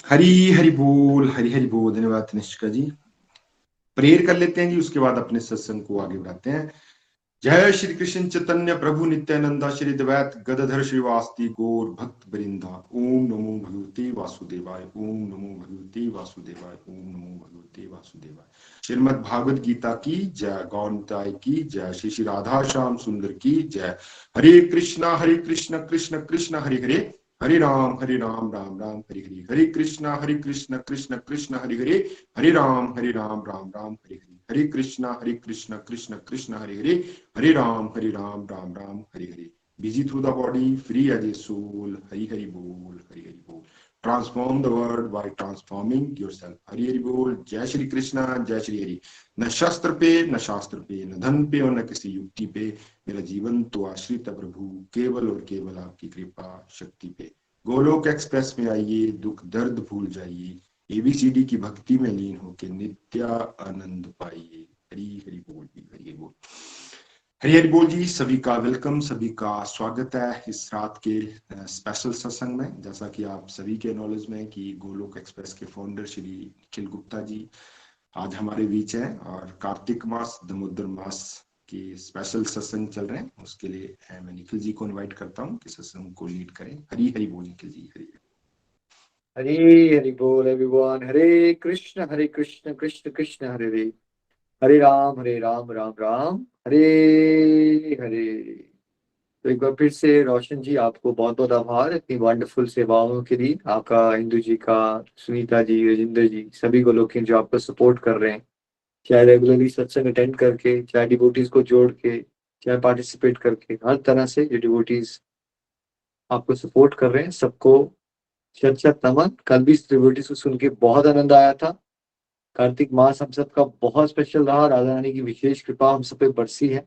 हरी हरि बोल, हरी हरि बोल। धन्यवाद निष्का जी। प्रेयर कर लेते हैं जी, उसके बाद अपने सत्संग को आगे बढ़ाते हैं। जय श्री कृष्ण चैतन्य प्रभु नित्यानंदा श्री द्वैत गदाधर श्रीवास्ति गौर भक्त वृंदा। ओम नमो भगवते वासुदेवाय, ओम नमो भगवते वासुदेवाय, ओम नमो भगवते वासुदेवाय। श्रीमद् भागवत गीता की जय, गौरताय की जय, श्री श्री राधा श्याम सुंदर की जय। Hare Krishna Krishna Krishna Hare Hare, Hare Ram Ram Ram Hare Hare, Hare Krishna Krishna Krishna Hare Hare, Hare Ram Ram Ram Hare Hare, Hare Krishna Krishna Krishna Hare Hare, Hare Ram Ram Hare Hare. Busy through the body, free as a soul. Hari Hari बोल, हरि हरि बोल। Transform the world by transforming yourself. Hari Hari बोल। जय श्री कृष्णा, जय श्री हरि। न शस्त्र पे, न शास्त्र पे, न धन पे और न किसी युक्ति पे, मेरा जीवन तो आश्रित है प्रभु केवल और केवल आपकी कृपा शक्ति पे। गोलोक एक्सप्रेस में आइए, दुख दर्द भूल जाइए, एबीसीडी की भक्ति में लीन होकर नित्य आनंद पाइए। हरि हरि बोल, हरि हरि बोल। हरि हरि बोल जी। सभी का वेलकम, सभी का स्वागत है इस रात के स्पेशल सत्संग में। जैसा कि आप सभी के नॉलेज में कि गोलोक एक्सप्रेस के फाउंडर श्री निखिल गुप्ता जी आज हमारे बीच हैं और कार्तिक मास दामोदर मास के स्पेशल सत्संग चल रहे हैं। उसके लिए मैं निखिल जी को इनवाइट करता हूँ कि सत्संग को लीड करें। हरि हरि बोल निखिल जी। हरि हरे हरि बोल एवरीवन। हरे कृष्ण कृष्ण कृष्ण हरे हरे, हरे राम राम राम हरे हरे। तो एक बार फिर से रोशन जी, आपको बहुत बहुत आभार इतनी वंडरफुल सेवाओं के लिए। आपका, इंदु जी का, सुनीता जी, राजेंद्र जी, सभी को लोग जो आपको सपोर्ट कर रहे हैं, चाहे रेगुलरली सत्संग अटेंड करके, चाहे डिवोटीज को जोड़ के, चाहे पार्टिसिपेट करके, हर तरह से जो डिवोटीज आपको सपोर्ट कर रहे हैं, सबको शत शत नमन। कल भी इस डिवोटीज को सुन के बहुत आनंद आया था। कार्तिक मास हम सबका बहुत स्पेशल रहा, राधा रानी की विशेष कृपा हम सब पे बरसी है।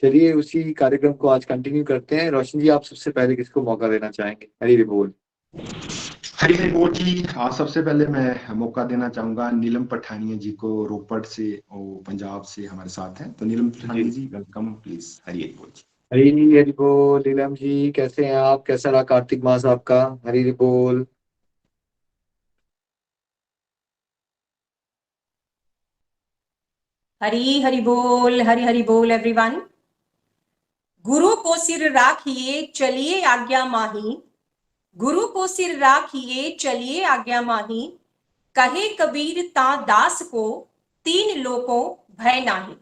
चलिए उसी कार्यक्रम को आज कंटिन्यू करते हैं। रोशन जी, आप सबसे पहले किसको मौका देना चाहेंगे? हरी बोल। हरि हरि बोल जी। हाँ, सबसे पहले मैं मौका देना चाहूंगा नीलम पठानिया जी को, रोपड़ से, वो पंजाब से हमारे साथ हैं। तो नीलम पठानिया जी, जी, वेलकम प्लीज। हरि हरि बोल जी। हरी हरी बोल। नीलम जी कैसे हैं आप? कैसा रहा कार्तिक मास आपका? हरी हरी बोल। हरी हरि बोल, हरि हरि बोल एवरीवन। गुरु को सिर राखिए चलिए आज्ञा माही, गुरु को सिर राखिए चलिए आज्ञा माही, कहे कबीर ता दास को तीन लोकों भय नाही।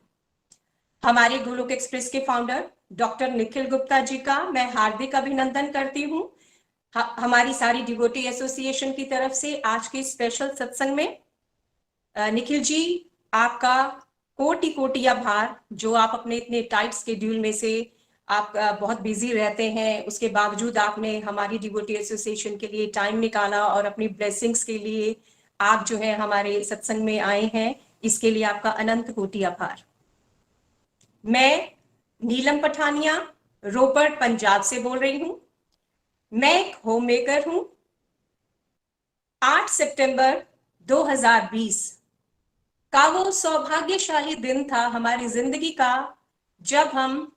हमारे गोलोक एक्सप्रेस के फाउंडर डॉक्टर निखिल गुप्ता जी का मैं हार्दिक अभिनंदन करती हूँ। हमारी सारी डिवोटी एसोसिएशन की तरफ से आज के स्पेशल सत्संग में निखिल जी, आपका कोटि कोटि आभार, जो आप अपने इतने टाइट शेड्यूल में से आप बहुत बिजी रहते हैं, उसके बावजूद आपने हमारी डिवोटी एसोसिएशन के लिए टाइम निकाला और अपनी ब्लेसिंग्स के लिए आप जो है हमारे सत्संग में आए हैं। इसके लिए आपका अनंत कोटि आभार। मैं नीलम पठानिया रोपड़ पंजाब से बोल रही हूँ। मैं एक होम मेकर हूँ। 8 सितंबर 2020 का वो सौभाग्यशाली दिन था हमारी जिंदगी का, जब हम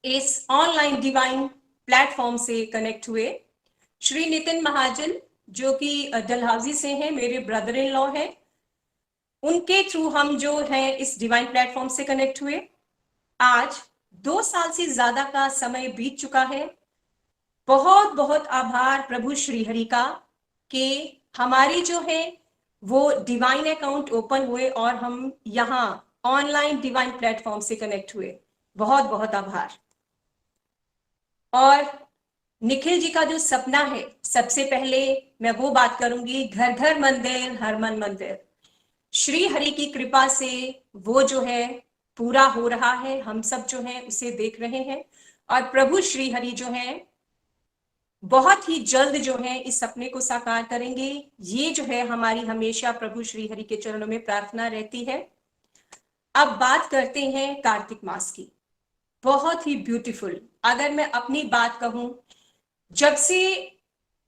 इस ऑनलाइन डिवाइन प्लेटफॉर्म से कनेक्ट हुए। श्री नितिन महाजन, जो कि डलहौजी से हैं, मेरे ब्रदर इन लॉ हैं, उनके थ्रू हम जो है इस डिवाइन प्लेटफॉर्म से कनेक्ट हुए। आज 2 साल से ज्यादा का समय बीत चुका है। बहुत बहुत आभार प्रभु श्री हरि का कि हमारी जो है वो डिवाइन अकाउंट ओपन हुए और हम यहाँ ऑनलाइन डिवाइन प्लेटफॉर्म से कनेक्ट हुए। बहुत बहुत आभार। और निखिल जी का जो सपना है, सबसे पहले मैं वो बात करूंगी, घर घर मंदिर हर मन मंदिर। श्री हरि की कृपा से वो जो है पूरा हो रहा है, हम सब जो है उसे देख रहे हैं, और प्रभु श्री हरि जो है बहुत ही जल्द जो है इस सपने को साकार करेंगे। ये जो है हमारी हमेशा प्रभु श्री हरि के चरणों में प्रार्थना रहती है। अब बात करते हैं कार्तिक मास की। बहुत ही ब्यूटीफुल, अगर मैं अपनी बात कहूं, जब से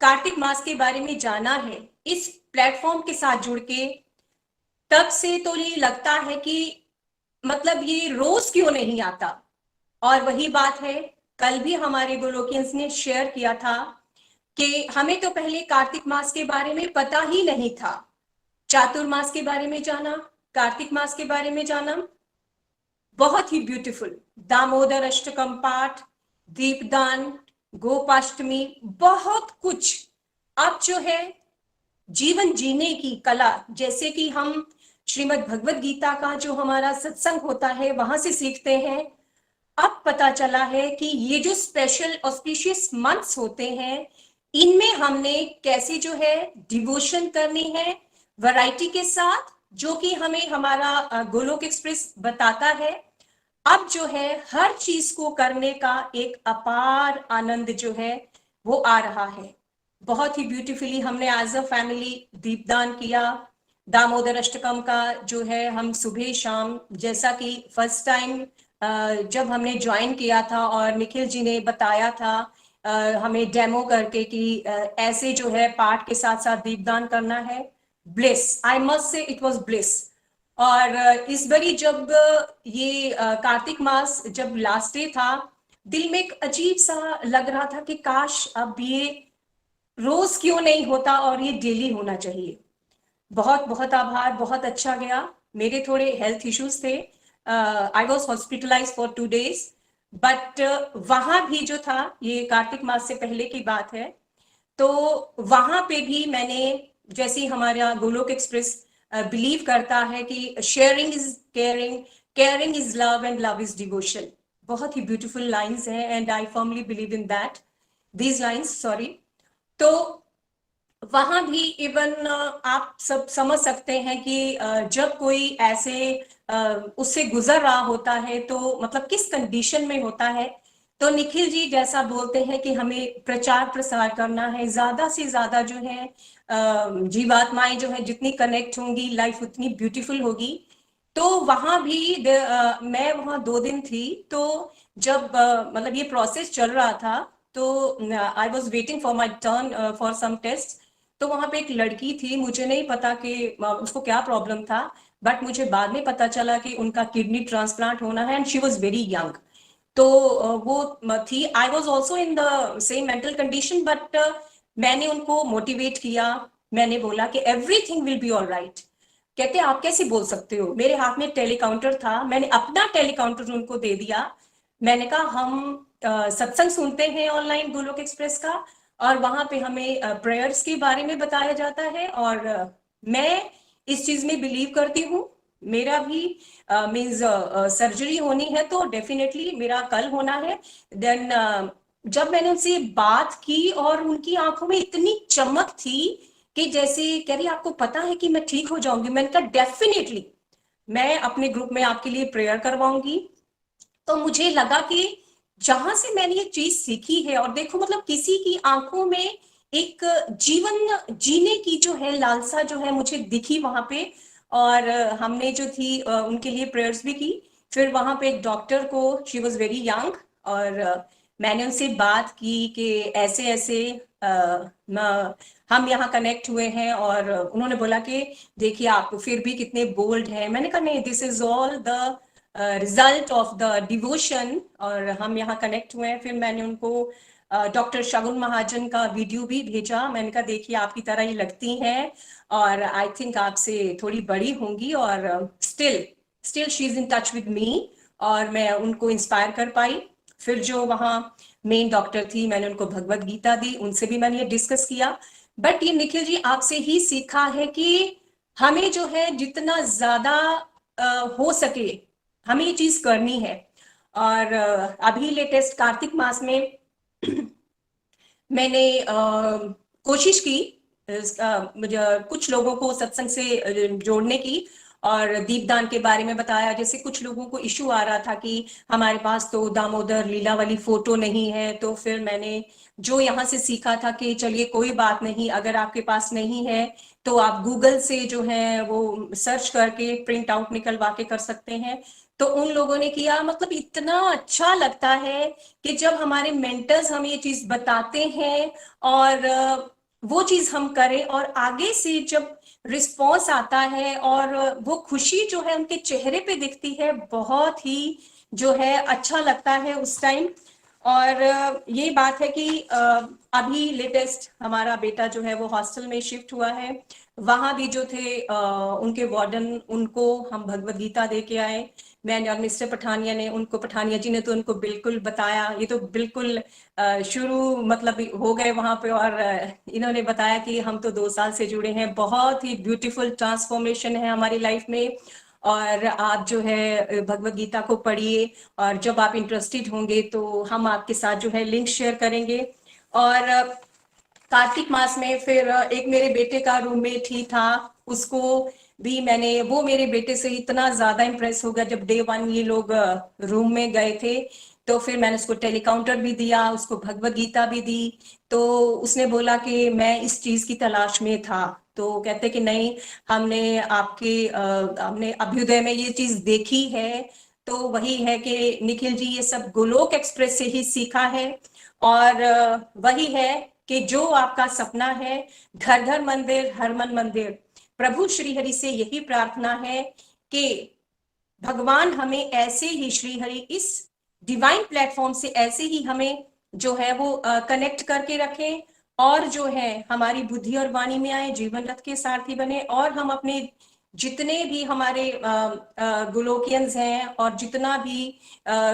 कार्तिक मास के बारे में जाना है इस प्लेटफॉर्म के साथ जुड़ के, तब से तो ये लगता है कि मतलब ये रोज क्यों नहीं आता। और वही बात है, कल भी हमारे गोलोकियंस ने शेयर किया था कि हमें तो पहले कार्तिक मास के बारे में पता ही नहीं था। चातुर्मास के बारे में जाना, कार्तिक मास के बारे में जाना, बहुत ही ब्यूटीफुल। दामोदर अष्टकम पाठ, दीपदान, गोपाष्टमी, बहुत कुछ अब जो है जीवन जीने की कला, जैसे कि हम श्रीमद् भगवत गीता का जो हमारा सत्संग होता है वहां से सीखते हैं। अब पता चला है कि ये जो स्पेशल ऑस्पिशियस मंथ्स होते हैं, इनमें हमने कैसे जो है डिवोशन करनी है वैरायटी के साथ, जो कि हमें हमारा गोलोक एक्सप्रेस बताता है। अब जो है हर चीज को करने का एक अपार आनंद जो है वो आ रहा है। बहुत ही ब्यूटीफुली हमने एज अ फैमिली दीपदान किया। दामोदर अष्टकम का जो है हम सुबह शाम, जैसा कि फर्स्ट टाइम जब हमने ज्वाइन किया था और निखिल जी ने बताया था हमें डेमो करके कि ऐसे जो है पाठ के साथ साथ दीपदान करना है, bliss, I must say it was bliss. और इस बारी जब ये कार्तिक मास जब लास्ट डे था, दिल में एक अजीब सा लग रहा था कि काश अब ये रोज क्यों नहीं होता और ये डेली होना चाहिए। बहुत बहुत आभार, बहुत अच्छा गया। मेरे थोड़े हेल्थ इश्यूज थे, I was hospitalize for 2 days, but वहां भी जो था, ये कार्तिक मास से पहले की बात है, तो वहां पे भी मैंने, जैसे हमारा गोलोक एक्सप्रेस बिलीव करता है कि sharing is caring, caring is love and love is devotion. बहुत ही ब्यूटीफुल लाइंस हैं and I firmly believe in that, these lines, sorry. तो वहां भी इवन आप सब समझ सकते हैं कि जब कोई ऐसे उससे गुजर रहा होता है तो मतलब किस कंडीशन में होता है। तो निखिल जी जैसा बोलते हैं कि हमें प्रचार प्रसार करना है, ज्यादा से ज्यादा जो है जीवात्माएं जो है जितनी कनेक्ट होंगी, लाइफ उतनी ब्यूटीफुल होगी। तो वहां भी मैं वहां 2 दिन थी, तो जब मतलब ये प्रोसेस चल रहा था, तो I was waiting for my turn for some test. तो वहां पे एक लड़की थी, मुझे नहीं पता कि उसको क्या प्रॉब्लम था, बट मुझे बाद में पता चला कि उनका किडनी ट्रांसप्लांट होना है and she was very young. तो वो थी, I was also in the same mental condition, but मैंने उनको मोटिवेट किया। मैंने बोला कि एवरीथिंग विल बी ऑलराइट। कहते आप कैसे बोल सकते हो, मेरे हाथ में टेलीकाउंटर था, मैंने अपना टेलीकाउंटर उनको दे दिया। मैंने कहा हम सत्संग सुनते हैं ऑनलाइन गोलोक एक्सप्रेस का, और वहां पे हमें प्रेयर्स के बारे में बताया जाता है, और मैं इस चीज में बिलीव करती हूँ। मेरा भी मीन्स सर्जरी होनी है तो डेफिनेटली मेरा कल होना है। देन जब मैंने उनसे बात की और उनकी आंखों में इतनी चमक थी कि जैसे कह रही आपको पता है कि मैं ठीक हो जाऊंगी। मैंने कहा डेफिनेटली मैं अपने ग्रुप में आपके लिए प्रेयर करवाऊंगी। तो मुझे लगा कि जहां से मैंने ये चीज सीखी है, और देखो मतलब किसी की आंखों में एक जीवन जीने की जो है लालसा जो है मुझे दिखी वहां पे। और हमने जो थी उनके लिए प्रेयर्स भी की। फिर वहां पे एक डॉक्टर को, शी वॉज वेरी यंग, और मैंने उनसे बात की कि ऐसे ऐसे हम यहाँ कनेक्ट हुए हैं, और उन्होंने बोला कि देखिए आप फिर भी कितने बोल्ड हैं। मैंने कहा नहीं, this is all the result of the devotion, और हम यहाँ कनेक्ट हुए हैं। फिर मैंने उनको डॉक्टर शगुन महाजन का वीडियो भी भेजा। मैंने कहा देखिए आपकी तरह ही लगती हैं, और आई थिंक आपसे थोड़ी बड़ी होंगी, और still she is in touch with me, और मैं उनको इंस्पायर कर पाई। फिर जो वहाँ मेन डॉक्टर थी, मैंने उनको भगवत गीता दी, उनसे भी मैंने ये डिस्कस किया। बट ये निखिल जी आपसे ही सीखा है कि हमें जो है जितना ज्यादा हो सके हमें ये चीज करनी है। और अभी लेटेस्ट कार्तिक मास में मैंने कोशिश की कुछ लोगों को सत्संग से जोड़ने की और दीपदान के बारे में बताया। जैसे कुछ लोगों को इशू आ रहा था कि हमारे पास तो दामोदर लीला वाली फोटो नहीं है, तो फिर मैंने जो यहाँ से सीखा था कि चलिए कोई बात नहीं, अगर आपके पास नहीं है तो आप गूगल से जो है वो सर्च करके प्रिंट आउट निकलवा के कर सकते हैं। तो उन लोगों ने किया। मतलब इतना अच्छा लगता है कि जब हमारे मेंटर्स हमें ये चीज बताते हैं और वो चीज हम करें, और आगे से जब रिस्पॉन्स आता है और वो खुशी जो है उनके चेहरे पे दिखती है, बहुत ही जो है अच्छा लगता है उस टाइम। और ये बात है कि अभी लेटेस्ट हमारा बेटा जो है वो हॉस्टल में शिफ्ट हुआ है। वहां भी जो थे उनके वार्डन, उनको हम भगवत गीता दे के आए। मैंने और मिस्टर पठानिया ने उनको, पठानिया जी ने तो उनको बिल्कुल बताया, ये तो बिल्कुल शुरू मतलब हो गए वहां पे। और इन्होंने बताया कि हम तो 2 साल से जुड़े हैं, बहुत ही ब्यूटीफुल ट्रांसफॉर्मेशन है हमारी लाइफ में। और आप जो है भगवत गीता को पढ़िए, और जब आप इंटरेस्टेड होंगे तो हम आपके साथ जो है लिंक शेयर करेंगे। और कार्तिक मास में फिर एक मेरे बेटे का रूममेट ही था, उसको भी मैंने, वो मेरे बेटे से इतना ज्यादा इंप्रेस हो गया जब डे 1 ये लोग रूम में गए थे। तो फिर मैंने उसको टेलीकाउंटर भी दिया, उसको भगवत गीता भी दी। तो उसने बोला कि मैं इस चीज की तलाश में था। तो कहते कि नहीं, हमने अभ्युदय में ये चीज देखी है। तो वही है कि निखिल जी ये सब गोलोक एक्सप्रेस से ही सीखा है। और वही है कि जो आपका सपना है, घर घर मंदिर हर मन मंदिर, प्रभु श्री हरि से यही प्रार्थना है कि भगवान हमें ऐसे ही, श्री हरि इस डिवाइन प्लेटफॉर्म से ऐसे ही हमें जो है वो कनेक्ट करके रखें, और जो है हमारी बुद्धि और वाणी में आए, जीवन रथ के सारथी बने, और हम अपने जितने भी हमारे गोलोकियंस हैं और जितना भी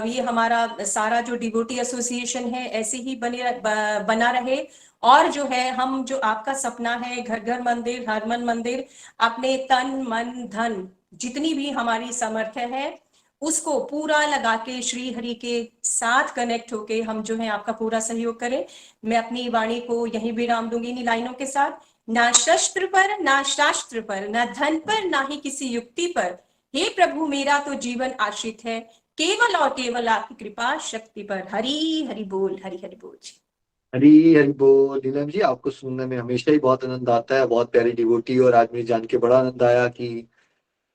ये हमारा सारा जो डिवोटी एसोसिएशन है ऐसे ही बना रहे। और जो है हम, जो आपका सपना है घर घर मंदिर हर मन मंदिर, अपने तन मन धन जितनी भी हमारी सामर्थ्य है उसको पूरा लगा के श्री हरि के साथ कनेक्ट होके हम जो है आपका पूरा सहयोग करें। मैं अपनी वाणी को यहीं विराम दूंगी इन्हीं लाइनों के साथ। ना शस्त्र पर ना शास्त्र पर, ना धन पर ना ही किसी युक्ति पर, हे प्रभु मेरा तो जीवन आश्रित है केवल और केवल आपकी कृपा शक्ति पर। हरि हरि बोल, हरि हरि बोल जी। हरी हरी बोल। नीलम जी, आपको सुनने में हमेशा ही बहुत आनंद आता है, बहुत प्यारी डिवोटी, और आज मुझे जान के बड़ा आनंद आया कि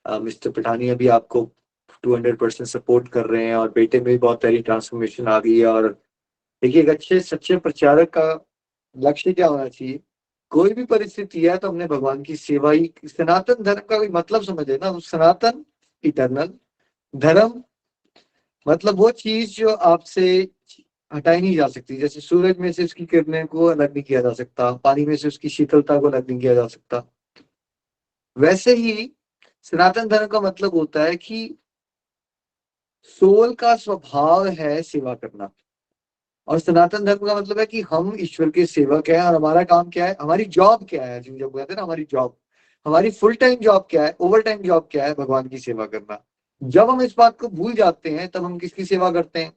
मिस्टर पठानिया भी आपको 200% सपोर्ट कर रहे हैं और बेटे में भी बहुत प्यारी ट्रांसफॉर्मेशन आ गई है। और देखिए, एक अच्छे सच्चे प्रचारक का लक्ष्य क्या होना चाहिए? कोई भी परिस्थिति है तो हमने भगवान की सेवा ही, सनातन धर्म का कोई मतलब समझे ना, सनातन इटर्नल धर्म मतलब वो चीज जो आपसे हटाई नहीं जा सकती। जैसे सूरज में से उसकी किरणें को अलग नहीं किया जा सकता, पानी में से उसकी शीतलता को अलग नहीं किया जा सकता, वैसे ही सनातन धर्म का मतलब होता है कि सोल का स्वभाव है सेवा करना। और सनातन धर्म का मतलब है कि हम ईश्वर के सेवक हैं, और हमारा काम क्या है, हमारी जॉब क्या है, जिन जब कहते हैं ना हमारी जॉब, हमारी फुल टाइम जॉब क्या है, ओवर टाइम जॉब क्या है, भगवान की सेवा करना। जब हम इस बात को भूल जाते हैं तब हम किसकी सेवा करते हैं?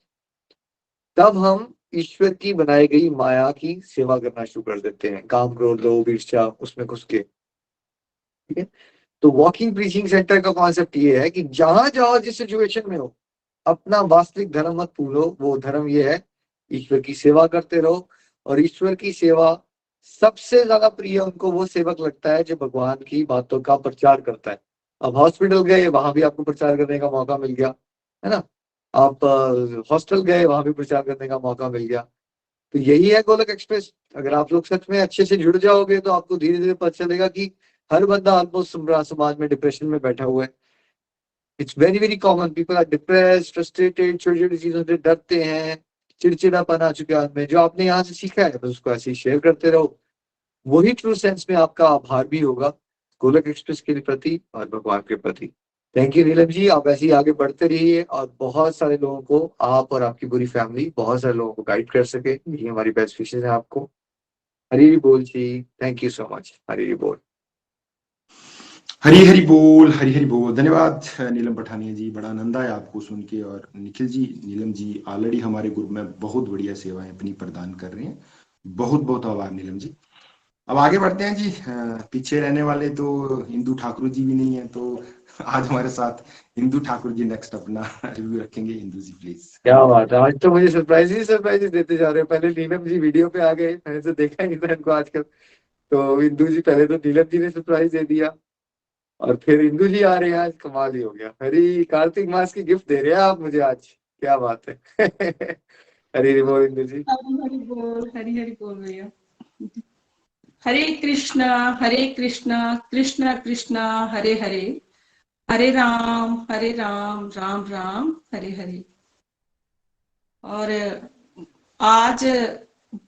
तब हम ईश्वर की बनाई गई माया की सेवा करना शुरू कर देते हैं, काम क्रोध लोभ ईर्ष्या उसमें घुस के। ठीक है, तो वॉकिंग प्रीचिंग सेंटर का कॉन्सेप्ट ये है कि जहां जाओ, जिस सिचुएशन में हो, अपना वास्तविक धर्म मत भूलो। वो धर्म ये है, ईश्वर की सेवा करते रहो। और ईश्वर की सेवा सबसे ज्यादा प्रिय उनको वो सेवक लगता है जो भगवान की बातों का प्रचार करता है। अब हॉस्पिटल गए, वहां भी आपको प्रचार करने का मौका मिल गया, है ना। आप हॉस्टल गए, वहां भी प्रचार करने का मौका मिल गया। तो यही है गोलक एक्सप्रेस। अगर आप लोग सच में अच्छे से जुड़ जाओगे तो आपको धीरे धीरे पता चलेगा कि हर बंदा ऑलमोस्ट समाज में डिप्रेशन में बैठा हुआ है। It's very very common, people are depressed, frustrated, छोटी छोटी चीजों से डरते हैं, चिड़चिड़ापन आ चुका है उनमें। जो आपने यहाँ से सीखा है बस उसको ऐसे ही शेयर करते रहो, वही ट्रू सेंस में आपका आभार भी होगा गोलक एक्सप्रेस के प्रति और भगवान के प्रति। थैंक यू नीलम जी, आप ऐसे ही आगे बढ़ते रहिए और बहुत सारे लोगों को, आप और आपकी पूरी फैमिली बहुत सारे लोगों को गाइड कर सके, यही हमारी बेस्ट विशेष है आपको। हरी बोल जी, थैंक यू सो मच। हरी बोल। हरी हरी बोल, हरी हरी बोल। धन्यवाद नीलम पठानिया जी, बड़ा आनंद आया आपको सुन के। और निखिल जी, नीलम जी ऑलरेडी हमारे ग्रुप में बहुत बढ़िया सेवाएं अपनी प्रदान कर रहे हैं, बहुत बहुत आभार नीलम जी। अब आगे बढ़ते हैं जी। पीछे रहने वाले तो इंदु ठाकुर जी भी नहीं है, तो आज हमारे साथ इंदु ठाकुर जी नेक्स्ट अपना रिव्यू रखेंगे। इंदु जी प्लीज। क्या बात है, आज तो मुझे सरप्राइजेस देते जा रहे हैं। पहले नीलम जी वीडियो पे आ गए, मैंने तो देखा ही नहीं था इनको आजकल। तो इंदु जी पहले तो नीलम जी ने सरप्राइज दे दिया, और फिर इंदु जी आ रहे हैं। आज कमाल ही हो गया। हरी कार्तिक मास की गिफ्ट दे रहे हैं आप मुझे आज, क्या बात है। हरी बोल इंदु जी। हरि हरि बोल, हरि हरि बोल भैया। हरे कृष्णा कृष्ण कृष्ण हरे हरे, हरे राम राम राम हरे हरे। और आज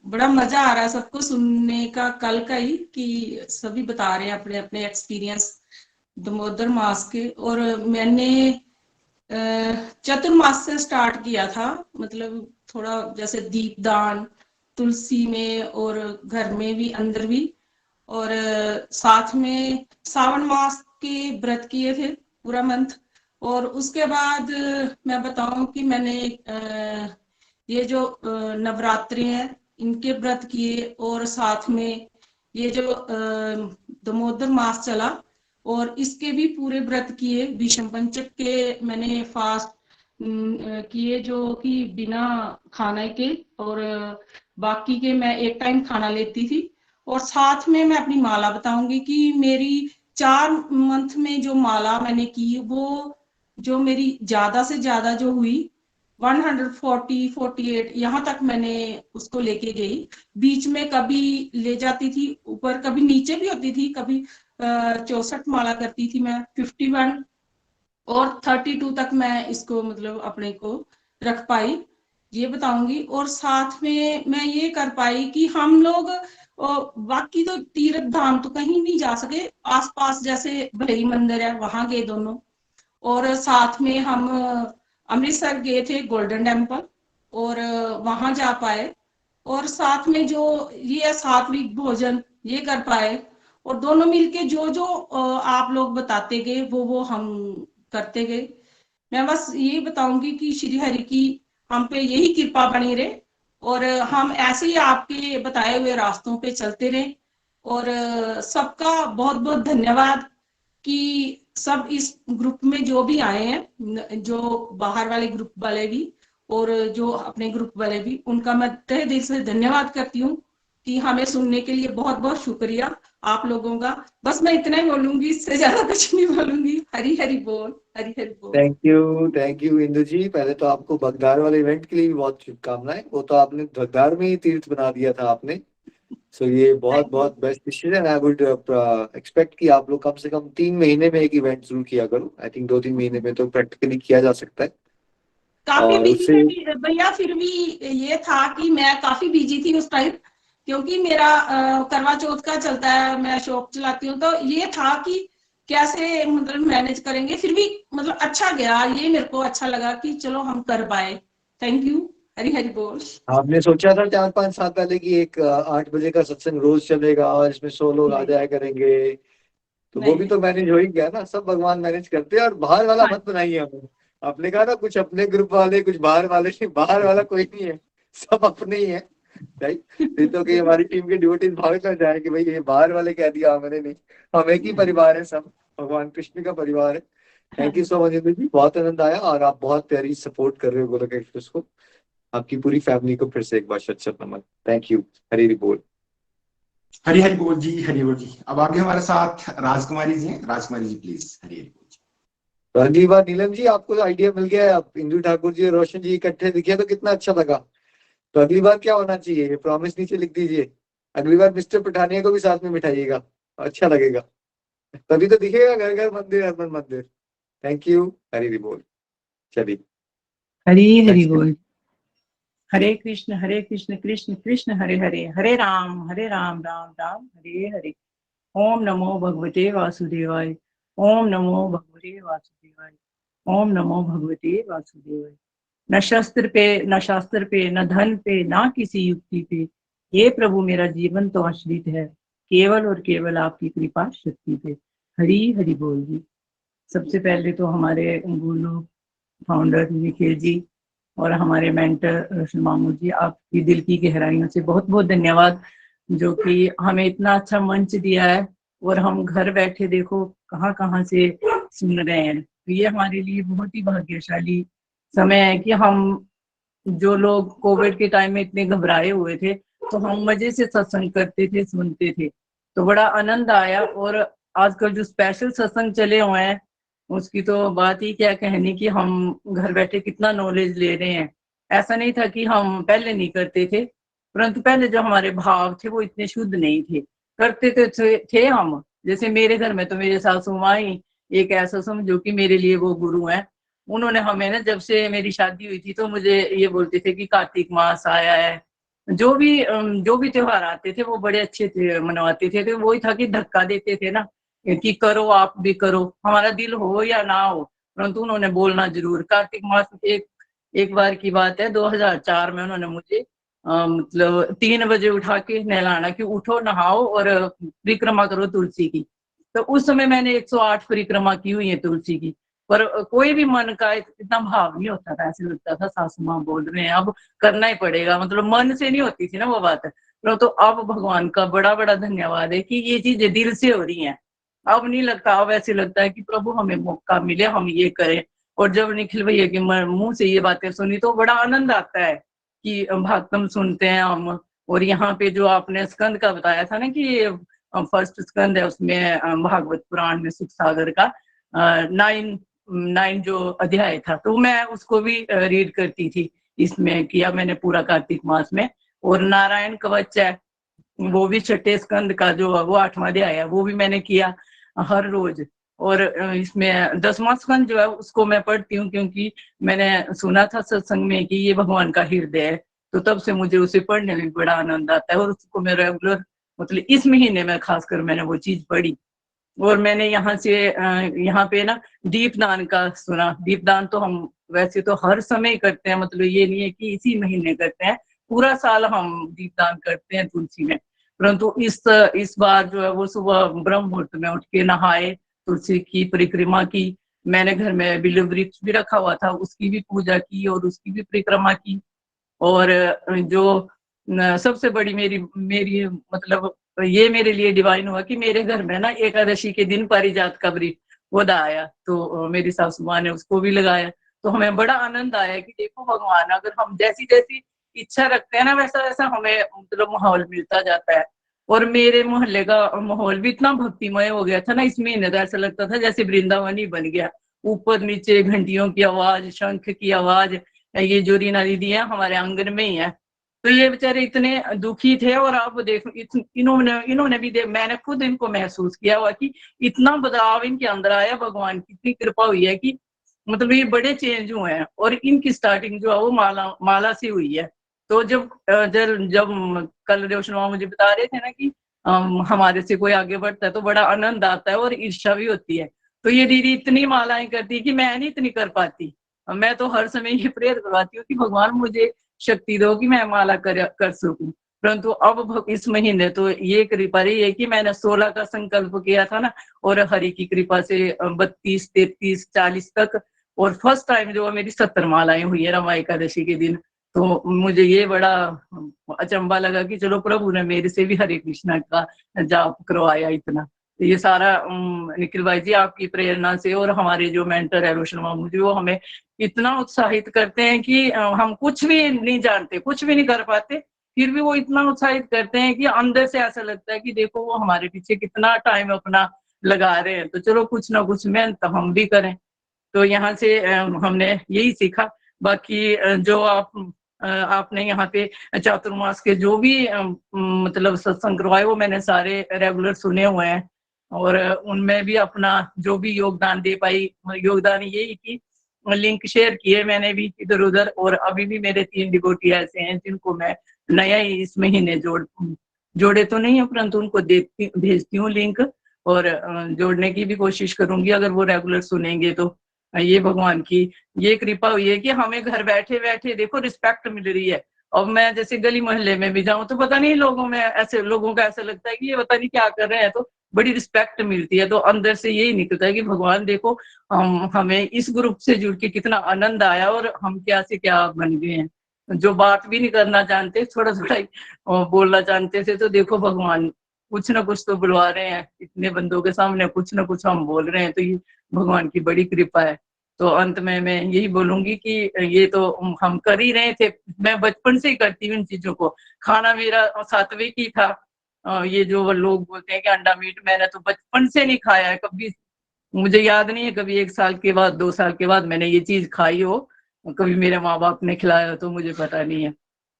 बड़ा मजा आ रहा है सबको सुनने का, कल का ही, कि सभी बता रहे हैं अपने अपने एक्सपीरियंस दामोदर मास के। और मैंने चतुर्मास से स्टार्ट किया था, मतलब थोड़ा जैसे दीपदान तुलसी में और घर में भी, अंदर भी। और साथ में सावन मास के व्रत किए थे पूरा मंथ। और उसके बाद मैं बताऊं कि मैंने ये जो नवरात्रि हैं इनके व्रत किए, और साथ में ये जो दामोदर मास चला और इसके भी पूरे व्रत किए। विषम पंचक के मैंने फास्ट किए, जो कि बिना खाने के, और बाकी के मैं एक टाइम खाना लेती थी। और साथ में मैं अपनी माला बताऊंगी कि मेरी 4 मंथ में जो माला मैंने की, वो जो मेरी ज्यादा से ज्यादा जो हुई 148 यहाँ तक मैंने उसको लेके गई। बीच में कभी ले जाती थी ऊपर, कभी नीचे भी होती थी, कभी 64 माला करती थी मैं, 51 और 32 तक मैं इसको मतलब अपने को रख पाई, ये बताऊंगी। और साथ में मैं ये कर पाई कि हम लोग बाकी तो तीर्थ धाम तो कहीं नहीं जा सके, आसपास जैसे भले ही मंदिर है वहां गए दोनों। और साथ में हम अमृतसर गए थे गोल्डन टेम्पल, और वहां जा पाए। और साथ में जो ये सात्विक भोजन ये कर पाए। और दोनों मिलके जो जो आप लोग बताते गए वो हम करते गए। मैं बस यही बताऊंगी कि श्री हरि की हम पे यही कृपा बनी रहे, और हम ऐसे ही आपके बताए हुए रास्तों पे चलते रहे। और सबका बहुत बहुत धन्यवाद कि सब इस ग्रुप में जो भी आए हैं, जो बाहर वाले ग्रुप वाले भी और जो अपने ग्रुप वाले भी, उनका मैं तहे दिल से धन्यवाद करती हूँ कि हमें सुनने के लिए बहुत बहुत शुक्रिया आप लोगों का। बस मैं इतना ही बोलूंगी, इससे ज्यादा कुछ नहीं बोलूंगी। हरी हरी बोल, हरी हरी बोल। थैंक यू इंदु जी। पहले तो आपको बगदार वाले इवेंट के लिए भी बहुत शुभकामनाएं। वो तो आपने बगदार में ही तीर्थ बना दिया था आपने। सो ये बहुत थैंक यू। बहुत best decision. I would expect कि आप लोग कम से कम 3 महीने में एक इवेंट जरूर किया करो। आई थिंक 2-3 महीने में तो प्रैक्टिकली किया जा सकता है। काफी और बिजी उससे है भैया, फिर भी ये था कि मैं काफी बिजी थी उस टाइम, क्योंकि मेरा करवा चौथ का चलता है, मैं शॉप चलाती हूँ। तो ये था कि कैसे मतलब मैनेज करेंगे, फिर भी मतलब अच्छा गया। ये मेरे को अच्छा लगा कि चलो हम कर पाए। Thank you. हरी हरी बोल। आपने सोचा था 4-5 साल पहले कि एक 8 बजे का सत्संग रोज चलेगा और इसमें 100 लोग आ नहीं जाया करेंगे, तो वो नहीं भी नहीं। तो मैनेज हो ही गया ना। सब भगवान मैनेज करते हैं। और बाहर वाला हाँ मत बनाइए हमें। आपने कहा ना कुछ अपने ग्रुप वाले कुछ बाहर वाले, बाहर वाला कोई नहीं है, सब अपने ही है। राइट। नहीं तो कि हमारी टीम के डिवोटीज भाग कर जाए कि भाई ये बाहर वाले कह दिया हमने, नहीं। हम एक ही परिवार है, सब भगवान कृष्ण का परिवार है। Thank you so much Indu ji, बहुत आनंद आया। और आप बहुत प्यारी सपोर्ट कर रहे हो गोलोक एक्सप्रेस को। आपकी पूरी फैमिली को फिर से एक बार शत शत नमन। Thank you. हरी हरी बोल। हरी हरी बोल जी, हरी बोल जी। अब आगे हमारे साथ राजकुमारी जी हैं। राजकुमारी जी प्लीज। हरी हरी बोल जी। तो अगली बार नीलम जी आपको आइडिया मिल गया है, आप इंदु ठाकुर जी और रोशन जी इकट्ठे दिखे तो कितना अच्छा लगा। तो अगली बार क्या होना चाहिए, ये प्रॉमिस नीचे लिख दीजिए। अगली बार मिस्टर पठानिया को भी साथ में बिठाइएगा, अच्छा लगेगा। तभी तो दिखेगा घर घर मंदिर, हर मन मंदिर। Thank you. हरी हरी बोल। चलिए हरी हरि नेक्स्ट। बोल। हरे कृष्ण कृष्ण कृष्ण हरे हरे, हरे राम राम राम हरे हरे। ओम नमो भगवते वासुदेवाय, ओम नमो भगवते वासुदेवाय, ओम नमो भगवते वासुदेवाय। न शास्त्र पे, न धन पे, ना किसी युक्ति पे, हे प्रभु मेरा जीवन तो आश्रित है केवल और केवल आपकी कृपा शक्ति पे। हरी हरि बोल जी। सबसे पहले तो हमारे गुरु फाउंडर निखिल जी और हमारे मेंटर रोशन मामू जी, आपकी दिल की गहराइयों से बहुत बहुत धन्यवाद, जो कि हमें इतना अच्छा मंच दिया है और हम घर बैठे देखो कहाँ कहाँ से सुन रहे हैं। तो ये हमारे लिए बहुत ही भाग्यशाली समय है कि हम, जो लोग कोविड के टाइम में इतने घबराए हुए थे, तो हम मजे से सत्संग करते थे, सुनते थे, तो बड़ा आनंद आया। और आजकल जो स्पेशल सत्संग चले हुए हैं, उसकी तो बात ही क्या कहनी, कि हम घर बैठे कितना नॉलेज ले रहे हैं। ऐसा नहीं था कि हम पहले नहीं करते थे, परंतु पहले जो हमारे भाव थे वो इतने शुद्ध नहीं थे, करते थे हम। जैसे मेरे घर में तो मेरे सासू माँ ही एक ऐसा समझो कि मेरे लिए वो गुरु है। उन्होंने हमें ना, जब से मेरी शादी हुई थी, तो मुझे ये बोलते थे कि कार्तिक मास आया है, जो भी त्योहार आते थे वो बड़े अच्छे से मनवाते थे। तो वही था कि धक्का देते थे ना, कि करो, आप भी करो, हमारा दिल हो या ना हो, परंतु उन्होंने बोलना जरूर। कार्तिक मास एक बार की बात है, 2004 में उन्होंने मुझे मतलब 3 बजे उठा के नहलाना कि उठो, नहाओ और परिक्रमा करो तुलसी की। तो उस समय मैंने 108 परिक्रमा की हुई है तुलसी की, पर कोई भी मन का इतना भाव नहीं होता था। ऐसे लगता था सासू माँ बोल रहे हैं, अब करना ही पड़ेगा, मतलब मन से नहीं होती थी ना वो बात। तो अब भगवान का बड़ा बड़ा धन्यवाद है कि ये चीजें दिल से हो रही हैं। अब नहीं लगता, अब ऐसे लगता है कि प्रभु हमें मौका मिले, हम ये करें। और जब निखिल भैया के मुंह से ये बातें सुनी तो बड़ा आनंद आता है कि भागवतम सुनते हैं हम। और यहाँ पे जो आपने स्कंद का बताया था ना, कि फर्स्ट स्कंद है, उसमें भागवत पुराण में सुख सागर का 9 जो अध्याय था, तो मैं उसको भी रीड करती थी। इसमें किया मैंने पूरा कार्तिक मास में। और नारायण कवच है, वो भी छठे स्कंद का जो वो 8वां अध्याय है, वो भी मैंने किया हर रोज। और इसमें 10वां स्कंद जो है उसको मैं पढ़ती हूँ, क्योंकि मैंने सुना था सत्संग में कि ये भगवान का हृदय है, तो तब से मुझे उसे पढ़ने में बड़ा आनंद आता है। और उसको मैं रेगुलर, मतलब इस महीने में खासकर मैंने वो चीज पढ़ी। और मैंने यहाँ से यहाँ पे ना दीपदान का सुना। दीपदान तो हम वैसे तो हर समय करते हैं, मतलब ये नहीं है कि इसी महीने करते हैं, पूरा साल हम दीपदान करते हैं तुलसी में। परंतु इस बार जो है वो सुबह ब्रह्म मुहूर्त में उठ के नहाए, तुलसी की परिक्रमा की। मैंने घर में बिल्व वृक्ष भी रखा हुआ था, उसकी भी पूजा की और उसकी भी परिक्रमा की। और जो सबसे बड़ी मेरी मेरी मतलब ये मेरे लिए डिवाइन हुआ कि मेरे घर में ना एकादशी के दिन पारिजात का वृक्ष पौधा आया, तो मेरी सासू माँ ने उसको भी लगाया। तो हमें बड़ा आनंद आया कि देखो भगवान, अगर हम जैसी जैसी इच्छा रखते हैं ना, वैसा वैसा हमें मतलब माहौल मिलता जाता है। और मेरे मोहल्ले का माहौल भी इतना भक्तिमय हो गया था ना इस महीने, तो ऐसा लगता था जैसे वृंदावन ही बन गया। ऊपर नीचे घंटियों की आवाज, शंख की आवाज। ये जो रीना दीदी है हमारे आंगन में ही है, तो ये बेचारे इतने दुखी थे। और अब देखो इन्होंने भी मैंने खुद इनको महसूस किया हुआ कि इतना बदलाव इनके अंदर आया, भगवान की इतनी कृपा हुई है कि मतलब ये बड़े चेंज हुए हैं। और इनकी स्टार्टिंग जो है वो माला से हुई है। तो जब कल रोशन मुझे बता रहे थे ना कि हमारे से कोई आगे बढ़ता है तो बड़ा आनंद आता है और ईर्ष्या भी होती है। तो ये दीदी इतनी मालाएं करती है कि मैं नहीं इतनी कर पाती। मैं तो हर समय ये प्रेयर करवाती हूँ कि भगवान मुझे शक्ति दो कि मैं माला कर सकूं। परंतु अब इस महीने तो ये कृपा रही है कि मैंने 16 का संकल्प किया था ना, और हरि की कृपा से 32, 33, 40 तक। और फर्स्ट टाइम जो मेरी 70 मालाएं हुई है रमा एकादशी के दिन। तो मुझे ये बड़ा अचंबा लगा कि चलो प्रभु ने मेरे से भी हरे कृष्णा का जाप करवाया इतना। तो ये सारा निखिल भाई जी आपकी प्रेरणा से, और हमारे जो मेंटर है रोशन मामू जी, वो हमें इतना उत्साहित करते हैं कि हम कुछ भी नहीं जानते, कुछ भी नहीं कर पाते, फिर भी वो इतना उत्साहित करते हैं कि अंदर से ऐसा लगता है कि देखो वो हमारे पीछे कितना टाइम अपना लगा रहे हैं, तो चलो कुछ ना कुछ मेहनत हम भी करें। तो यहाँ से हमने यही सीखा। बाकी जो आपने यहाँ पे चातुर्मास के जो भी मतलब सत्संग करवाए, वो मैंने सारे रेगुलर सुने हुए हैं। और उनमें भी अपना जो भी योगदान दे पाई, योगदान यही कि लिंक शेयर किए मैंने भी इधर उधर। और अभी भी मेरे 3 डिवोटी ऐसे हैं जिनको मैं नया ही इस महीने जोड़े तो नहीं है, परंतु उनको भेजती हूँ लिंक। और जोड़ने की भी कोशिश करूंगी अगर वो रेगुलर सुनेंगे तो। ये भगवान की ये कृपा हुई है कि हमें घर बैठे बैठे देखो रिस्पेक्ट मिल रही है। अब मैं जैसे गली मोहल्ले में भी जाऊं तो पता नहीं लोगों को ऐसा लगता है कि ये पता नहीं क्या कर रहे हैं, तो बड़ी रिस्पेक्ट मिलती है। तो अंदर से यही निकलता है कि भगवान देखो हमें इस ग्रुप से जुड़ के कितना आनंद आया और हम क्या से क्या बन गए हैं। जो बात भी नहीं करना जानते, थोड़ा थोड़ा ही बोलना जानते थे, तो देखो भगवान कुछ ना कुछ तो बुलवा रहे हैं। इतने बंदों के सामने कुछ ना कुछ हम बोल रहे हैं, तो ये भगवान की बड़ी कृपा है। तो अंत में मैं यही बोलूंगी कि ये तो हम कर ही रहे थे। मैं बचपन से ही करती हूँ इन चीजों को। खाना मेरा सात्विक ही था। ये जो लोग बोलते हैं कि अंडा मीट, मैंने तो बचपन से नहीं खाया है कभी। मुझे याद नहीं है कभी 1 साल के बाद 2 साल के बाद मैंने ये चीज खाई हो, कभी मेरे माँ बाप ने खिलाया हो तो मुझे पता नहीं है।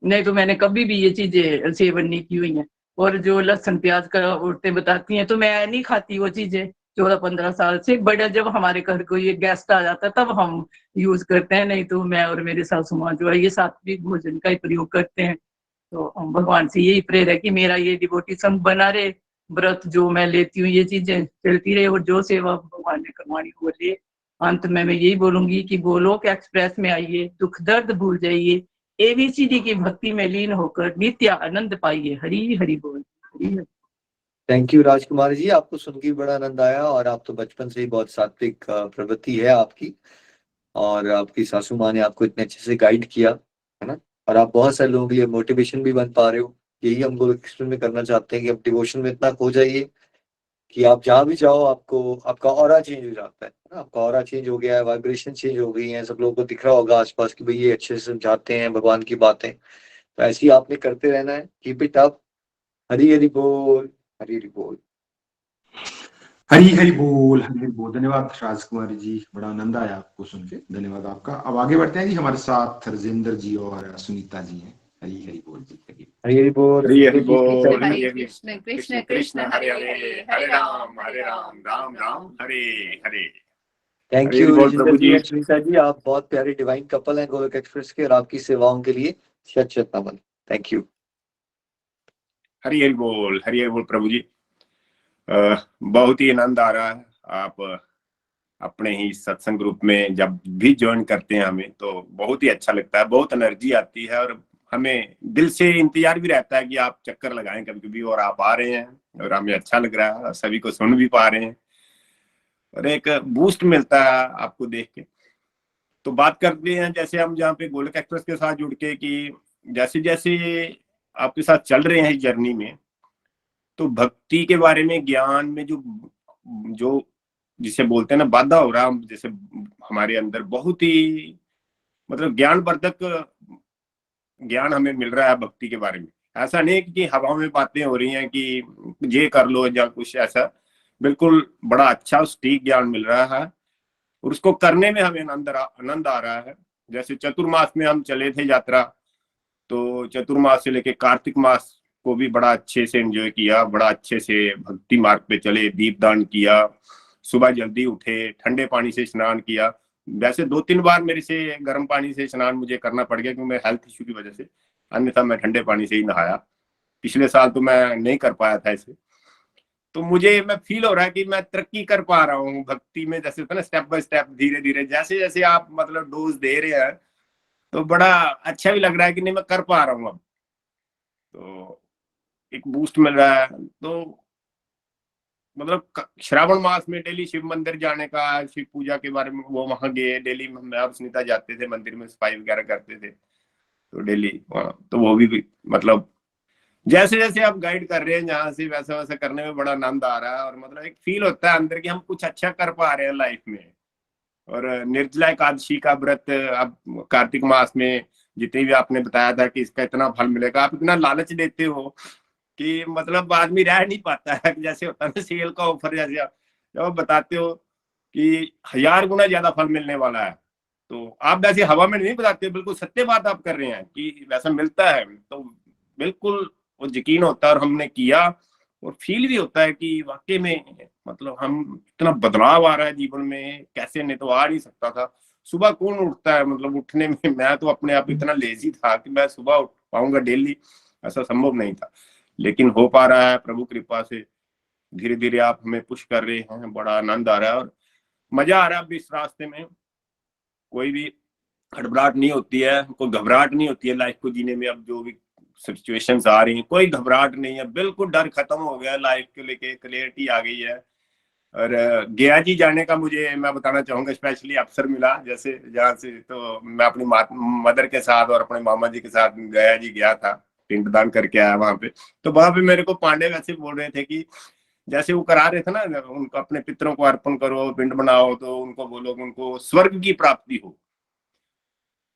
नहीं तो मैंने कभी भी ये चीजें सेवन नहीं की हुई है। और जो लहसुन प्याज का औरतें बताती हैं, तो मैं नहीं खाती वो चीजें 14-15 साल से। बड़ा जब हमारे घर को ये गेस्ट आ जाता है तब हम यूज करते हैं, नहीं तो मैं और मेरे सासू माँ जो है ये सात्विक भोजन का ही प्रयोग करते हैं। तो भगवान से यही प्रेयर है कि मेरा ये डिवोटी संग बना रहे, व्रत जो मैं लेती हूँ ये चीजें चलती रहे, और जो सेवा भगवान ने करवानी हो रही। अंत में मैं यही बोलूंगी कि गोलोक एक्सप्रेस में आइए, दुख दर्द भूल जाइए, एबीसीडी की भक्ति में लीन होकर नित्य आनंद पाइए। हरि हरि बोल। हरि। थैंक यू राजकुमार जी, आपको सुन के बड़ा आनंद आया। और आप तो बचपन से ही बहुत सात्विक प्रवृत्ति है आपकी, और आपकी सासू माँ ने आपको इतने अच्छे से गाइड किया, है ना। और आप बहुत सारे लोगों के लिए मोटिवेशन भी बन पा रहे हो। यही हम गोलोक एक्सप्रेस में करना चाहते हैं कि आप डिवोशन में इतना खो जाइए कि आप जहाँ भी जाओ आपको आपका ऑरा चेंज हो जाता है ना। आपका ऑरा चेंज हो गया है, वाइब्रेशन चेंज हो गई है, सब लोगों को दिख रहा होगा आसपास कि भाई ये अच्छे से समझाते हैं भगवान की बातें। तो ऐसे ही आपने करते रहना है। Keep it up. Hari Hari बोल, हरी हरी बोल। हरी हरी बोल, हरी हरी बोल। धन्यवाद राजकुमारी जी, बड़ा आनंद आया आपको सुन के, धन्यवाद आपका। अब आगे बढ़ते हैं जी, हमारे साथ राजेंद्र जी और सुनीता जी हैं। हरी हरी बोल जी। हरी हरी बोल। हरि हरि बोल। हरी हरे कृष्ण कृष्ण कृष्ण हरे हरे, हरे राम राम राम हरे हरे। थैंक हरी हरि यू बोल राजेंद्र प्रभु जी जी। और सुनीता जी, आप बहुत प्यारे डिवाइन कपल हैं गोलोक एक्सप्रेस के, और आपकी सेवाओं के लिए शत शत नमन। Thank you. हरि हरि बोल, हरि हरि बोल प्रभु जी। बहुत ही आनंद आ रहा है। आप अपने ही सत्संग ग्रुप में जब भी ज्वाइन करते हैं हमें तो बहुत ही अच्छा लगता है, बहुत एनर्जी आती है, और हमें दिल से इंतजार भी रहता है कि आप चक्कर लगाएं कभी कभी, और आप आ रहे हैं और हमें अच्छा लग रहा है, सभी को सुन भी पा रहे हैं और एक बूस्ट मिलता है आपको देख के। तो बात करते हैं जैसे हम जहाँ पे गोलोक एक्सप्रेस के साथ जुड़ के कि जैसे जैसे आपके साथ चल रहे हैं इस जर्नी में, तो भक्ति के बारे में ज्ञान में जो जो जिसे बोलते हैं ना बाधा हो रहा है, जैसे हमारे अंदर बहुत ही मतलब ज्ञानवर्धक ज्ञान हमें मिल रहा है भक्ति के बारे में। ऐसा नहीं कि हवा में बातें हो रही हैं कि ये कर लो या कुछ ऐसा, बिल्कुल बड़ा अच्छा सटीक ज्ञान मिल रहा है और उसको करने में हमें आनंद आ रहा है। जैसे चतुर्मास में हम चले थे यात्रा, तो चतुर्मास से लेके कार्तिक मास को भी बड़ा अच्छे से एंजॉय किया, बड़ा अच्छे से भक्ति मार्ग पे चले, दीपदान किया, सुबह जल्दी उठे, ठंडे पानी से स्नान किया। वैसे 2-3 बार मेरे से गर्म पानी से स्नान मुझे करना पड़ गया क्योंकि मेरे हेल्थ इश्यू की वजह से, अन्यथा मैं ठंडे पानी से ही नहाया। पिछले साल तो मैं नहीं कर पाया था इसे। तो मुझे मैं फील हो रहा है कि मैं तरक्की कर पा रहा हूँ भक्ति में, जैसे होता है ना स्टेप बाय स्टेप, धीरे धीरे जैसे जैसे आप मतलब डोज दे रहे हैं तो बड़ा अच्छा भी लग रहा है कि नहीं मैं कर पा रहा हूँ अब, तो एक बूस्ट मिल रहा है। तो मतलब श्रावण मास में डेली शिव मंदिर जाने का, शिव पूजा के बारे में वो वहां गए डेली, मैं और सुनीता जाते थे मंदिर में, सफाई वगैरह करते थे तो डेली तो वो भी मतलब जैसे जैसे आप गाइड कर रहे हैं जहां से, वैसा वैसा करने में बड़ा आनंद आ रहा है और मतलब एक फील होता है अंदर कि हम कुछ अच्छा कर पा रहे हैं लाइफ में। और निर्जला एकादशी का व्रत अब कार्तिक मास में जितनी भी आपने बताया था कि इसका इतना फल मिलेगा, आप इतना लालच देते हो कि मतलब आदमी रह नहीं पाता है। जैसे होता है ना सेल का ऑफर, जैसे आप जब आप बताते हो कि 1000 गुना ज्यादा फल मिलने वाला है, तो आप वैसे हवा में नहीं बताते, बिल्कुल सत्य बात आप कर रहे हैं कि वैसा मिलता है, तो बिल्कुल वो यकीन होता है और हमने किया और फील भी होता है कि वाकई में मतलब हम इतना बदलाव आ रहा है जीवन में, कैसे नहीं तो आ नहीं सकता था। सुबह कौन उठता है, मतलब उठने में मैं तो अपने आप इतना लेजी था कि मैं सुबह उठ पाऊंगा डेली, ऐसा संभव नहीं था, लेकिन हो पा रहा है प्रभु कृपा से। धीरे धीरे आप हमें पुश कर रहे हैं, बड़ा आनंद आ रहा है और मजा आ रहा है। अब इस रास्ते में कोई भी हड़बड़ाहट नहीं होती है, कोई घबराहट नहीं होती है लाइफ को जीने में। अब जो भी सिचुएशंस आ रही हैं, कोई घबराहट नहीं है, बिल्कुल डर खत्म हो गया, लाइफ के लेके क्लियरिटी आ गई है। और गया जी जाने का मुझे मैं बताना चाहूंगा स्पेशली अवसर मिला, जैसे जहाँ से तो मैं अपनी मदर के साथ और अपने मामा जी के साथ गया जी गया था, पिंडदान करके आया वहां पे। तो वहां पे मेरे को पांडे वैसे बोल रहे थे कि जैसे वो करा रहे थे ना, उनको अपने पितरों को अर्पण करो, पिंड बनाओ, तो उनको बोलो उनको स्वर्ग की प्राप्ति हो।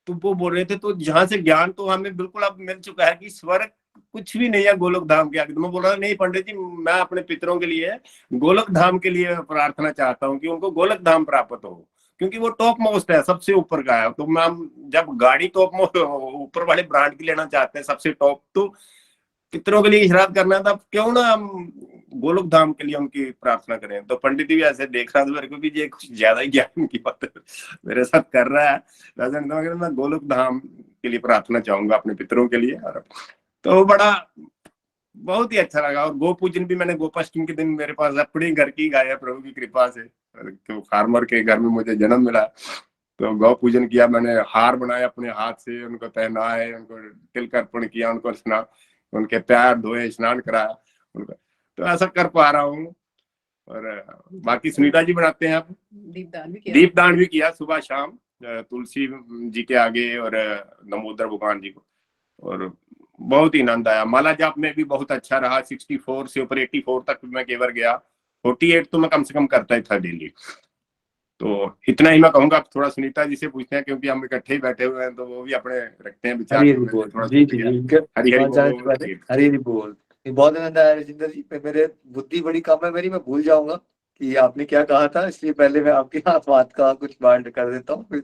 तो वो बोल रहे थे, तो जहां से ज्ञान तो हमें बिल्कुल अब मिल चुका है कि स्वर्ग कुछ भी नहीं है गोलोक धाम के आगे। तो मैं बोल रहा नहीं पंडित जी, मैं अपने पितरों के लिए गोलोक धाम के लिए प्रार्थना चाहता हूँ कि उनको गोलोक धाम प्राप्त हो, क्योंकि वो टॉप मोस्ट है, सबसे ऊपर का है। तो मैम जब गाड़ी टॉप मोस्ट ऊपर वाले ब्रांड की लेना चाहते हैं सबसे टॉप, तो पितरों के लिए श्राद्ध करना था, क्यों ना हम गोलोक धाम के लिए उनकी प्रार्थना करें। तो पंडित जी भी ऐसे देख रहा था मेरे को कि ये कुछ ज्यादा ही ज्ञान की बात मेरे साथ कर रहा है। मैं गोलोक धाम के लिए प्रार्थना चाहूंगा अपने पितरों के लिए। और तो बड़ा बहुत ही अच्छा लगा। और गो पूजन भी मैंने गोपाष्टमी के दिन, मेरे पास अपनी घर की गाय है प्रभु की कृपा से, तो फार्मर के घर में मुझे जन्म मिला, तो गौ पूजन किया मैंने, हार बनाए अपने हाथ से, उनको पहनाए, उनको तिलक अर्पण किया, उनको स्नान, उनके पैर धोए, स्नान कराया उनका, तो ऐसा कर पा रहा हूँ। और बाकी सुनीता जी बनाते हैं, आप दीपदान भी किया सुबह शाम तुलसी जी के आगे और नमोदर भगवान जी को, और बहुत ही आनंद आया। माला जाप में भी बहुत अच्छा रहा, 64 से ऊपर 84 तक मैं केवल गया, 48 तो मैं कम से कम करता ही था डेली। तो इतना ही मैं कहूंगा। आप थोड़ा सुनीता जी से पूछते हैं, क्योंकि हम इकट्ठे ही बैठे हुए हैं, तो वो भी अपने रखते हैं विचार। हरी बोल, जी जी जी, हरी हरी हरी बोल। बहुत आनंद आया राजेंद्र जी, मेरे बुद्धि बड़ी कम है मेरी, मैं भूल जाऊंगा कि आपने क्या कहा था, इसलिए पहले मैं आपके हाथ बात का कुछ बांट कर देता हूँ,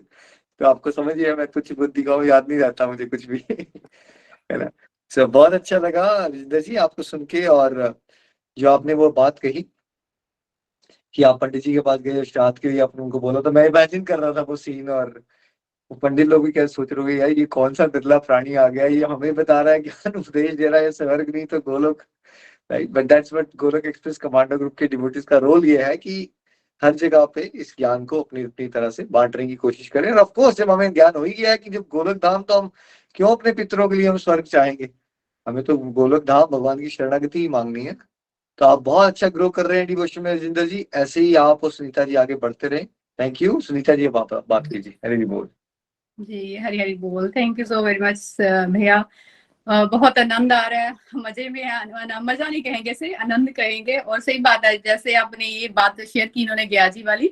तो आपको समझिए मैं कुछ बुद्धि का याद नहीं रहता मुझे कुछ भी है ना। सो बहुत अच्छा लगा राजेंद्र जी आपको सुन के, और जो आपने वो बात कही कि आप पंडित जी के पास गए श्राद्ध के लिए, आपने उनको बोला, तो मैं इमेजिन कर रहा था वो सीन, और पंडित लोग भी क्या सोच रहे होंगे, यार ये कौन सा बिरला प्राणी आ गया, ये हमें बता रहा है, ज्ञान उपदेश दे रहा है, स्वर्ग नहीं तो Golok, right. But that's what Golok express commando group के डिवोटीज का रोल ये है कि हर जगह पे इस ज्ञान को अपनी अपनी तरह से बांटने की कोशिश करें। और ऑफ कोर्स जब हमें ज्ञान हो ही गया है कि जब गोलोक धाम, तो हम क्यों अपने पितरों के लिए हम स्वर्ग चाहेंगे, हमें तो गोलोक धाम भगवान की शरणागति ही मांगनी है। तो आप बहुत अच्छा ग्रो कर रहे हैं डिवोशन में राजेंद्र जी, ऐसे ही आप और सुनीता जी आगे बढ़ते रहे। Thank you. सुनीता जी बात कीजिए। हरी बोल जी, हरी हरी बोल। Thank you so very much भैया, बहुत आनंद आ रहा है, मजे में है, मजा नहीं कहेंगे से आनंद कहेंगे। और सही बात है, जैसे आपने ये बात शेयर की इन्होंने गयाजी वाली,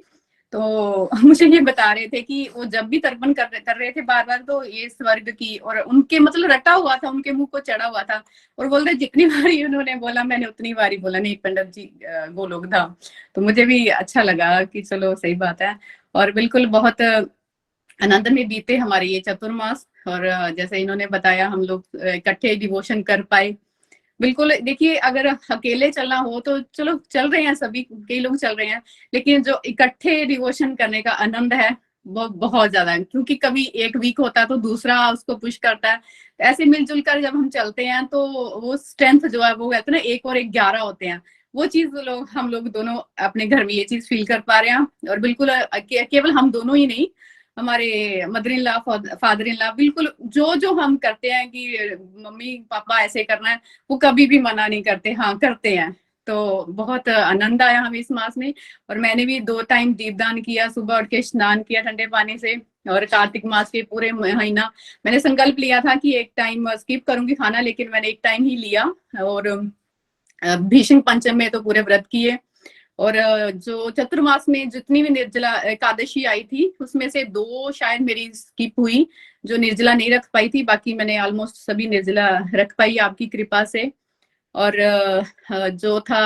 तो मुझे ये बता रहे थे कि वो जब भी तर्पण कर रहे थे बार बार, तो ये स्वर्ग की, और उनके मतलब रटा हुआ था, उनके मुंह को चढ़ा हुआ था, और बोलते जितनी बारी उन्होंने बोला मैंने उतनी बारी बोला नहीं पंडित जी गोलोक धाम। तो मुझे भी अच्छा लगा कि चलो सही बात है। और बिल्कुल बहुत आनंद में बीते हमारे ये चतुर्मास, और जैसे इन्होंने बताया हम लोग इकट्ठे डिवोशन कर पाए। बिल्कुल देखिए, अगर अकेले चलना हो तो चलो चल रहे हैं, सभी कई लोग चल रहे हैं, लेकिन जो इकट्ठे डिवोशन करने का आनंद है वो बहुत ज्यादा है, क्योंकि कभी एक वीक होता है तो दूसरा उसको पुश करता है। ऐसे मिलजुल कर जब हम चलते हैं तो वो स्ट्रेंथ जो है वो कहते हैं ना 1 और 1 11 होते हैं, वो चीज हम लोग दोनों अपने घर में ये चीज फील कर पा रहे हैं। और बिल्कुल केवल हम दोनों ही नहीं, हमारे mother in law father in law, बिल्कुल जो हम करते हैं कि मम्मी पापा ऐसे करना है, वो कभी भी मना नहीं करते, हाँ करते हैं। तो बहुत आनंद आया हमें इस मास में। और मैंने भी 2 टाइम दीपदान किया, सुबह उठ के स्नान किया ठंडे पानी से। और कार्तिक मास के पूरे महीना मैंने संकल्प लिया था कि 1 टाइम स्किप करूंगी खाना, लेकिन मैंने 1 टाइम ही लिया। और भीष्म पंचम में तो पूरे व्रत किए। और जो चतुर्मास में जितनी भी निर्जला एकादशी आई थी, उसमें से 2 शायद मेरी स्किप हुई, जो निर्जला नहीं रख पाई थी, बाकी मैंने ऑलमोस्ट सभी निर्जला रख पाई आपकी कृपा से। और जो था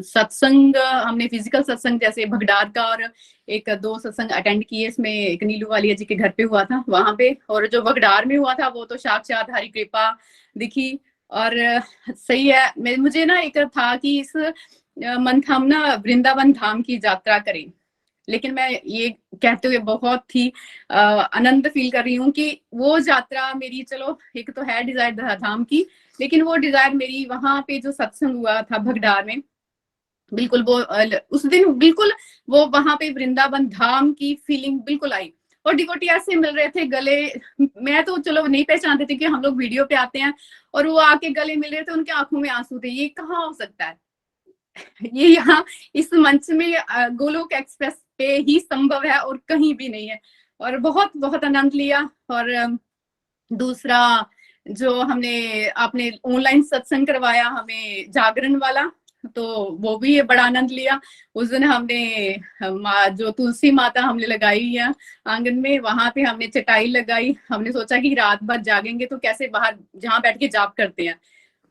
सत्संग, हमने फिजिकल सत्संग जैसे भगडार का और 1-2 सत्संग अटेंड किए, इसमें एक नीलू वालिया जी के घर पे हुआ था वहां पे। और जो भगडार में हुआ था वो तो साक्षात हरि कृपा दिखी। और सही है, मुझे ना एक था कि इस मंथ हम ना वृंदावन धाम की यात्रा करें, लेकिन मैं ये कहते हुए बहुत ही आनंद फील कर रही हूँ कि वो यात्रा मेरी, चलो एक तो है डिजायर धाम की, लेकिन वो डिजायर मेरी वहां पे जो सत्संग हुआ था भगडार में, बिल्कुल वो उस दिन बिल्कुल वो वहां पे वृंदावन धाम की फीलिंग बिल्कुल आई। और डिवोटी ऐसे मिल रहे थे गले, मैं तो चलो नहीं पहचानती थी कि हम लोग वीडियो पे आते हैं, और वो आके गले मिल रहे थे, उनके आंखों में आंसू थे। ये कहाँ हो सकता है? ये यहाँ इस मंच में गोलोक एक्सप्रेस पे ही संभव है और कहीं भी नहीं है। और बहुत बहुत आनंद लिया। और दूसरा जो हमने आपने ऑनलाइन सत्संग करवाया हमें जागरण वाला, तो वो भी बड़ा आनंद लिया। उस दिन हमने जो तुलसी माता हमने लगाई है आंगन में, वहां पे हमने चटाई लगाई। हमने सोचा कि रात भर जागेंगे तो कैसे बाहर जहाँ बैठ के जाप करते हैं,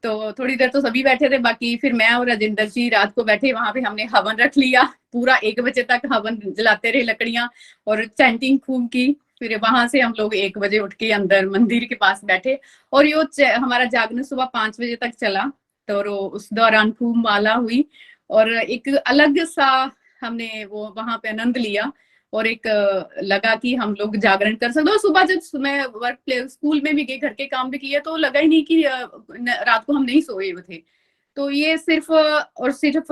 तो थोड़ी देर तो सभी बैठे थे, बाकी फिर मैं और राजेंद्र जी रात को बैठे, वहां पे हमने हवन रख लिया। पूरा 1 बजे तक हवन जलाते रहे लकड़ियां और चैंटिंग खूब की। फिर वहां से हम लोग 1 बजे उठ के अंदर मंदिर के पास बैठे, और ये हमारा जागरण सुबह 5 बजे तक चला। तो उस दौरान खूब माला हुई और एक अलग सा हमने वो वहां पे आनंद लिया। और एक लगा कि हम लोग जागरण कर सकते। और सुबह जब मैं वर्क प्लेस स्कूल में भी गई, घर के काम भी किए, तो लगा ही नहीं कि रात को हम नहीं सोए हुए थे। तो ये सिर्फ और सिर्फ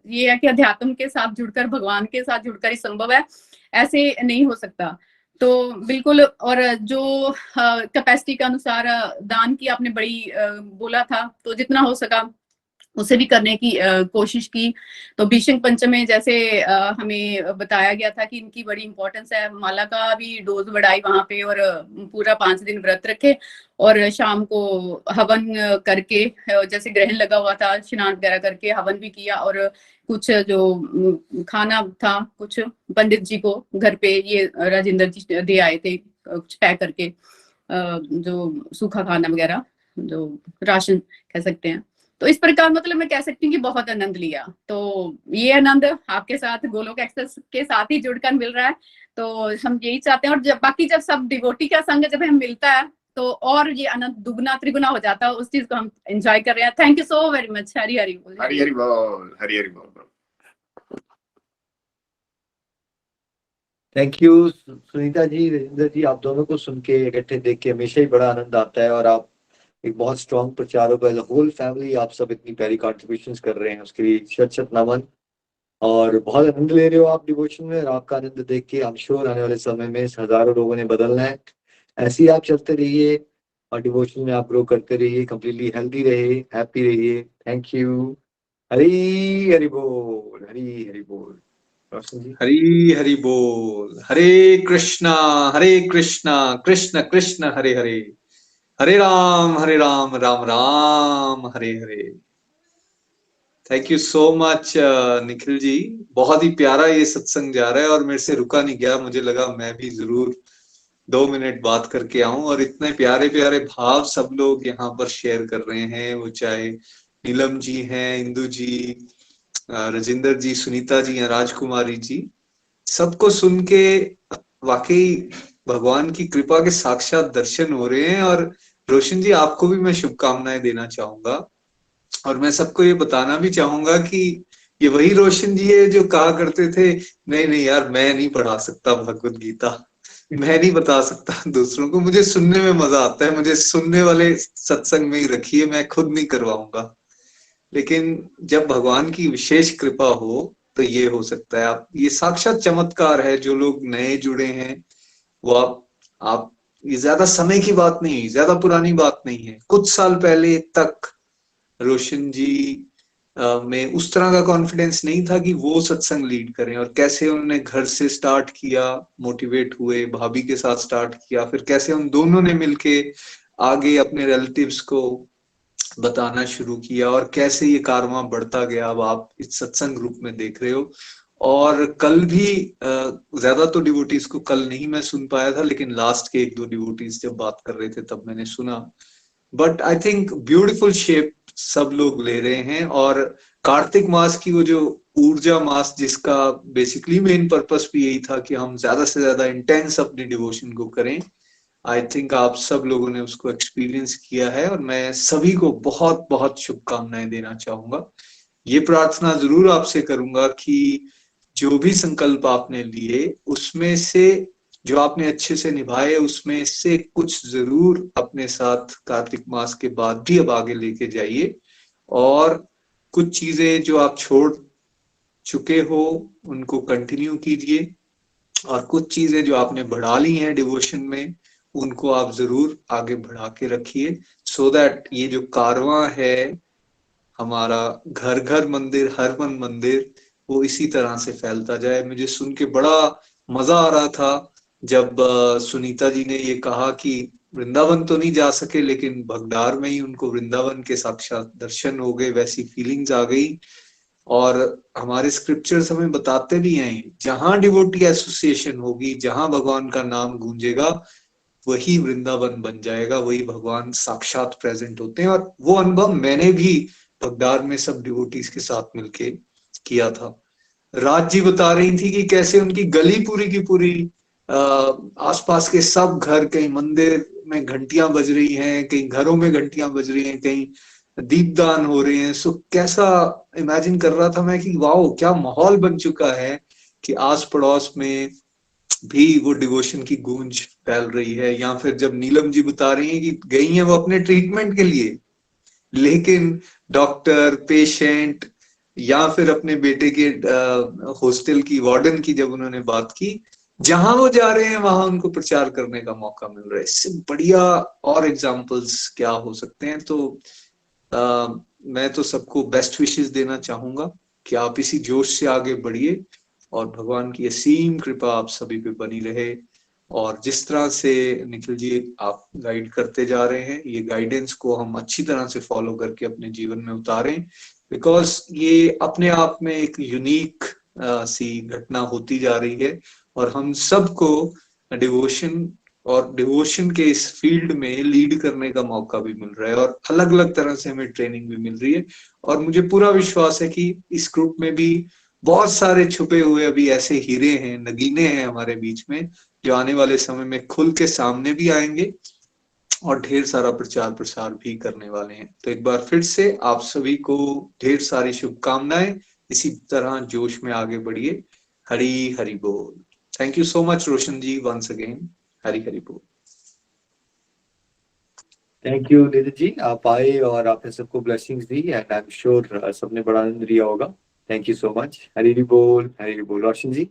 ये है कि अध्यात्म के साथ जुड़कर, भगवान के साथ जुड़कर ही संभव है, ऐसे नहीं हो सकता। तो बिल्कुल। और जो कैपेसिटी के अनुसार दान की आपने बड़ी बोला था, तो जितना हो सका उसे भी करने की कोशिश की। तो भीष्म पंचम में जैसे हमें बताया गया था कि इनकी बड़ी इंपॉर्टेंस है, माला का भी डोज बढ़ाई वहां पे, और पूरा 5 दिन व्रत रखे, और शाम को हवन करके, जैसे ग्रहण लगा हुआ था, स्नान वगैरह करके हवन भी किया। और कुछ जो खाना था, कुछ पंडित जी को घर पे ये राजेंद्र जी दे आए थे कुछ पैक करके, जो सूखा खाना वगैरह, जो राशन कह सकते हैं। तो इस प्रकार मतलब मैं कह सकती हूँ कि बहुत आनंद लिया। तो ये आनंद आपके साथ गोलोक एक्सप्रेस के साथ ही जुड़कर मिल रहा है। तो हम यही चाहते हैं, और जब सब डिवोटी का संग जब हमें मिलता है तो और ये आनंद दुगना त्रिगुना हो जाता है। उस चीज को हम एंजॉय कर रहे हैं। Thank you so very much. Hari Hari बोल। हरि हरि बोल, हरि हरि बोल। थैंक यू सुनीता जी, रजिंदर जी, आप दोनों को सुन के इकट्ठे देख के हमेशा ही बड़ा आनंद आता है। और आप एक बहुत स्ट्रॉन्ग प्रचारक, एज होल फैमिली आप सब इतनी प्यारी कॉन्ट्रीब्यूशंस कर रहे हैं, उसके लिए शत शत नमन। और बहुत आनंद ले रहे हो आप डिवोशन में, और आपका आनंद देख के आई एम श्योर आने वाले समय में हजारों लोगों ने बदलना है। ऐसे ही आप चलते रहिए और डिवोशन में आप ग्रो करते रहिए, कंप्लीटली हेल्दी रहिए, हैप्पी रहिए। Thank you. हरी हरि बोल, हरी हरि बोल। रोशन जी। हरी हरि बोल। Hare Krishna Krishna Krishna Hare Hare, Hare Ram Ram Ram Hare Hare. Thank you so much Nikhil ji, बहुत ही प्यारा ये सत्संग जा रहा है और मेरे से रुका नहीं गया। मुझे लगा मैं भी जरूर 2 मिनट बात करके आऊं। और इतने प्यारे प्यारे भाव सब लोग यहाँ पर शेयर कर रहे हैं, वो चाहे नीलम जी हैं, इंदु जी, राजेंद्र जी, सुनीता जी या राजकुमारी जी, सबको सुन के वाकई भगवान की कृपा के साक्षात दर्शन हो रहे हैं। और रोशन जी, आपको भी मैं शुभकामनाएं देना चाहूंगा, और मैं सबको ये बताना भी चाहूंगा कि ये वही रोशन जी है जो कहा करते थे नहीं नहीं यार मैं नहीं पढ़ा सकता भगवत गीता, मैं नहीं बता सकता दूसरों को, मुझे सुनने में मजा आता है, मुझे सुनने वाले सत्संग में ही रखिए, मैं खुद नहीं करवाऊंगा। लेकिन जब भगवान की विशेष कृपा हो तो ये हो सकता है। आप ये साक्षात चमत्कार है। जो लोग नए जुड़े हैं वो आप ये ज्यादा समय की बात नहीं, ज्यादा पुरानी बात नहीं है। कुछ साल पहले तक रोशन जी में उस तरह का कॉन्फिडेंस नहीं था कि वो सत्संग लीड करें, और कैसे उन्होंने घर से स्टार्ट किया, मोटिवेट हुए, भाभी के साथ स्टार्ट किया, फिर कैसे उन दोनों ने मिलके आगे अपने रिलेटिव्स को बताना शुरू किया, और कैसे ये कारवां बढ़ता गया। अब आप इस सत्संग ग्रुप में देख रहे हो। और कल भी ज्यादा तो डिवोटीज को कल नहीं मैं सुन पाया था, लेकिन लास्ट के 1-2 डिवोटीज जब बात कर रहे थे तब मैंने सुना। But I think beautiful shape सब लोग ले रहे हैं। और कार्तिक मास की वो जो ऊर्जा मास, जिसका बेसिकली मेन पर्पस भी यही था कि हम ज्यादा से ज्यादा इंटेंस अपनी डिवोशन को करें, आई थिंक आप सब लोगों ने उसको एक्सपीरियंस किया है। और मैं सभी को बहुत बहुत शुभकामनाएं देना चाहूंगा। ये प्रार्थना जरूर आपसे करूंगा कि जो भी संकल्प आपने लिए उसमें से जो आपने अच्छे से निभाए, उसमें से कुछ जरूर अपने साथ कार्तिक मास के बाद भी अब आगे लेके जाइए। और कुछ चीजें जो आप छोड़ चुके हो उनको कंटिन्यू कीजिए। और कुछ चीजें जो आपने बढ़ा ली हैं डिवोशन में, उनको आप जरूर आगे बढ़ा के रखिए, सो दैट ये जो कारवां है हमारा, घर घर मंदिर, हर मन मंदिर, वो इसी तरह से फैलता जाए। मुझे सुन के बड़ा मजा आ रहा था जब सुनीता जी ने ये कहा कि वृंदावन तो नहीं जा सके लेकिन भगडार में ही उनको वृंदावन के साक्षात दर्शन हो गए, वैसी फीलिंग्स आ गई। और हमारे स्क्रिप्चर्स हमें बताते भी हैं, जहां डिवोटी एसोसिएशन होगी, जहां भगवान का नाम गूंजेगा, वही वृंदावन बन जाएगा, वही भगवान साक्षात प्रेजेंट होते हैं। और वो अनुभव मैंने भी भगदार में सब डिवोटीज के साथ मिलके किया था। राज जी बता रही थी कि कैसे उनकी गली पूरी की पूरी आसपास के सब घर, कहीं मंदिर में घंटियां बज रही हैं, कहीं घरों में घंटियां बज रही हैं, कहीं दीपदान हो रहे हैं। सो कैसा इमेजिन कर रहा था मैं कि वाओ, क्या माहौल बन चुका है कि आस पड़ोस में भी वो डिवोशन की गूंज फैल रही है। या फिर जब नीलम जी बता रही हैं कि गई हैं वो अपने ट्रीटमेंट के लिए, लेकिन डॉक्टर, पेशेंट या फिर अपने बेटे के हॉस्टल की वार्डन की जब उन्होंने बात की, जहां वो जा रहे हैं वहां उनको प्रचार करने का मौका मिल रहा है। इससे बढ़िया और एग्जाम्पल्स क्या हो सकते हैं। तो मैं तो सबको बेस्ट विशेस देना चाहूंगा कि आप इसी जोश से आगे बढ़िए और भगवान की असीम कृपा आप सभी पे बनी रहे। और जिस तरह से निखिल जी आप गाइड करते जा रहे हैं, ये गाइडेंस को हम अच्छी तरह से फॉलो करके अपने जीवन में उतारें, बिकॉज ये अपने आप में एक यूनिक सी घटना होती जा रही है। और हम सबको डिवोशन और डिवोशन के इस फील्ड में लीड करने का मौका भी मिल रहा है, और अलग अलग तरह से हमें ट्रेनिंग भी मिल रही है। और मुझे पूरा विश्वास है कि इस ग्रुप में भी बहुत सारे छुपे हुए अभी ऐसे हीरे हैं, नगीने हैं हमारे बीच में, जो आने वाले समय में खुल के सामने भी आएंगे और ढेर सारा प्रचार प्रसार भी करने वाले हैं। तो एक बार फिर से आप सभी को ढेर सारी शुभकामनाएं, इसी तरह जोश में आगे बढ़िए। हरी हरि बोल। Thank you so much Roshan ji, once again. Hari Hari बोल। थैंक यू निधि जी, आप आए और आपने सबको ब्लेसिंग्स दी, एंड आई एम श्योर सबने बड़ा आनंद लिया होगा। Thank you so much. Hari Hari बोल, हरी हरि बोल। रोशन जी।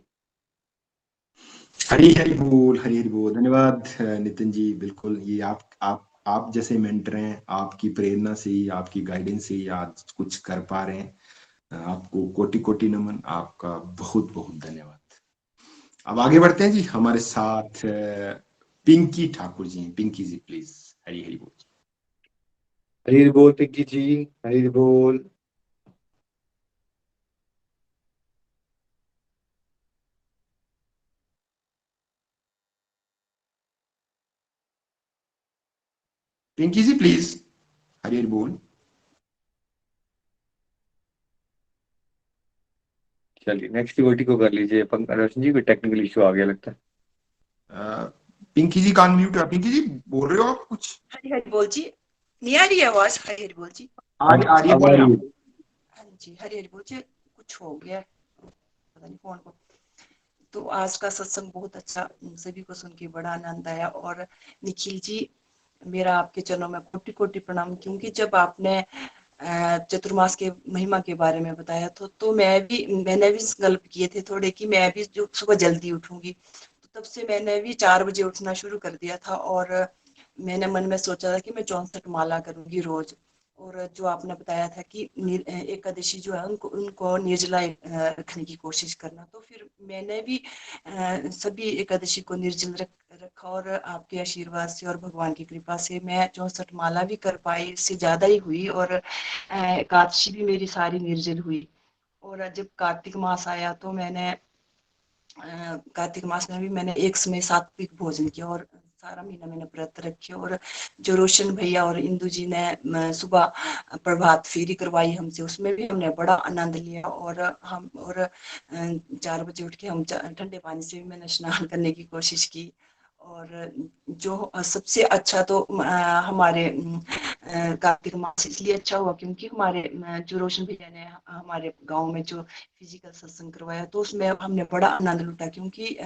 हरी हरी बोल, हरी हरी बोल। धन्यवाद नितिन जी। बिल्कुल, ये आप जैसे मेंटर हैं, आपकी प्रेरणा से ही, आपकी गाइडेंस से ही आज कुछ कर पा रहे हैं। आपको कोटि कोटि नमन, आपका बहुत बहुत धन्यवाद। अब आगे बढ़ते हैं जी, हमारे साथ पिंकी ठाकुर जी हैं। पिंकी जी प्लीज। हरी हरी बोल। हरी हरि बोल पिंकी जी, हरी हरि बोल। पिंकी जी प्लीज। हरी हरी बोल। चलिए नेक्स्ट डिवोटी को कर लीजिए। रोशन जी, कोई टेक्निकल इशू आ गया लगता है। पिंकी जी कान म्यूट है। पिंकी जी बोल रहे हो आप कुछ? हरी हरी बोल जी, नहीं आ रही है आवाज? हरी हरी बोल जी। आ रही है, बोल रहे हैं आप। हाँ जी, हरी हरी बोल जी। कुछ हो गया है, पता नहीं फोन को। तो आज का सत्संग बहुत अच्छा, सभी को सुन के बड़ा आनंद आया। और निखिल जी, मेरा आपके चरणों में कोटि कोटि प्रणाम, क्योंकि जब आपने चतुर्मास के महिमा के बारे में बताया तो मैंने भी संकल्प किए थे थोड़े कि मैं भी जो सुबह जल्दी उठूंगी। तो तब से मैंने भी 4 बजे उठना शुरू कर दिया था, और मैंने मन में सोचा था कि मैं 64 माला करूंगी रोज। और जो आपने बताया था कि एकादशी जो है उनको निर्जला रखने की कोशिश करना, तो फिर मैंने भी सभी एकादशी को निर्जल रखा, और आपके आशीर्वाद से और भगवान की कृपा से मैं 64 माला भी कर पाई, इससे ज्यादा ही हुई। और एकादशी भी मेरी सारी निर्जल हुई। और जब कार्तिक मास आया तो मैंने कार्तिक मास में भी मैंने एक समय सात्विक भोजन किया, और सारा महीना मैंने व्रत रखे। और जो रोशन भैया और इंदु जी ने सुबह प्रभात फेरी करवाई हमसे, उसमें भी हमने बड़ा आनंद लिया। और हम 4 बजे उठ के हम ठंडे पानी से भी मैंने स्नान करने की कोशिश की। और जो सबसे अच्छा तो हमारे कार्तिक मास इसलिए अच्छा हुआ क्योंकि हमारे जो रोशन भैया ने हमारे गांव में जो फिजिकल सत्संग करवाया, तो उसमें हमने बड़ा आनंद लुटा। क्योंकि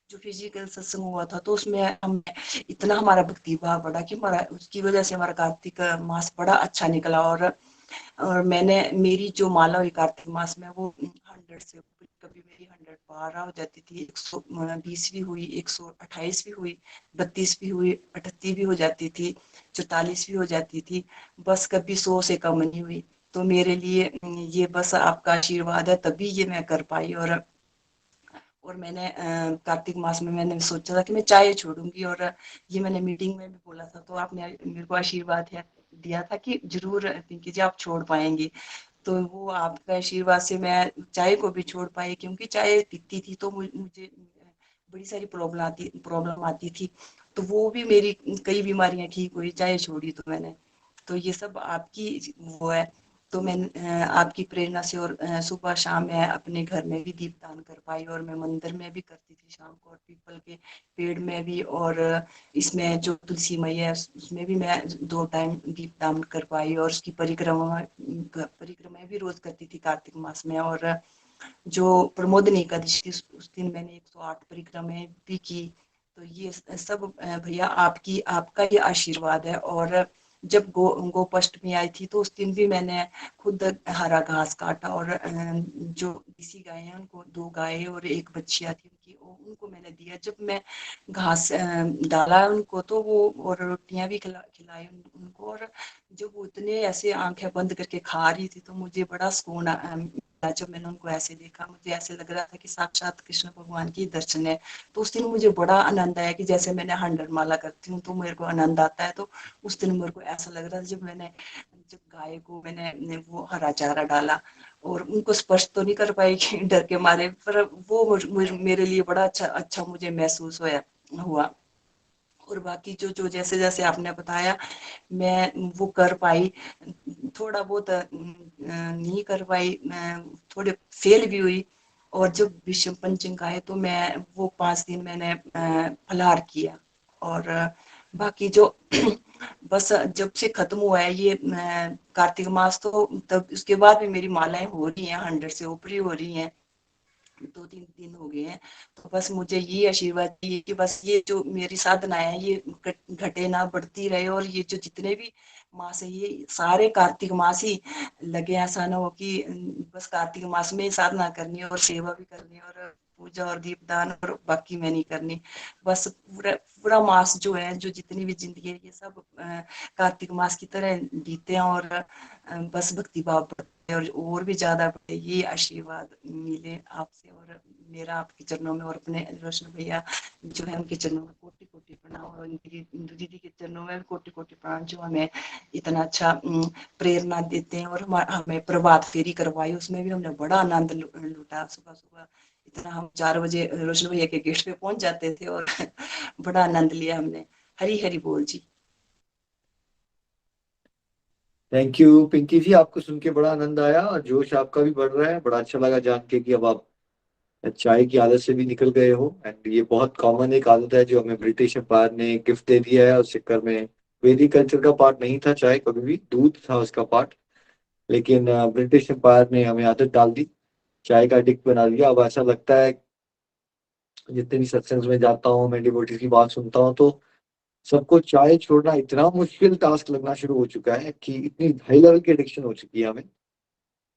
जो फिजिकल सत्संग हुआ था तो उसमें हम इतना हमारा भक्ति भाव बढ़ा कि हमारा उसकी वजह से हमारा कार्तिक मास बड़ा अच्छा निकला। और मैंने मेरी जो माला हुई कार्तिक मास में वो 100 से कभी मेरी 100 112 हो जाती थी, 120 भी हुई, 128 भी हुई, 32 भी हुई, 38 भी हो जाती थी, 44 भी हो जाती थी, बस कभी 100 से कम नहीं हुई। तो मेरे लिए ये बस आपका आशीर्वाद है, तभी ये मैं कर पाई। और मैंने कार्तिक मास में मैंने सोचा था कि मैं चाय छोड़ूंगी, और ये मैंने मीटिंग में भी बोला था, तो आपने मेरे को आशीर्वाद दिया था कि जरूर पिंकी जी आप छोड़ पाएंगी। तो वो आपका आशीर्वाद से मैं चाय को भी छोड़ पाई, क्योंकि चाय पीती थी तो मुझे बड़ी सारी प्रॉब्लम आती थी, तो वो भी मेरी कई बीमारियां ठीक हुई, चाय छोड़ी तो मैंने। तो ये सब आपकी वो है। तो मैं आपकी प्रेरणा से और सुबह शाम मैं अपने घर में भी दीपदान कर पाई, और मैं मंदिर में भी करती थी शाम को, और पीपल के पेड़ में भी, और इसमें जो तुलसी मैया है उसमें भी मैं 2 टाइम दीपदान कर पाई, और उसकी परिक्रमा भी रोज करती थी कार्तिक मास में। और जो प्रमोदनी एकादशी थी उस दिन मैंने 108 परिक्रमाएं भी की। तो ये सब भैया आपका ये आशीर्वाद है। और जब गोपाष्टमी आई थी तो उस दिन भी मैंने खुद हरा घास काटा, और जो देसी गाय हैं उनको 2 गायें और 1 बच्चियां थी उनकी, उनको मैंने दिया। जब मैं घास डाला उनको तो वो, और रोटियां भी खिलाई उनको, और जब वो इतने ऐसे आंखें बंद करके खा रही थी तो मुझे बड़ा सुकून मिला। जब मैंने उनको ऐसे देखा मुझे ऐसे लग रहा था कि साक्षात कृष्ण भगवान की दर्शन है। तो उस दिन मुझे बड़ा आनंद आया, कि जैसे मैंने 100 माला करती हूँ तो मेरे को आनंद आता है। तो उस दिन मेरे को ऐसा लग रहा था जब गाय को मैंने वो हरा चारा डाला, और उनको स्पर्श तो नहीं कर पाई डर के मारे, पर वो मेरे लिए बड़ा अच्छा मुझे महसूस हुआ। और बाकी जो जैसे जैसे आपने बताया मैं वो कर पाई, थोड़ा बहुत नहीं कर पाई, थोड़े फेल भी हुई। और जब विषम पंचक आए तो मैं वो 5 दिन मैंने फलाहार किया। और बाकी जो बस जब से खत्म हुआ है ये कार्तिक मास, तो तब उसके बाद भी मेरी मालाएं हो रही हैं, 100 से ऊपर ही हो रही हैं, 2-3 दिन हो गए हैं। तो बस मुझे ये आशीर्वाद चाहिए कि बस ये जो मेरी साधना है ये घटे ना, बढ़ती रहे। और ये जो जितने भी मास है ये सारे कार्तिक मास ही लगे, ऐसा ना हो कि बस कार्तिक मास में ही साधना करनी है और सेवा भी करनी है और पूजा और दीपदान और बाकी मैं नहीं करनी। बस पूरा पूरा मास जो है, जो जितनी भी जिंदगी है ये सब कार्तिक मास की तरह बीते हैं, और बस भक्ति भाव और भी ज्यादा बढ़े, ये आशीर्वाद मिले आपसे। और मेरा आपके चरणों में और अपने रोशन भैया जो है उनके चरणों में कोटि कोटि प्रणाम, और इंदु दीदी के चरणों में कोटि कोटि प्रणाम, जो हमें इतना अच्छा प्रेरणा देते हैं। और हमें प्रभात फेरी करवाई, उसमें भी हमने बड़ा आनंद लूटा। सुबह सुबह इतना हम 4 बजे रोशन भैया के गेट पे पहुंच जाते थे, और बड़ा आनंद लिया हमने। हरी हरी बोल जी। थैंक यू पिंकी जी, आपको सुन के बड़ा आनंद आया और जोश आपका भी बढ़ रहा है। बड़ा अच्छा लगा जान के कि अब आप चाय की आदत से भी निकल गए हो। एंड ये बहुत कॉमन एक आदत है जो हमें ब्रिटिश एम्पायर ने गिफ्ट दे दिया है। उस चक्कर में वैदिक कल्चर का पार्ट नहीं था चाय, कभी भी दूध था उसका पार्ट, लेकिन ब्रिटिश एम्पायर ने हमें आदत डाल दी, चाय का एडिक्ट बना दिया। अब ऐसा लगता है जितने भी सत्संग में जाता हूँ, मैं डिवोटीज की बात सुनता हूँ, तो सबको चाय छोड़ना इतना मुश्किल टास्क लगना शुरू हो चुका है कि इतनी हाई लेवल की एडिक्शन हो चुकी है हमें।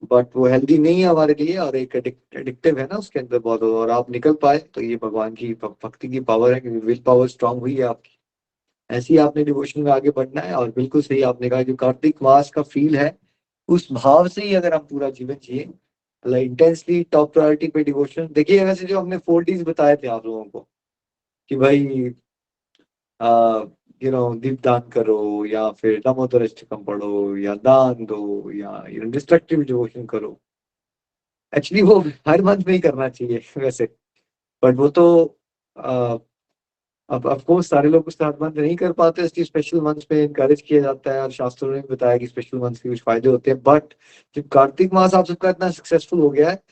बट वो हेल्दी नहीं है हमारे लिए, और एक एडिक्टिव है ना उसके अंदर बहुत। और आप निकल पाए तो ये भगवान की भक्ति की पावर है, क्योंकि विल पावर स्ट्रांग हुई है आपकी। ऐसे ही आपने डिवोशन में आगे बढ़ना है। और बिल्कुल सही आपने कहा, जो कार्तिक मास का फील है उस भाव से ही अगर हम पूरा जीवन जिए, मतलब इंटेंसली टॉप प्रायोरिटी पे डिवोशन। देखिए वैसे जो हमने 4 Ds बताए थे आप लोगों को कि भाई दीपदान करो, या फिर दामोदर अष्टकम पढ़ो, या दान दो, या डिस्ट्रक्टिव डिवोशन करो। एक्चुअली वो हर मंथ में ही करना चाहिए वैसे, बट वो तो अब ऑफ कोर्स सारे लोग उसका हर मंथ नहीं कर पाते, इसलिए स्पेशल मंथ्स में इनकरेज किया जाता है। और शास्त्रों ने भी बताया कि स्पेशल मंथ्स के कुछ फायदे होते हैं। बट जब कार्तिक मास आप सबका इतना सक्सेसफुल हो गया है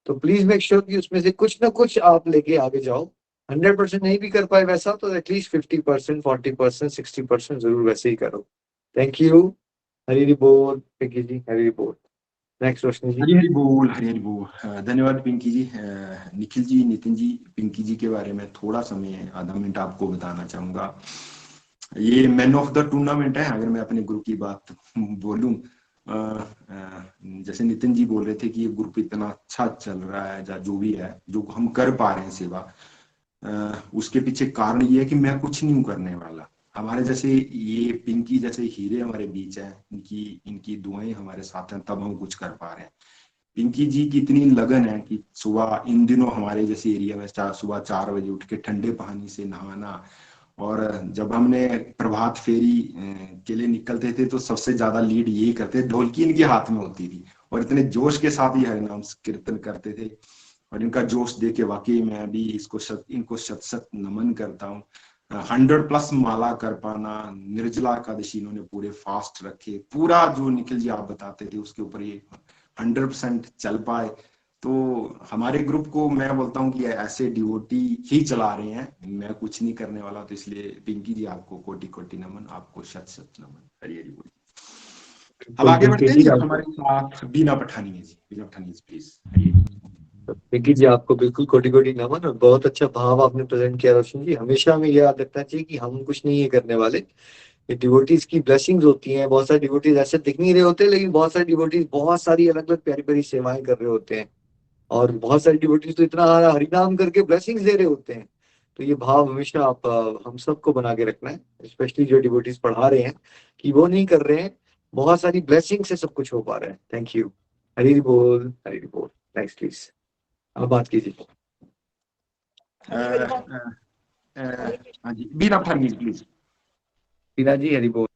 तो प्लीज मेक श्योर कि उसमें से कुछ ना कुछ आप लेके आगे जाओ। 100% नहीं भी कर पाए वैसा तो एटलीस्ट 50%, 40%, 60% जरूर वैसे ही करो। Thank you. हरी बोल पिंकी जी, हरी बोल। नेक्स्ट रोशनी जी। हरी हरी बोल, हरी हरी बोल। धन्यवाद पिंकी जी। निखिल जी, नितिन जी, पिंकी जी के बारे में थोड़ा समय, आधा मिनट आपको बताना चाहूंगा। ये मैन ऑफ द टूर्नामेंट है, अगर मैं अपने ग्रुप की बात बोलूं। जैसे नितिन जी बोल रहे थे कि ये ग्रुप इतना अच्छा चल रहा है, या जो भी है, जो हम कर पा रहे हैं सेवा, उसके पीछे कारण ये है कि मैं कुछ नहीं हूं करने वाला। हमारे जैसे ये पिंकी जैसे हीरे हमारे बीच हैं, इनकी इनकी दुआएं हमारे साथ हैं, तब हम कुछ कर पा रहे हैं। पिंकी जी की इतनी लगन है कि सुबह इन दिनों हमारे जैसे एरिया में सुबह 4 बजे उठ के ठंडे पानी से नहाना, और जब हमने प्रभात फेरी के लिए निकलते थे तो सबसे ज्यादा लीड यही करते थे, ढोलकी इनके हाथ में होती थी और इतने जोश के साथ ही हरिनाम कीर्तन करते थे। और इनका जोश देख के वाकई मैं भी इनको शत शत नमन करता हूँ। 100+ माला कर पाना, निर्जला एकादशी इन्होंने पूरे फास्ट रखे, पूरा जो निखिल जी आप बताते थे उसके ऊपर ये 100% चल पाए। तो हमारे ग्रुप को मैं बोलता हूँ कि ऐसे डिवोटी ही चला रहे हैं, मैं कुछ नहीं करने वाला। तो इसलिए पिंकी जी आपको कोटि कोटि नमन, आपको शत शत नमन। हरि हरि बोल। अब आगे बढ़ते हैं जी, हमारे साथ बीना पठानी है जी। बीना पठानी जी प्लीज। पिंकी जी आपको बिल्कुल कोटि कोटि नमन, और बहुत अच्छा भाव आपने प्रेजेंट किया रोशन जी। हमेशा हमें याद रखना चाहिए कि हम कुछ नहीं है करने वाले, ये डिवोटीज की ब्लेसिंग्स होती हैं। बहुत सारे डिवोटीज ऐसे दिख नहीं रहे होते, लेकिन बहुत सारे डिवोटीज बहुत सारी अलग अलग प्यारी प्यारी सेवाएं कर रहे होते हैं, और बहुत सारे डिवोटीज तो इतना हरिनाम करके ब्लेसिंग्स दे रहे होते हैं। तो ये भाव हमेशा आप हम सबको बना के रखना है, स्पेशली जो डिवोटीज पढ़ा रहे हैं, कि वो नहीं कर रहे हैं, बहुत सारी ब्लेसिंग से सब कुछ हो पा रहा है। Thank you. हरि बोल, हरि बोल। नेक्स्ट प्लीज, आप बात कीजिए। हाँ जी, बीना पठानी प्लीज। पीना जी हरि बोल।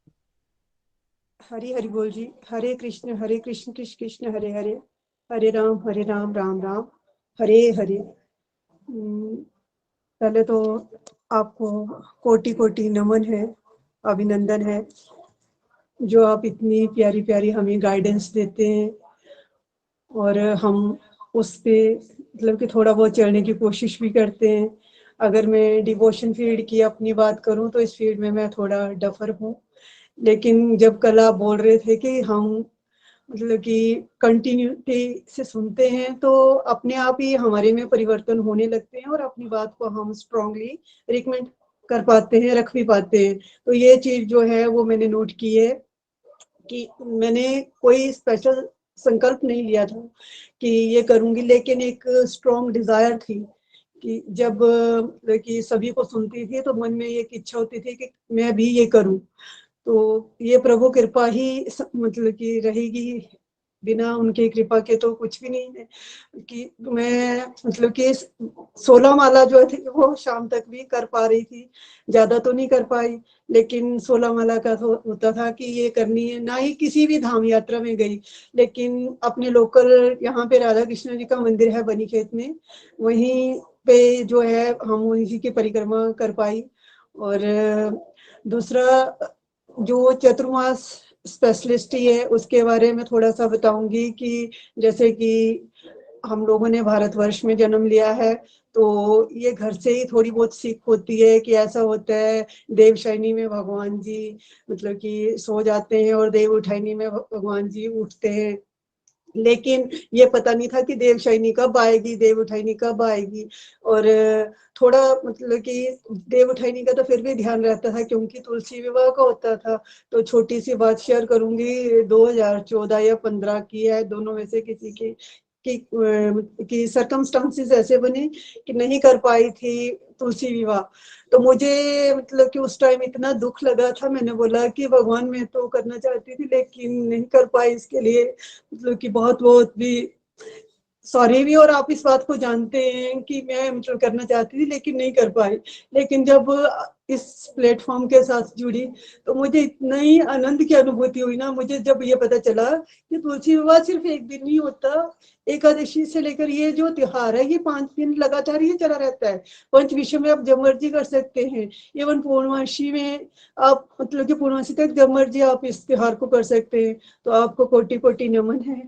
हरि हरि बोल जी। हरे कृष्ण कृष्ण कृष्ण हरे हरे, हरे राम राम राम हरे हरे। पहले तो आपको कोटि कोटि नमन है, अभिनंदन है, जो आप इतनी प्यारी प्यारी हमें गाइडेंस देते हैं, और हम उस पे मतलब कि थोड़ा बहुत चलने की कोशिश भी करते हैं। अगर मैं डिवोशन फील्ड की अपनी बात करूं तो इस फील्ड में मैं थोड़ा डफर हूँ, लेकिन जब कल आप बोल रहे थे कि हम मतलब कि कंटिन्यूटी से सुनते हैं तो अपने आप ही हमारे में परिवर्तन होने लगते हैं, और अपनी बात को हम स्ट्रांगली रिकमेंड कर पाते हैं, रख भी पाते हैं। तो ये चीज जो है वो मैंने नोट की है कि मैंने कोई स्पेशल संकल्प नहीं लिया था कि ये करूंगी, लेकिन एक स्ट्रॉन्ग डिजायर थी कि जब कि सभी को सुनती थी तो मन में एक इच्छा होती थी कि मैं भी ये करूं। तो ये प्रभु कृपा ही मतलब कि रहेगी, बिना उनकी कृपा के तो कुछ भी नहीं है। कि मैं मतलब कि 16 माला जो थी वो शाम तक भी कर पा रही थी, ज्यादा तो नहीं कर पाई, लेकिन 16 माला का तो होता था कि ये करनी है। ना ही किसी भी धाम यात्रा में गई, लेकिन अपने लोकल यहाँ पे राधा कृष्ण जी का मंदिर है बनीखेत में, वहीं पे जो है हम उन्हीं की परिक्रमा कर पाई। और दूसरा जो चतुर्मास स्पेशलिस्ट ही है उसके बारे में थोड़ा सा बताऊंगी कि जैसे कि हम लोगों ने भारतवर्ष में जन्म लिया है, तो ये घर से ही थोड़ी बहुत सीख होती है कि ऐसा होता है देवशयनी में भगवान जी मतलब कि सो जाते हैं और देव उठैनी में भगवान जी उठते हैं। लेकिन ये पता नहीं था कि देवशयनी कब आएगी, देव उठैनी कब आएगी। और थोड़ा मतलब कि देव उठैनी का तो फिर भी ध्यान रहता था क्योंकि तुलसी विवाह का होता था। तो छोटी सी बात शेयर करूंगी, 2014 या 15 की है, दोनों में से किसी की कि सर्कमस्टांसेस ऐसे बने कि नहीं कर पाई थी तुलसी विवाह। तो मुझे मतलब कि उस टाइम इतना दुख लगा था, मैंने बोला कि भगवान मैं तो करना चाहती थी लेकिन नहीं कर पाई, इसके लिए मतलब कि बहुत बहुत भी सॉरी भी। और आप इस बात को जानते हैं कि मैं मतलब करना चाहती थी लेकिन नहीं कर पाई। लेकिन जब इस प्लेटफॉर्म के साथ जुड़ी तो मुझे इतना ही आनंद की अनुभूति हुई ना, मुझे जब ये पता चला कि तुलसी विवाह सिर्फ एक दिन नहीं होता, एकादशी से लेकर ये जो त्योहार है ये 5 दिन लगातार ये चला रहता है। पंचविशी में आप जब मर्जी कर सकते हैं, इवन पूर्णमासी में आप मतलब कि पूर्णमासी तक जब मर्जी आप इस त्योहार को कर सकते हैं। तो आपको कोटि कोटि नमन है,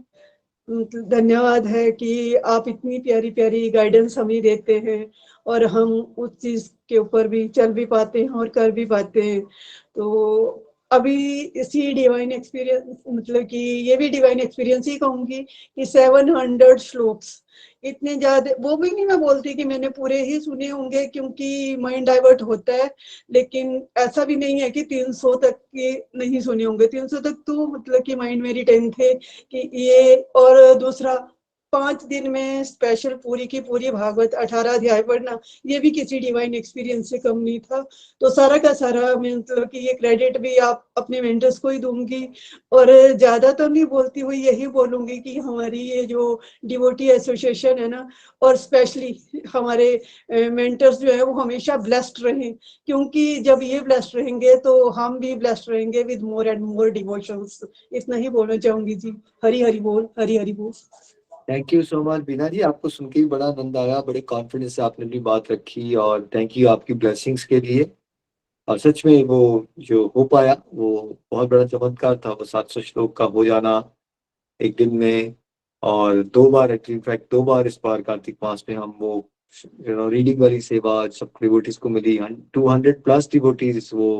धन्यवाद है कि आप इतनी प्यारी प्यारी गाइडेंस हमें देते हैं और हम उस चीज के ऊपर भी चल भी पाते हैं और कर भी पाते हैं। तो अभी इसी डिवाइन एक्सपीरियंस, मतलब कि ये भी डिवाइन एक्सपीरियंस ही कहूंगी कि 700 श्लोक्स, इतने ज्यादा वो भी नहीं मैं बोलती कि मैंने पूरे ही सुने होंगे क्योंकि माइंड डाइवर्ट होता है, लेकिन ऐसा भी नहीं है कि 300 तक के नहीं सुने होंगे। 300 तक तो मतलब कि माइंड में रिटेन थे कि ये। और दूसरा 5 दिन में स्पेशल पूरी की पूरी भागवत 18 अध्याय पढ़ना, ये भी किसी डिवाइन एक्सपीरियंस से कम नहीं था। तो सारा का सारा मतलब कि ये क्रेडिट भी आप अपने मेंटर्स को ही दूंगी। और ज्यादा तो नहीं बोलती हुई यही बोलूंगी कि हमारी ये जो डिवोटी एसोसिएशन है ना, और स्पेशली हमारे मेंटर्स जो है वो हमेशा ब्लेस्ड रहें, क्योंकि जब ये ब्लेस्ड रहेंगे तो हम भी ब्लेस्ड रहेंगे with more and more devotions. इतना ही बोलना चाहूंगी जी। हरी हरी बोल, हरी हरी बोल। थैंक यू सो मच बीना जी, आपको सुन के भी बड़ा आनंद आया, बड़े कॉन्फिडेंस से आपने अपनी बात रखी, और थैंक यू आपकी ब्लेसिंग्स के लिए। और सच में वो जो हो पाया वो बहुत बड़ा चमत्कार था, वो 700 श्लोक का हो जाना एक दिन में। और 2 बार, इनफैक्ट 2 बार इस बार कार्तिक मास में हम वो रीडिंग वाली सेवा सब डिवोटीज को मिली। 200+ डिवोटीज वो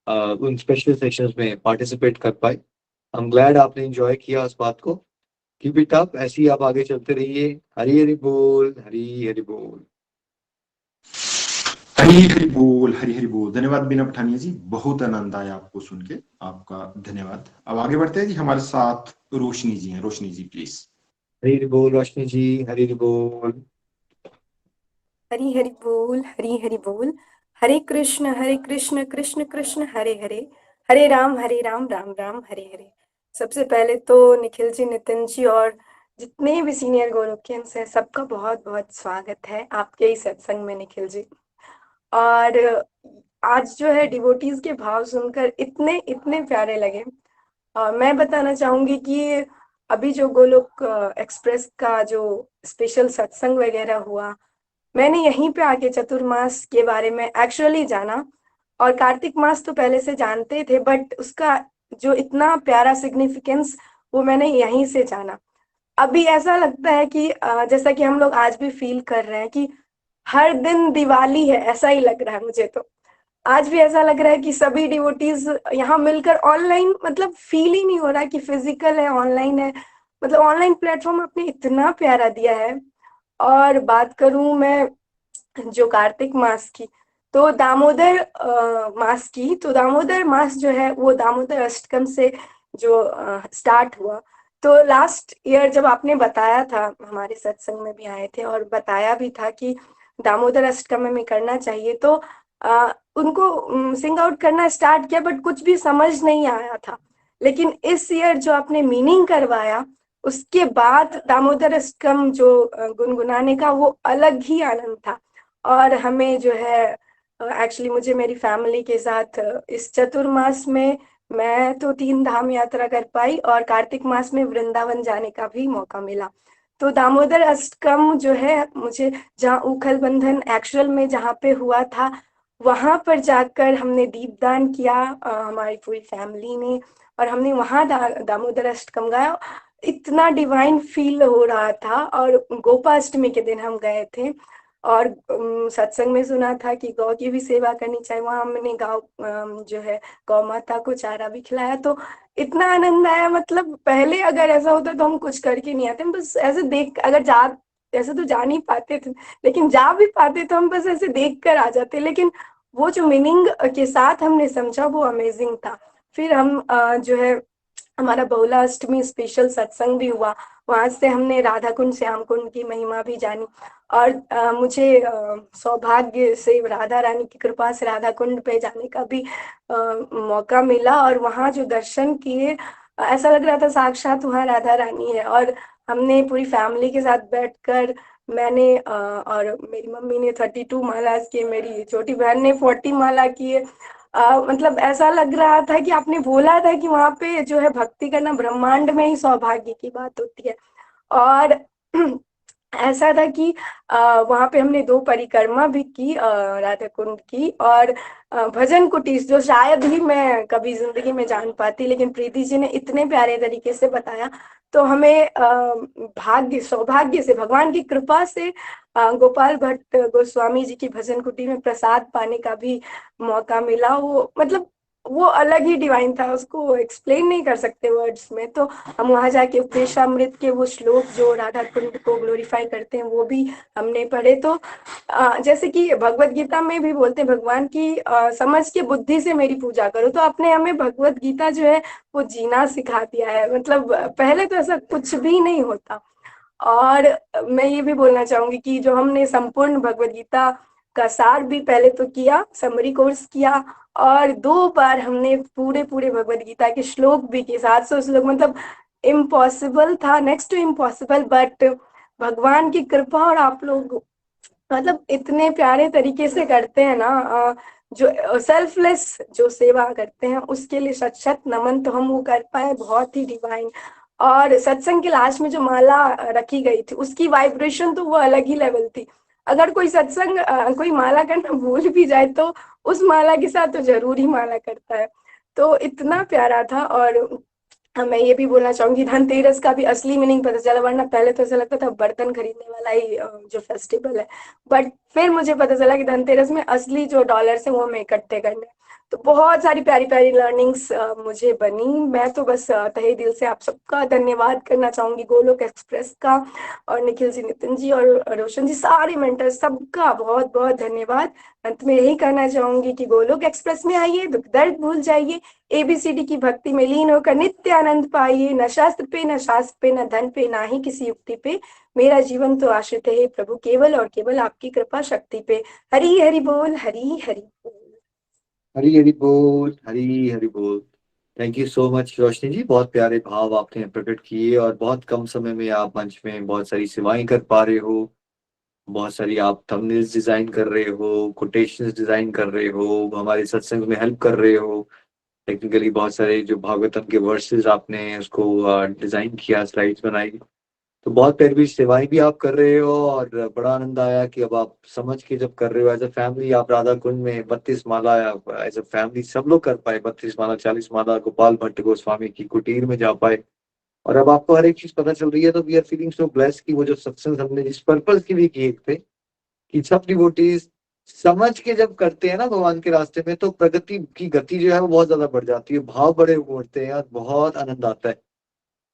उन स्पेशल सेशंस में पार्टिसिपेट कर पाए। आई एम ग्लैड आपने एंजॉय किया उस बात को। कीप इट अप, ऐसे ही आप आगे चलते रहिए। हरी हरी बोल, हरी हरी बोल। हरी हरी बोल, हरी हरी बोल। धन्यवाद बीना पठानिया जी, बहुत आनंद आया आपको सुन के, आपका धन्यवाद। अब आगे बढ़ते हैं जी, हमारे साथ रोशनी जी हैं। रोशनी जी प्लीज। हरी हरी बोल रोशनी जी, हरी हरी बोल। हरी हरी बोल, हरी हरी बोल। हरे कृष्ण कृष्ण कृष्ण हरे हरे, हरे राम राम राम हरे हरे। सबसे पहले तो निखिल जी, नितिन जी और जितने भी सीनियर गोलोकियंस हैं, सबका बहुत बहुत स्वागत है आपके ही सत्संग में निखिल जी। और आज जो है डिवोटीज के भाव सुनकर इतने इतने प्यारे लगे। मैं बताना चाहूंगी कि अभी जो गोलोक एक्सप्रेस का जो स्पेशल सत्संग वगैरह हुआ, मैंने यहीं पे आके चतुर्मास के बारे में एक्चुअली जाना। और कार्तिक मास तो पहले से जानते थे, बट उसका जो इतना प्यारा सिग्निफिकेंस वो मैंने यहीं से जाना। अभी ऐसा लगता है कि जैसा कि हम लोग आज भी फील कर रहे हैं कि हर दिन दिवाली है, ऐसा ही लग रहा है मुझे तो। आज भी ऐसा लग रहा है कि सभी डिवोटीज यहाँ मिलकर ऑनलाइन, मतलब फील ही नहीं हो रहा कि फिजिकल है ऑनलाइन है। मतलब ऑनलाइन प्लेटफॉर्म आपने इतना प्यारा दिया है। और बात करूं मैं जो कार्तिक मास की, तो दामोदर मास की, तो दामोदर मास जो है वो दामोदर अष्टकम से जो स्टार्ट हुआ। तो लास्ट ईयर जब आपने बताया था, हमारे सत्संग में भी आए थे और बताया भी था कि दामोदर अष्टकम में करना चाहिए, तो उनको सिंग आउट करना स्टार्ट किया, बट कुछ भी समझ नहीं आया था। लेकिन इस ईयर जो आपने मीनिंग करवाया, उसके बाद दामोदर अष्टकम जो गुनगुनाने का वो अलग ही आनंद था। और हमें जो है एक्चुअली मुझे मेरी फैमिली के साथ इस चतुर्मास में मैं तो 3 धाम यात्रा कर पाई, और कार्तिक मास में वृंदावन जाने का भी मौका मिला। तो दामोदर अष्टकम जो है मुझे, जहाँ उखल बंधन एक्चुअल में जहाँ पे हुआ था, वहां पर जाकर हमने दीपदान किया हमारी पूरी फैमिली ने, और हमने वहां दामोदर अष्टकम गाया। इतना डिवाइन फील हो रहा था। और गोपाष्टमी के दिन हम गए थे, और सत्संग में सुना था कि गौ की भी सेवा करनी चाहिए। वहां हमने गौ जो है गौ माता को चारा भी खिलाया। तो इतना आनंद आया। मतलब पहले अगर ऐसा होता तो हम कुछ करके नहीं आते, हम बस ऐसे देख, अगर जा, ऐसे तो जा नहीं पाते थे, लेकिन जा भी पाते तो हम बस ऐसे देख कर आ जाते। लेकिन वो जो मीनिंग के साथ हमने समझा वो अमेजिंग था। फिर हम जो है हमारा बहुला अष्टमी स्पेशल सत्संग भी हुआ। वहां से हमने राधा कुंड श्याम कुंड की महिमा भी जानी। और मुझे सौभाग्य से राधा रानी की कृपा से राधा कुंड पे जाने का भी मौका मिला। और वहां जो दर्शन किए, ऐसा लग रहा था साक्षात वहाँ राधा रानी है। और हमने पूरी फैमिली के साथ बैठकर, मैंने और मेरी मम्मी ने 32 माला किए, मेरी छोटी बहन ने 40 माला किए। मतलब ऐसा लग रहा था कि आपने बोला था कि वहां पे जो है भक्ति करना ब्रह्मांड में ही सौभाग्य की बात होती है। और ऐसा था कि वहां पे हमने 2 परिक्रमा भी की राधा कुंड की, और भजन कुटीर जो शायद ही मैं कभी जिंदगी में जान पाती, लेकिन प्रीति जी ने इतने प्यारे तरीके से बताया। तो हमें भाग्य, सौभाग्य से, भगवान की कृपा से गोपाल भट्ट गोस्वामी जी की भजन कुटीर में प्रसाद पाने का भी मौका मिला। वो मतलब वो अलग ही डिवाइन था, उसको एक्सप्लेन नहीं कर सकते वर्ड्स में। तो हम वहां जाके उपदेशामृत के वो श्लोक जो राधा कुंड को ग्लोरीफाई करते हैं वो भी हमने पढ़े। तो जैसे कि भगवत गीता में भी बोलते हैं भगवान की समझ के बुद्धि से मेरी पूजा करो। तो आपने हमें भगवत गीता जो है वो जीना सिखा दिया है। मतलब पहले तो ऐसा कुछ भी नहीं होता। और मैं ये भी बोलना चाहूंगी कि जो हमने संपूर्ण भगवत गीता का सार भी पहले तो किया, समरी कोर्स किया, और 2 बार हमने पूरे भगवत गीता के श्लोक भी किए, 700 श्लोक। मतलब इम्पॉसिबल था, नेक्स्ट टू इम्पॉसिबल, बट भगवान की कृपा और आप लोग मतलब इतने प्यारे तरीके से करते हैं ना, जो सेल्फलेस जो सेवा करते हैं उसके लिए शत शत नमन। तो हम वो कर पाए, बहुत ही डिवाइन। और सत्संग के लास्ट में जो माला रखी गई थी उसकी वाइब्रेशन तो वो अलग ही लेवल थी। अगर कोई सत्संग कोई माला करना भूल भी जाए तो उस माला के साथ तो जरूर ही माला करता है। तो इतना प्यारा था। और मैं ये भी बोलना चाहूंगी धनतेरस का भी असली मीनिंग पता चला, वरना पहले तो ऐसा लगता था बर्तन खरीदने वाला ही जो फेस्टिवल है, बट फिर मुझे पता चला कि धनतेरस में असली जो डॉलर्स है वो हमें इकट्ठे करने हैं। तो बहुत सारी प्यारी प्यारी लर्निंग्स मुझे बनी। मैं तो बस तहे दिल से आप सबका धन्यवाद करना चाहूंगी, गोलोक एक्सप्रेस का, और निखिल जी, नितिन जी और रोशन जी, सारे मेंटर्स सबका बहुत बहुत धन्यवाद। अंत में यही कहना चाहूंगी कि गोलोक एक्सप्रेस में आइए, दुख दर्द भूल जाइए, एबीसीडी की भक्ति में लीन होकर नित्य आनंद पाइए। न शास्त्र पे, न शास्त्र पे, न धन पे, ना ही किसी युक्ति पे, मेरा जीवन तो आश्रित है प्रभु केवल और केवल आपकी कृपा शक्ति पे। हरी हरि बोल, हरी हरि बोल। हरी हरि बोल, हरी हरि बोल। थैंक यू सो मच रोशनी जी, बहुत प्यारे भाव आपने प्रकट किए, और बहुत कम समय में आप मंच में बहुत सारी सेवाएं कर पा रहे हो। बहुत सारी आप थंबनेल्स डिजाइन कर रहे हो, कोटेशंस डिजाइन कर रहे हो, हमारे सत्संग में हेल्प कर रहे हो। टेक्निकली बहुत सारे जो भागवतम के वर्सेस आपने उसको डिजाइन किया, स्लाइड्स बनाई। तो बहुत प्यारी सेवाएं भी आप कर रहे हो, और बड़ा आनंद आया कि अब आप समझ के जब कर रहे हो एज अ फैमिली, आप राधा कुंड में 32 माला एज अ फैमिली सब लोग कर पाए, 32 माला 40 माला गोपाल भट्ट गोस्वामी की कुटीर में जा पाए, और अब आपको हर एक चीज पता चल रही है। तो we are feeling so blessed कि वो जो सत्संग हमने जिस पर्पज के लिए किए थे कि सब डिवोटीज समझ के जब करते हैं ना भगवान के रास्ते में, तो प्रगति की गति जो है वो बहुत ज्यादा बढ़ जाती है, भाव बड़े उमड़ते हैं और बहुत आनंद आता है।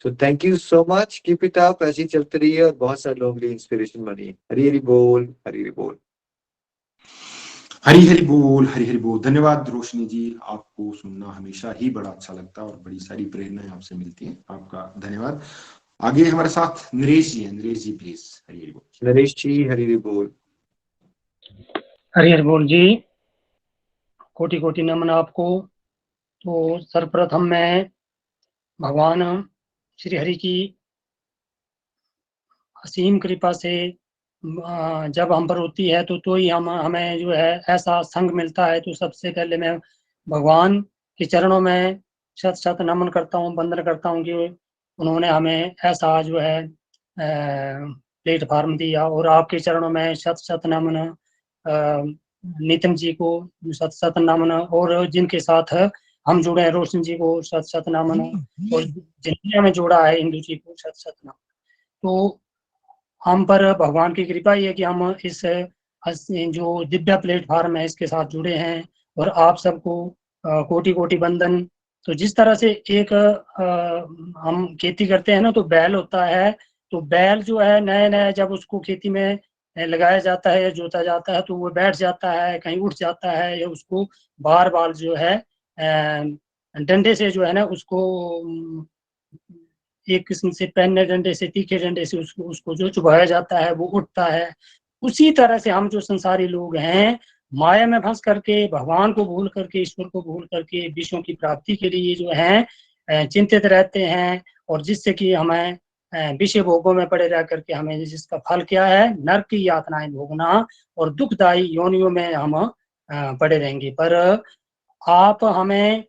तो thank you so much, keep it up, ऐसी चलती रही है और बहुत सारे लोगों के लिए इंस्पिरेशन बनी। हरी हरी बोल, हरी हरी बोल। हरी हरी बोल, हरी हरी बोल। धन्यवाद रोशनी जी, आपको सुनना हमेशा ही बड़ा अच्छा लगता है और बड़ी सारी प्रेरणाएं आपसे मिलती हैं, आपका धन्यवाद। आगे हमारे साथ नरेश जी हैं। नरेश जी प्लीज। हरी हरी बोल। नरेश जी हरी हरी बोल। हरी हरी बोल जी, कोटि कोटि नमन आपको। तो सर्वप्रथम मैं भगवान श्री हरि की असीम कृपा से जब हम पर होती है तो ही हमें जो है ऐसा संग मिलता है। तो सबसे पहले मैं भगवान के चरणों में शत शत नमन करता हूँ, वंदन करता हूँ कि उन्होंने हमें ऐसा जो है प्लेटफार्म दिया। और आपके चरणों में शत शत नमन, नितिन जी को शत शत नमन, और जिनके साथ हम जुड़े हैं रोशन जी को शत शत नमन, और जिन्होंने हमें जोड़ा है इंदु जी को शत शत नमन। तो हम पर भगवान की कृपा ही है कि हम इस जो दिव्य प्लेटफार्म है इसके साथ जुड़े हैं। और आप सबको कोटि कोटि वंदन। तो जिस तरह से एक हम खेती करते हैं ना, तो बैल होता है, तो बैल जो है नया नया जब उसको खेती में लगाया जाता है या जोता जाता है तो वो बैठ जाता है, कहीं उठ जाता है, या उसको बार बार जो है डंडे से जो है ना उसको एक किस्म से पहनने डंडे से, तीखे डंडे से उसको जो चुभाया जाता है वो उठता है। उसी तरह से हम जो संसारी लोग हैं माया में फंस करके, भगवान को भूल करके, ईश्वर को भूल करके विषयों की प्राप्ति के लिए जो है चिंतित रहते हैं, और जिससे कि हमें विषय भोगों में पड़े रह करके हमें जिसका फल क्या है, नरक की यातनाएं भोगना और दुखदायी योनियों में हम पड़े रहेंगे। पर आप हमें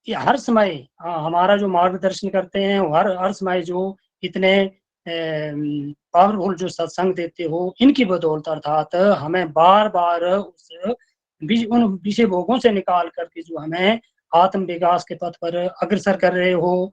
हर समय हमारा जो मार्गदर्शन करते हैं, हर समय जो इतने पावरफुल जो सत्संग देते हो, इनकी बदौलत अर्थात हमें बार बार उन विषय भोगों से निकाल करके जो हमें आत्म विकास के पथ पर अग्रसर कर रहे हो,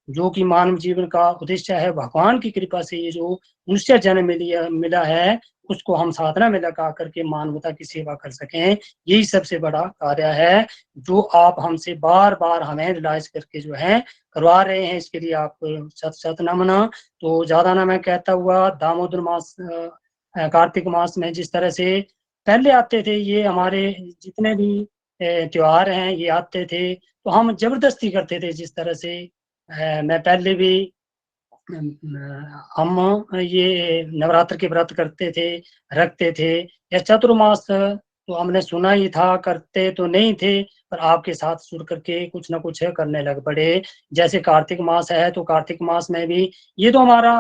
जो कि मानव जीवन का उद्देश्य है। भगवान की कृपा से ये जो मनुष्य जन्म मिला है उसको हम साधना में लगा करके मानवता की सेवा कर सकें। यही सबसे बड़ा कार्य है जो आप हमसे बार बार हमें रियलाइज करके जो है करवा रहे हैं। इसके लिए आपको सत सत नमन। तो ज्यादा ना मैं कहता हुआ, दामोदर मास कार्तिक मास में जिस तरह से पहले आते थे, ये हमारे जितने भी त्योहार हैं ये आते थे, तो हम जबरदस्ती करते थे। जिस तरह से मैं पहले भी हम ये नवरात्र के व्रत करते थे, रखते थे, या चतुर्मास तो हमने सुना ही था, करते तो नहीं थे, पर आपके साथ जुड़ करके कुछ ना कुछ करने लग पड़े। जैसे कार्तिक मास है, तो कार्तिक मास में भी ये तो हमारा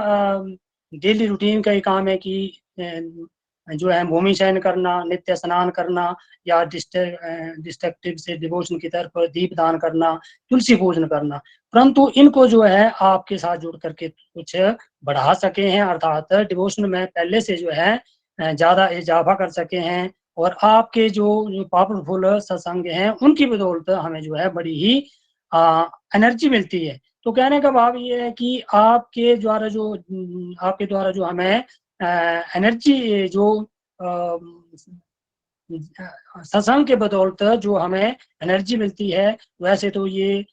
डेली रूटीन का ही काम है कि जो है भूमि शयन करना, नित्य स्नान करना, या डिस्ट्रक्टिव से डिवोशन की तरफ दीप दान करना, तुलसी पूजन करना। परंतु इनको जो है आपके साथ जुड़ करके कुछ बढ़ा सके हैं, अर्थात डिवोशन में पहले से जो है ज्यादा इजाफा कर सके हैं, और आपके जो पावरफुल सत्संग हैं उनकी बदौलत हमें जो है बड़ी ही एनर्जी मिलती है। तो कहने का भाव ये है कि आपके द्वारा जो हमें एनर्जी जो सत्संग के बदौलत जो हमें एनर्जी मिलती है, वैसे तो ये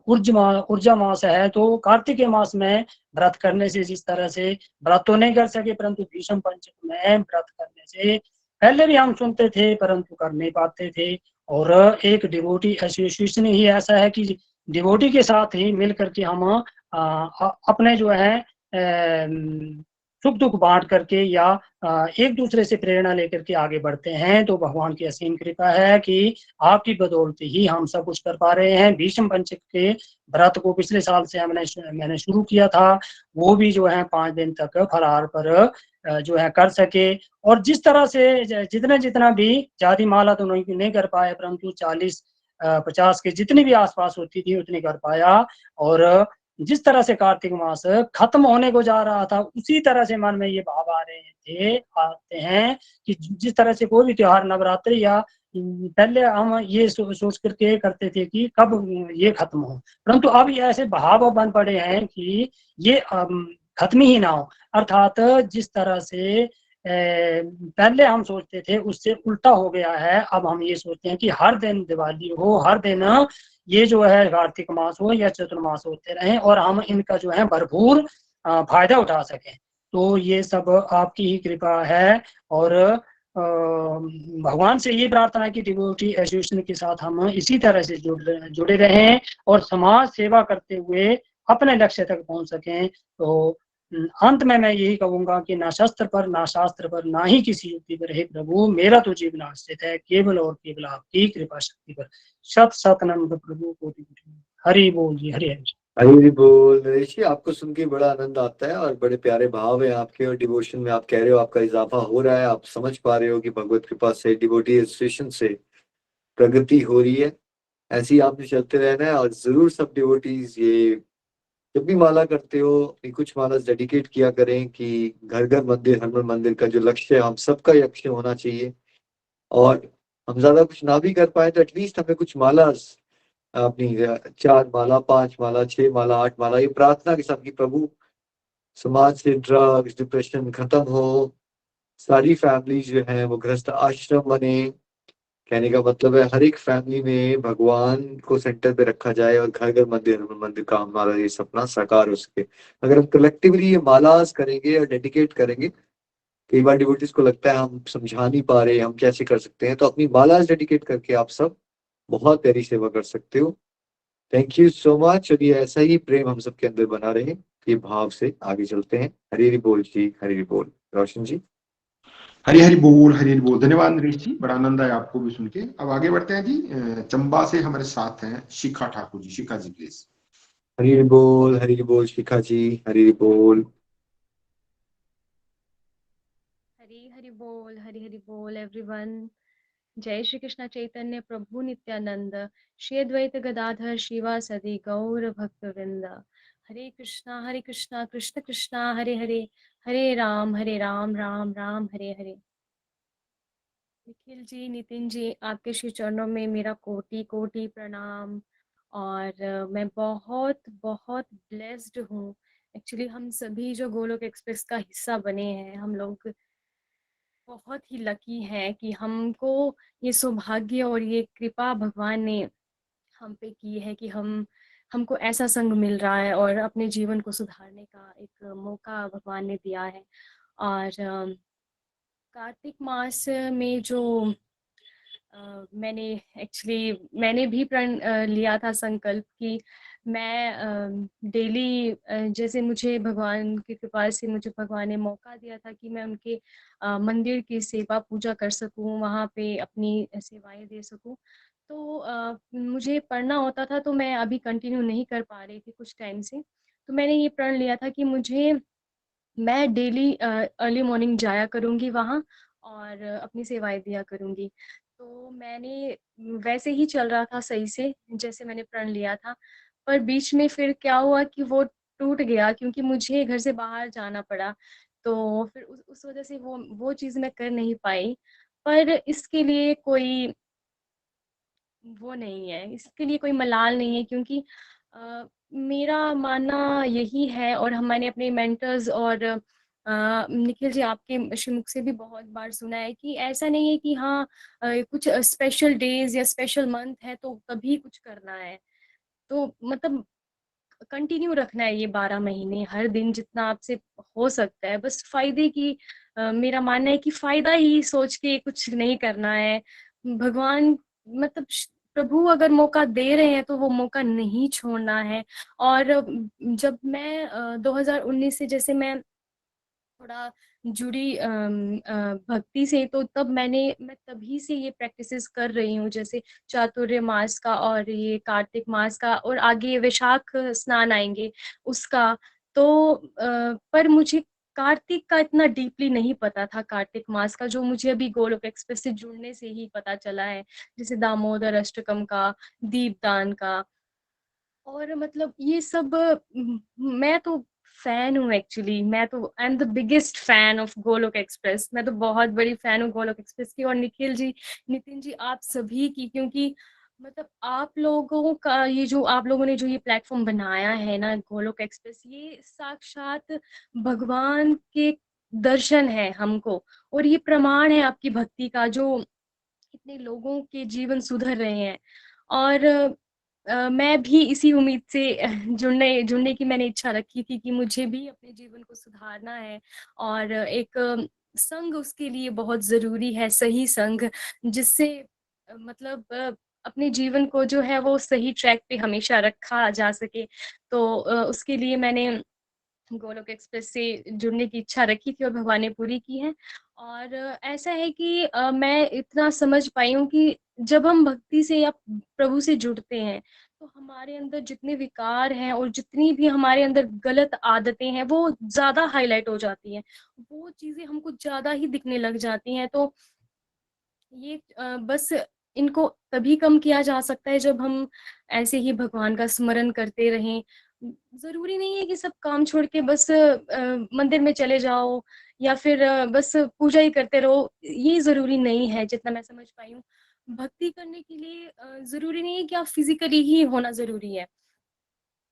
ऊर्जा मास है, तो कार्तिक मास में व्रत करने से, जिस तरह से व्रत तो नहीं कर सके परंतु भीष्म पंचक में व्रत करने से पहले भी हम सुनते थे परंतु कर नहीं पाते थे। और एक डिवोटी एसोसिएशन ही ऐसा है कि डिवोटी के साथ ही मिल करके हम अपने जो है सुख दुख बांट करके या एक दूसरे से प्रेरणा लेकर के आगे बढ़ते हैं। तो भगवान की असीम कृपा है कि आपकी बदौलत ही हम सब कुछ कर पा रहे हैं। भीष्म पंचक के व्रत को पिछले साल से मैंने शुरू किया था, वो भी जो है 5 दिन तक फलाहार पर जो है कर सके। और जिस तरह से जितना भी जाति माला तो नहीं कर पाए, परंतु 40-50 के जितनी भी आसपास होती थी उतनी कर पाया। और जिस तरह से कार्तिक मास खत्म होने को जा रहा था, उसी तरह से मन में ये भाव आते हैं कि जिस तरह से कोई भी त्योहार, नवरात्रि या पहले हम ये सोच करके करते थे कि कब ये खत्म हो, परंतु अब ये ऐसे भाव बन पड़े हैं कि ये खत्म ही ना हो। अर्थात जिस तरह से पहले हम सोचते थे उससे उल्टा हो गया है। अब हम ये सोचते हैं कि हर दिन दिवाली हो, हर दिन ये जो है कार्तिक मास हो या चतुर्मास होते रहें और हम इनका जो है भरपूर फायदा उठा सकें। तो ये सब आपकी ही कृपा है। और भगवान से ये प्रार्थना है कि डिवोटी एसोसिएशन के साथ हम इसी तरह से जुड़े रहें और समाज सेवा करते हुए अपने लक्ष्य तक पहुंच सकें। तो अंत में मैं यही कहूंगा कि ना शस्त्र पर, ना शास्त्र पर, ना ही किसी युक्ति पर, हे प्रभु मेरा तो जीवन आश्रित है केवल और केवल आपकी कृपा शक्ति पर। सत सत नंद प्रभु कोटि कोटि। हरि बोल जी, हरि हरि। हरि बोल। नरेश जी, आपको सुन के बड़ा आनंद आता है और बड़े प्यारे भाव है आपके, और डिवोशन में आप कह रहे हो आपका इजाफा हो रहा है। आप समझ पा रहे हो कि भगवत कृपा से, डिवोटी एसोसिएशन से प्रगति हो रही है। ऐसे ही आपने चलते रहना है। और जरूर सब डिवोटीज ये जब भी माला करते हो कुछ माला डेडिकेट किया करें कि घर घर मंदिर, हनुमान मंदिर का जो लक्ष्य है हम सबका लक्ष्य होना चाहिए। और हम ज्यादा कुछ ना भी कर पाए तो एटलीस्ट हमें कुछ माला, अपनी 4 माला, 5 माला, 6 माला, 8 माला, ये प्रार्थना के साथ कि प्रभु समाज से ड्रग्स, डिप्रेशन खत्म हो, सारी फैमिली जो है वो गृहस्थ आश्रम बने। कहने का मतलब है हर एक फैमिली में भगवान को सेंटर पे रखा जाए और घर घर मंदिर, हनुमान मंदिर का हमारा ये सपना साकार हो सके। अगर हम कलेक्टिवली ये मालास करेंगे और डेडिकेट करेंगे, कई बार डिवोटीज को लगता है हम समझा नहीं पा रहे, हम कैसे कर सकते हैं, तो अपनी मालास डेडिकेट करके आप सब बहुत प्यारी सेवा कर सकते हो। Thank you so much. और ये ऐसा ही प्रेम हम सबके अंदर बना रहे, ये भाव से आगे चलते हैं। हरि हरि बोल जी, हरि हरि बोल। रोशन जी। हरि हरि बोल, हरि हरि बोल। धन्यवाद नरेश जी, बड़ा आनंद आया आपको भी सुन के। अब आगे बढ़ते हैं जी। चंबा से हमारे साथ हैं शिखा ठाकुर जी। शिखा जी प्लीज। हरि हरि बोल, हरि हरि बोल। शिखा जी, हरि हरि बोल। हरि हरि बोल, हरि हरि बोल एवरीवन। जय श्री कृष्ण चैतन्य प्रभु नित्यानंद, श्री अद्वैत गदाधर श्रीवासदि गौर भक्त वृंद। हरे कृष्णा कृष्ण कृष्णा हरे हरे, हरे राम राम राम हरे हरे। निखिल जी, नितिन जी, आपके श्री चरणों में मेरा कोटि कोटि प्रणाम। और मैं बहुत बहुत ब्लेस्ड हूँ। एक्चुअली हम सभी जो गोलोक एक्सप्रेस का हिस्सा बने हैं, हम लोग बहुत ही लकी हैं कि हमको ये सौभाग्य और ये कृपा भगवान ने हम पे की है कि हमको ऐसा संग मिल रहा है और अपने जीवन को सुधारने का एक मौका भगवान ने दिया है। और कार्तिक मास में जो मैंने भी प्रण लिया था संकल्प कि मैं डेली, जैसे मुझे भगवान की कृपा से मुझे भगवान ने मौका दिया था कि मैं उनके मंदिर की सेवा पूजा कर सकूं, वहाँ पे अपनी सेवाएं दे सकूं। तो मुझे पढ़ना होता था, तो मैं अभी कंटिन्यू नहीं कर पा रही थी कुछ टाइम से। तो मैंने ये प्रण लिया था कि मैं डेली अर्ली मॉर्निंग जाया करूँगी वहाँ और अपनी सेवाएँ दिया करूँगी। तो मैंने वैसे ही चल रहा था सही से, जैसे मैंने प्रण लिया था। पर बीच में फिर क्या हुआ कि वो टूट गया, क्योंकि मुझे घर से बाहर जाना पड़ा। तो फिर उस वज़ह से वो चीज़ मैं कर नहीं पाई। पर इसके लिए कोई वो नहीं है, इसके लिए कोई मलाल नहीं है, क्योंकि मेरा मानना यही है, और मैंने अपने मेंटर्स और निखिल जी आपके श्रीमुख से भी बहुत बार सुना है कि ऐसा नहीं है कि हाँ, कुछ स्पेशल डेज या स्पेशल मंथ है तो तभी कुछ करना है। तो मतलब कंटिन्यू रखना है ये 12 महीने, हर दिन जितना आपसे हो सकता है, बस फ़ायदे की मेरा मानना है कि फ़ायदा ही सोच के कुछ नहीं करना है। भगवान, मतलब प्रभु अगर मौका दे रहे हैं तो वो मौका नहीं छोड़ना है। और जब मैं 2019 से जैसे मैं थोड़ा जुड़ी भक्ति से, तो तब मैं तभी से ये प्रैक्टिसेस कर रही हूँ, जैसे चातुर्य मास का और ये कार्तिक मास का, और आगे वैशाख स्नान आएंगे उसका। तो पर मुझे कार्तिक का इतना डीपली नहीं पता था, कार्तिक मास का जो मुझे अभी गोलोक एक्सप्रेस से जुड़ने से ही पता चला है, जैसे दामोदर अष्टकम का, दीपदान का। और मतलब ये सब मैं तो फैन हूँ एक्चुअली, मैं तो I am the biggest fan of Golok express. मैं तो बहुत बड़ी फैन हूँ गोलोक एक्सप्रेस की, और निखिल जी, नितिन जी, आप सभी की, क्योंकि मतलब आप लोगों ने जो ये प्लेटफॉर्म बनाया है ना, गोलोक एक्सप्रेस, ये साक्षात भगवान के दर्शन है हमको, और ये प्रमाण है आपकी भक्ति का, जो कितने लोगों के जीवन सुधर रहे हैं। और मैं भी इसी उम्मीद से जुड़ने जुड़ने की मैंने इच्छा रखी थी कि मुझे भी अपने जीवन को सुधारना है, और एक संग उसके लिए बहुत ज़रूरी है, सही संग, जिससे मतलब अपने जीवन को जो है वो सही ट्रैक पे हमेशा रखा जा सके। तो उसके लिए मैंने गोलोक एक्सप्रेस से जुड़ने की इच्छा रखी थी, और भगवान ने पूरी की है। और ऐसा है कि मैं इतना समझ पाई हूँ कि जब हम भक्ति से या प्रभु से जुड़ते हैं, तो हमारे अंदर जितने विकार हैं और जितनी भी हमारे अंदर गलत आदतें हैं, वो ज़्यादा हाईलाइट हो जाती हैं। वो चीज़ें हमको ज़्यादा ही दिखने लग जाती हैं। तो ये बस इनको तभी कम किया जा सकता है जब हम ऐसे ही भगवान का स्मरण करते रहें। ज़रूरी नहीं है कि सब काम छोड़ के बस मंदिर में चले जाओ, या फिर बस पूजा ही करते रहो, ये ज़रूरी नहीं है जितना मैं समझ पाई हूँ। भक्ति करने के लिए ज़रूरी नहीं है कि आप फिज़िकली ही होना ज़रूरी है।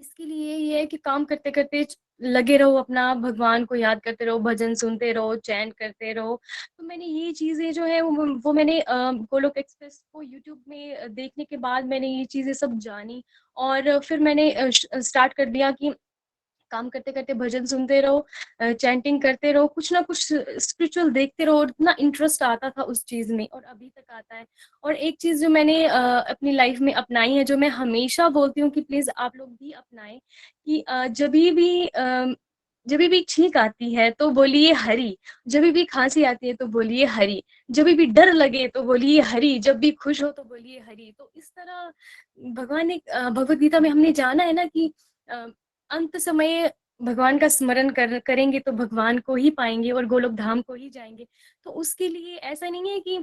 इसके लिए ये है कि काम करते-करते लगे रहो, अपना भगवान को याद करते रहो, भजन सुनते रहो, चैंट करते रहो। तो मैंने ये चीज़ें जो है वो मैंने गोलोक एक्सप्रेस को यूट्यूब में देखने के बाद मैंने ये चीज़ें सब जानी, और फिर मैंने स्टार्ट कर दिया कि काम करते-करते भजन सुनते रहो, चैंटिंग करते रहो, कुछ ना कुछ स्पिरिचुअल देखते रहो, और इतना इंटरेस्ट आता था उस चीज़ में, और अभी तक आता है। और एक चीज़ जो मैंने अपनी लाइफ में अपनाई है, जो मैं हमेशा बोलती हूँ कि प्लीज़ आप लोग भी अपनाएँ, कि जभी भी छींक आती है तो बोलिए हरि, जभी भी खाँसी आती है तो बोलिए हरि, जभी भी डर लगे तो बोलिए हरि, जब भी खुश हो तो बोलिए हरि। तो इस तरह भगवान ने भगवद गीता में हमने जाना है ना कि अ, अंत समय भगवान का स्मरण करेंगे तो भगवान को ही पाएँगे और गोलोक धाम को ही जाएँगे। तो उसके लिए ऐसा नहीं है कि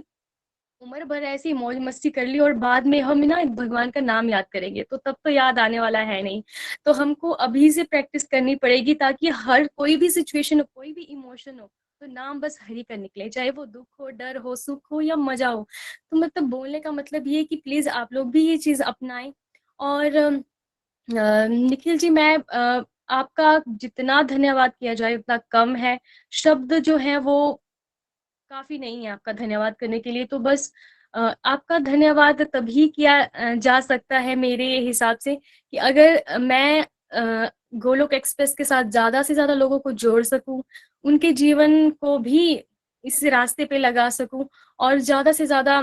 उम्र भर ऐसी मौज-मस्ती कर ली और बाद में हम ना भगवान का नाम याद करेंगे, तो तब तो याद आने वाला है नहीं। तो हमको अभी से प्रैक्टिस करनी पड़ेगी, ताकि हर कोई भी सिचुएशन हो, कोई भी इमोशन हो, तो नाम बस हरि का निकले, चाहे वो दुःख हो, डर हो, सुख हो या मज़ा हो। तो मतलब बोलने का मतलब ये है कि प्लीज़ आप लोग भी ये चीज़ अपनाएँ। और निखिल जी, मैं आपका जितना धन्यवाद किया जाए उतना कम है। शब्द जो हैं वो काफी नहीं है आपका धन्यवाद करने के लिए। तो बस आपका धन्यवाद तभी किया जा सकता है मेरे हिसाब से कि अगर मैं गोलोक एक्सप्रेस के साथ ज्यादा से ज्यादा लोगों को जोड़ सकूं, उनके जीवन को भी इस रास्ते पे लगा सकूं और ज्यादा से ज्यादा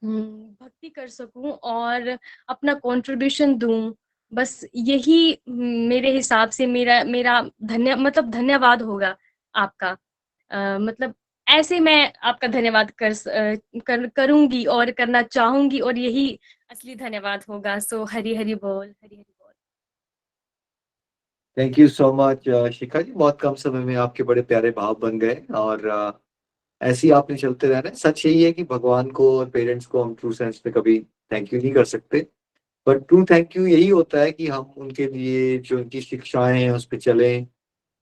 भक्ति कर सकूं और अपना कंट्रीब्यूशन दूं। बस यही मेरे हिसाब से मेरा मेरा मतलब धन्यवाद होगा आपका। मतलब ऐसे मैं आपका धन्यवाद करूंगी और करना चाहूंगी और यही असली धन्यवाद होगा। सो हरि हरि बोल, हरि हरि बोल। थैंक यू सो मच शिखा जी, बहुत कम समय में आपके बड़े प्यारे भाव बन गए और ऐसे ही आपने चलते रहना है। सच यही है कि भगवान को और पेरेंट्स को हम ट्रू सेंस में कभी थैंक यू नहीं कर सकते, बट ट्रू थैंक यू यही होता है कि हम उनके लिए जो उनकी शिक्षाएं हैं उस पर चलें।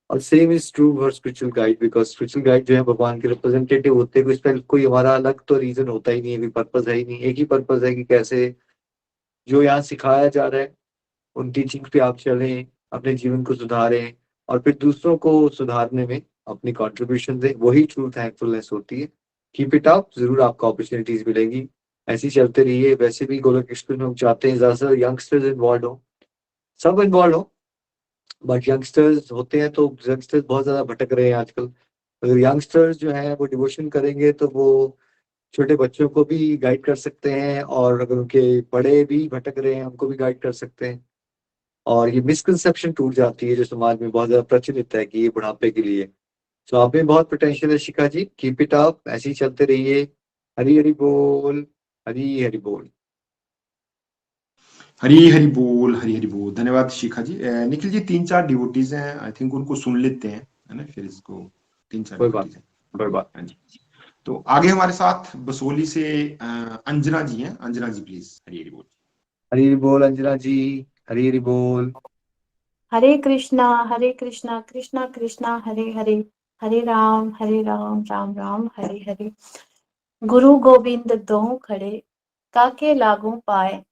और same is true for spiritual guide, because spiritual guide जो है भगवान के रिप्रेजेंटेटिव होते हैं। कोई इसमें कोई हमारा अलग तो रीजन होता ही नहीं है, कोई पर्पज है ही नहीं। एक ही पर्पज है कि कैसे जो यहाँ सिखाया जा रहा है उन टीचिंग्स पे आप चलें, अपने जीवन को सुधारें और फिर दूसरों को सुधारने में अपनी कंट्रीब्यूशन दें। वही ट्रू थैंकफुलनेस होती है। कीप इट अप, जरूर आपको अपॉर्चुनिटीज मिलेगी, ऐसे ही चलते रहिए। वैसे भी गोलोक एक्सप्रेस में हम चाहते हैं ज्यादातर यंगस्टर्स इन्वॉल्व हो, सब इन्वॉल्व हो, बट यंगस्टर्स होते हैं तो यंगस्टर्स बहुत ज्यादा भटक रहे हैं आजकल। अगर यंगस्टर्स जो है वो डिवोशन करेंगे तो वो छोटे बच्चों को भी गाइड कर सकते हैं, और अगर उनके बड़े भी भटक रहे हैं उनको भी गाइड कर सकते हैं। और ये मिसकंसेप्शन टूट जाती है जो समाज में बहुत ज्यादा प्रचलित है कि ये बुढ़ापे के लिए। तो आप में बहुत पोटेंशियल है शिखा जी, कीप इट अप, ऐसे ही चलते रहिए। हरी हरी बोल, हरी हरी बोल। हरी हरी बोल, हरी हरी बोल। धन्यवाद शिखा जी। निखिल जी, 3-4 डिवोटीज हैं, आई थिंक उनको सुन लेते हैं, है ना, फिर इसको। 3-4 कोई बात डिवोटीज हैं। कोई बात। हाँ जी। तो आगे हमारे साथ बसोली से अंजना जी हैं। अंजना जी प्लीज, हरी हरी बोल। हरी हरी बोल अंजना जी, हरी हरी बोल। हरे कृष्णा कृष्णा कृष्णा हरे हरे, हरे राम राम राम हरे हरे। गुरु गोविंद दोहु खड़े, काके लागू पाए,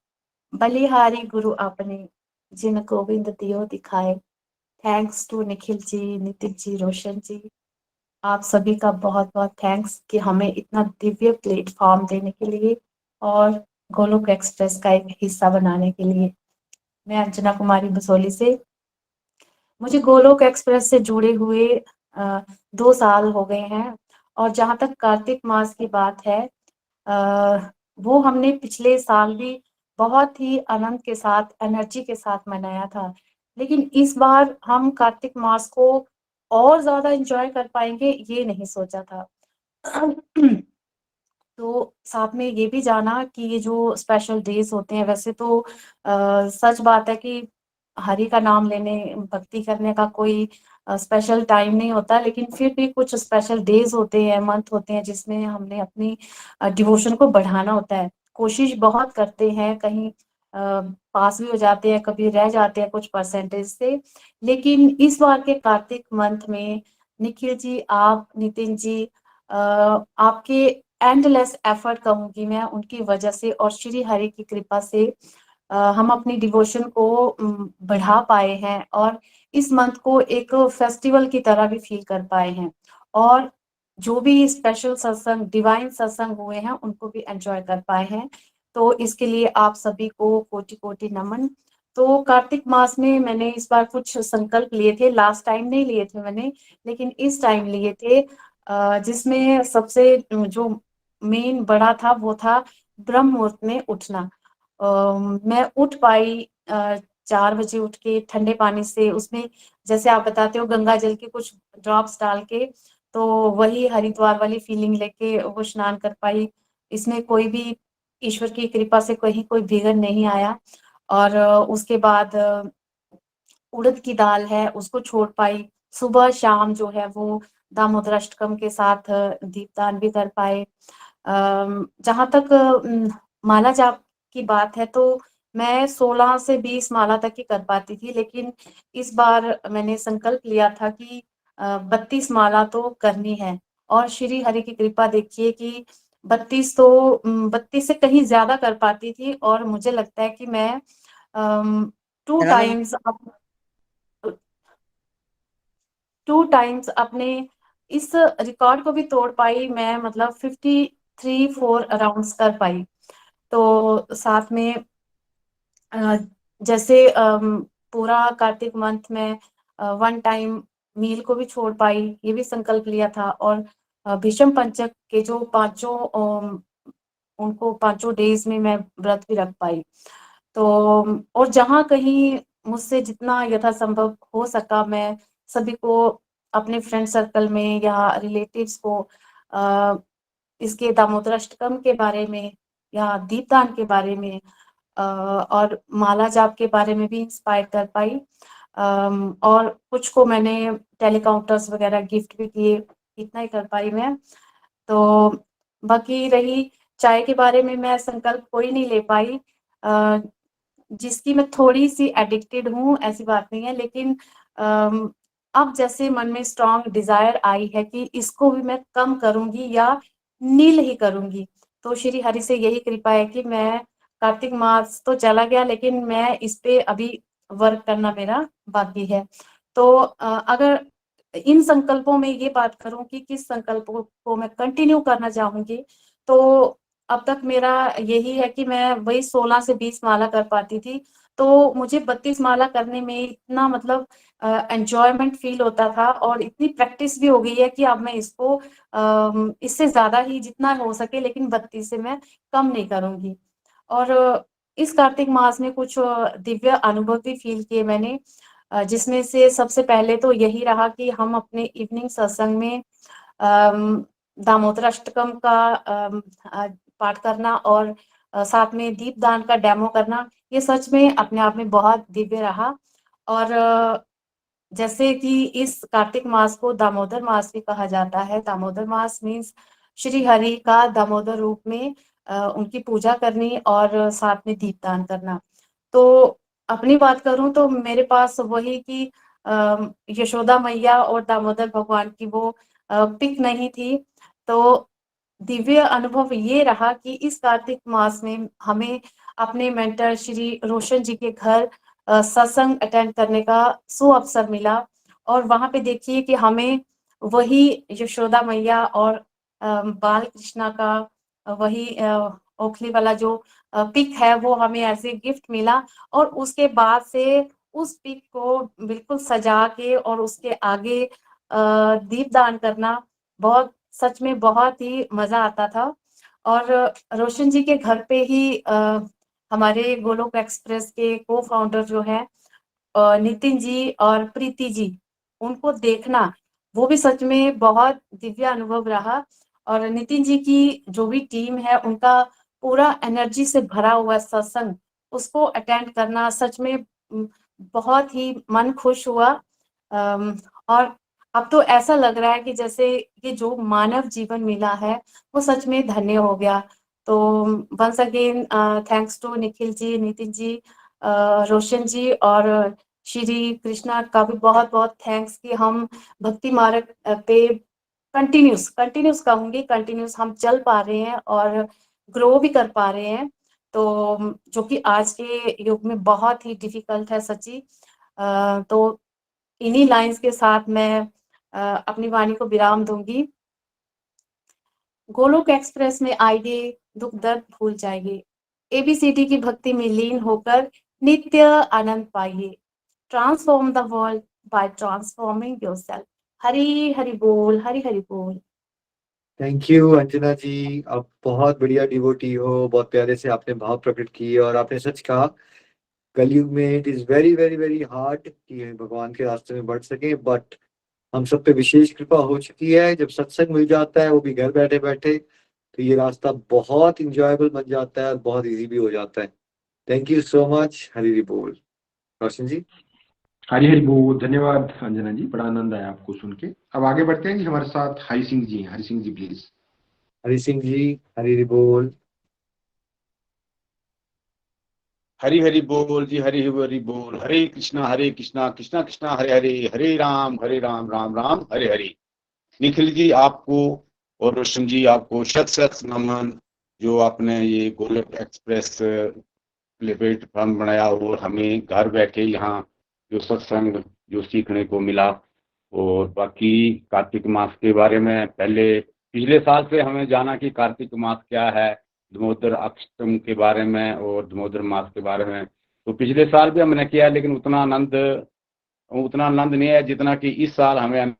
बलिहारी गुरु अपने, जिन गोविंद दियो दिखाए। थैंक्स टू निखिल जी, नितिन जी, रोशन जी, आप सभी का बहुत बहुत थैंक्स कि हमें इतना दिव्य प्लेटफॉर्म देने के लिए और गोलोक एक्सप्रेस का एक हिस्सा बनाने के लिए। मैं अंजना कुमारी बसोली से, मुझे गोलोक एक्सप्रेस से जुड़े हुए 2 साल हो गए हैं। और जहाँ तक कार्तिक मास की बात है, वो हमने पिछले साल भी बहुत ही आनंद के साथ, एनर्जी के साथ मनाया था। लेकिन इस बार हम कार्तिक मास को और ज्यादा एंजॉय कर पाएंगे ये नहीं सोचा था। तो साथ में ये भी जाना कि ये जो स्पेशल डेज होते हैं, वैसे तो सच बात है कि हरि का नाम लेने, भक्ति करने का कोई स्पेशल टाइम नहीं होता, लेकिन फिर भी कुछ स्पेशल डेज होते हैं, मंथ होते हैं जिसमें हमने अपनी डिवोशन को बढ़ाना होता है। कोशिश बहुत करते हैं, कहीं पास भी हो जाते हैं, कभी रह जाते हैं कुछ परसेंटेज से। लेकिन इस बार के कार्तिक मंथ में निखिल जी, आप, नितिन जी, आपके एंडलेस एफर्ट कहूंगी मैं, उनकी वजह से और श्री हरि की कृपा से हम अपनी डिवोशन को बढ़ा पाए हैं और इस मंथ को एक फेस्टिवल की तरह भी फील कर पाए हैं। और जो भी स्पेशल सत्संग, डिवाइन सत्संग हुए हैं, उनको भी एंजॉय कर पाए हैं। तो इसके लिए आप सभी को कोटि कोटि नमन। तो कार्तिक मास में मैंने इस बार कुछ संकल्प लिए थे, लास्ट टाइम नहीं लिए थे मैंने, लेकिन इस टाइम लिए थे, जिसमें सबसे जो मेन बड़ा था वो था ब्रह्म मुहूर्त में उठना। मैं उठ पाई 4 बजे उठ के ठंडे पानी से, उसमें जैसे आप बताते हो गंगा जल के कुछ ड्रॉप्स डाल के, तो वही हरिद्वार वाली फीलिंग लेके वो स्नान कर पाई। इसमें कोई भी ईश्वर की कृपा से कहीं कोई विघ्न नहीं आया। और उसके बाद उड़द की दाल है उसको छोड़ पाई। सुबह शाम जो है वो दामोदर अष्टकम के साथ दीपदान भी कर पाए। जहाँ तक माला जाप की बात है, तो मैं 16 से 20 माला तक ही कर पाती थी, लेकिन इस बार मैंने संकल्प लिया था कि 32 माला तो करनी है। और श्री हरि की कृपा देखिए कि 32 तो 32 से कहीं ज्यादा कर पाती थी। और मुझे लगता है कि मैं 2 टाइम्स अपने इस रिकॉर्ड को भी तोड़ पाई मैं, मतलब 53 राउंड्स कर पाई। तो साथ में जैसे पूरा कार्तिक मंथ में 1 टाइम मील को भी छोड़ पाई, ये भी संकल्प लिया था। और भीष्म पंचक के जो 5 उनको 5 डेज में मैं व्रत भी रख पाई। तो और जहाँ कहीं मुझसे जितना यथासंभव हो सका, मैं सभी को अपने फ्रेंड सर्कल में या रिलेटिव्स को इसके दामोदराष्टकम के बारे में या दीपदान के बारे में और माला जाप के बारे में भी इंस्पायर कर पाई। और कुछ को मैंने टेलीकाउंटर्स वगैरह गिफ्ट भी किए, इतना ही कर पाई मैं। तो बाकी रही चाय के बारे में, मैं संकल्प कोई नहीं ले पाई। जिसकी मैं थोड़ी सी एडिक्टेड हूँ, ऐसी बात नहीं है, लेकिन अब जैसे मन में स्ट्रॉन्ग डिजायर आई है कि इसको भी मैं कम करूंगी या नील ही करूंगी। तो श्री हरि से यही कृपा है कि मैं कार्तिक मास तो चला गया, लेकिन मैं इस पे अभी वर्क करना मेरा बाकी है। तो अगर इन संकल्पों में ये बात करूं कि किस संकल्पों को मैं कंटिन्यू करना चाहूंगी, तो अब तक मेरा यही है कि मैं वही 16 से 20 माला कर पाती थी। तो मुझे 32 माला करने में इतना मतलब एंजॉयमेंट फील होता था, और इतनी प्रैक्टिस भी हो गई है कि अब मैं इसको इससे ज्यादा ही जितना हो सके, लेकिन 32 से मैं कम नहीं करूंगी। और इस कार्तिक मास में कुछ दिव्य अनुभव भी फील किए मैंने, जिसमें से सबसे पहले तो यही रहा कि हम अपने इवनिंग सत्संग में दामोदर अष्टकम का पाठ करना और साथ में दीपदान का डेमो करना, ये सच में अपने आप में बहुत दिव्य रहा। और जैसे कि इस कार्तिक मास को दामोदर मास भी कहा जाता है। दामोदर मास मीन्स श्री हरि का दामोदर रूप में उनकी पूजा करनी और साथ में दीपदान करना। तो अपनी बात करूं तो मेरे पास वही कि यशोदा मैया और दामोदर भगवान की वो पिक नहीं थी। तो दिव्य अनुभव ये रहा कि इस कार्तिक मास में हमें अपने मेंटर श्री रोशन जी के घर सत्संग अटेंड करने का सुअवसर मिला। और वहां पे देखिए कि हमें वही यशोदा मैया और बाल कृष्णा का वही ओखली वाला जो पिक है वो हमें ऐसे गिफ्ट मिला। और उसके बाद से उस पिक को बिल्कुल सजा के और उसके आगे दीपदान करना बहुत, सच में बहुत ही मजा आता था। और रोशन जी के घर पे ही हमारे गोलोक एक्सप्रेस के को फाउंडर जो है नितिन जी और प्रीति जी, उनको देखना वो भी सच में बहुत दिव्य अनुभव रहा। और नितिन जी की जो भी टीम है, उनका पूरा एनर्जी से भरा हुआ सत्संग, उसको अटेंड करना सच में बहुत ही मन खुश हुआ। और अब तो ऐसा लग रहा है कि जैसे ये जो मानव जीवन मिला है वो सच में धन्य हो गया। तो once again thanks to Nikhil ji, Nitin ji, Roshan ji और श्री कृष्णा का भी बहुत बहुत थैंक्स कि हम भक्ति मार्ग पे कंटिन्यूस कहूंगी, कंटिन्यूस हम चल पा रहे हैं और ग्रो भी कर पा रहे हैं। तो जो कि आज के युग में बहुत ही डिफिकल्ट है सच्ची। तो इन्हीं लाइंस के साथ मैं अपनी वाणी को विराम दूंगी। गोलोक एक्सप्रेस में आइए, दुख दर्द भूल जाइए, एबीसीडी की भक्ति में लीन होकर नित्य आनंद पाइए। Transform the world by transforming yourself. Hari Hari बोल, हरि हरि बोल। थैंक यू अंजना जी, आप बहुत बढ़िया डिवोटी हो, बहुत प्यारे से आपने भाव प्रकट किए। और आपने सच कहा, कलयुग में it is very very very hard कि भगवान के रास्ते में बढ़ सके, बट हम सब पे विशेष कृपा हो चुकी है। जब सत्संग मिल जाता है, वो भी घर बैठे बैठे, तो ये रास्ता बहुत इंजॉयबल बन जाता है और बहुत इजी भी हो जाता है। Thank you so much. Hari Hari बोल। रोशन जी। हरि हरि बोल। धन्यवाद अंजना जी, बड़ा आनंद आया आपको सुन के। अब आगे बढ़ते हैं जी, हमारे साथ हरि सिंह जी। हरि सिंह जी प्लीज। हरि सिंह जी, हरि हरि बोल। हरि हरि बोल जी, हरि हरि बोल। हरे कृष्णा कृष्णा कृष्णा हरे हरे, हरे राम राम राम हरे हरे। निखिल जी आपको और रोशन जी आपको शत शत नमन, जो आपने ये गोलोक एक्सप्रेस प्लेटफॉर्म बनाया और हमें घर बैठे यहाँ जो सत्संग जो सीखने को मिला, और बाकी कार्तिक मास के बारे में पहले पिछले साल से हमें जाना कि कार्तिक मास क्या है, दामोदर अष्टम के बारे में और दामोदर मास के बारे में। तो पिछले साल भी हमने किया, लेकिन उतना आनंद नहीं है जितना कि इस साल हमें,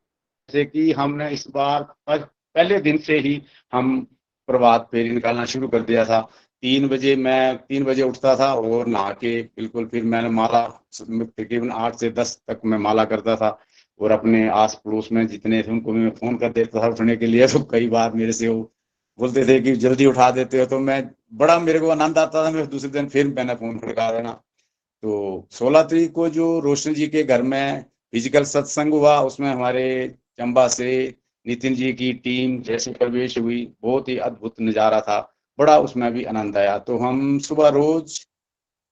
जैसे कि हमने इस बार पहले दिन से ही हम प्रभात फेरी निकालना शुरू कर दिया था। 3 बजे उठता था और नहा के बिल्कुल फिर मैंने माला तकरीबन 8 से 10 तक मैं माला करता था, और अपने आस पड़ोस में जितने थे उनको मैं फोन कर देता था उठने के लिए। तो कई बार मेरे से वो बोलते थे कि जल्दी उठा देते हो, तो मेरे को आनंद आता था। मैं दूसरे दिन फिर मैंने फोन खड़का देना। तो 16 तारीख को जो रोशन जी के घर में फिजिकल सत्संग हुआ, उसमें हमारे चंबा से नितिन जी की टीम जैसे प्रवेश हुई, बहुत ही अद्भुत नजारा था, बड़ा उसमें भी आनंद आया। तो हम सुबह रोज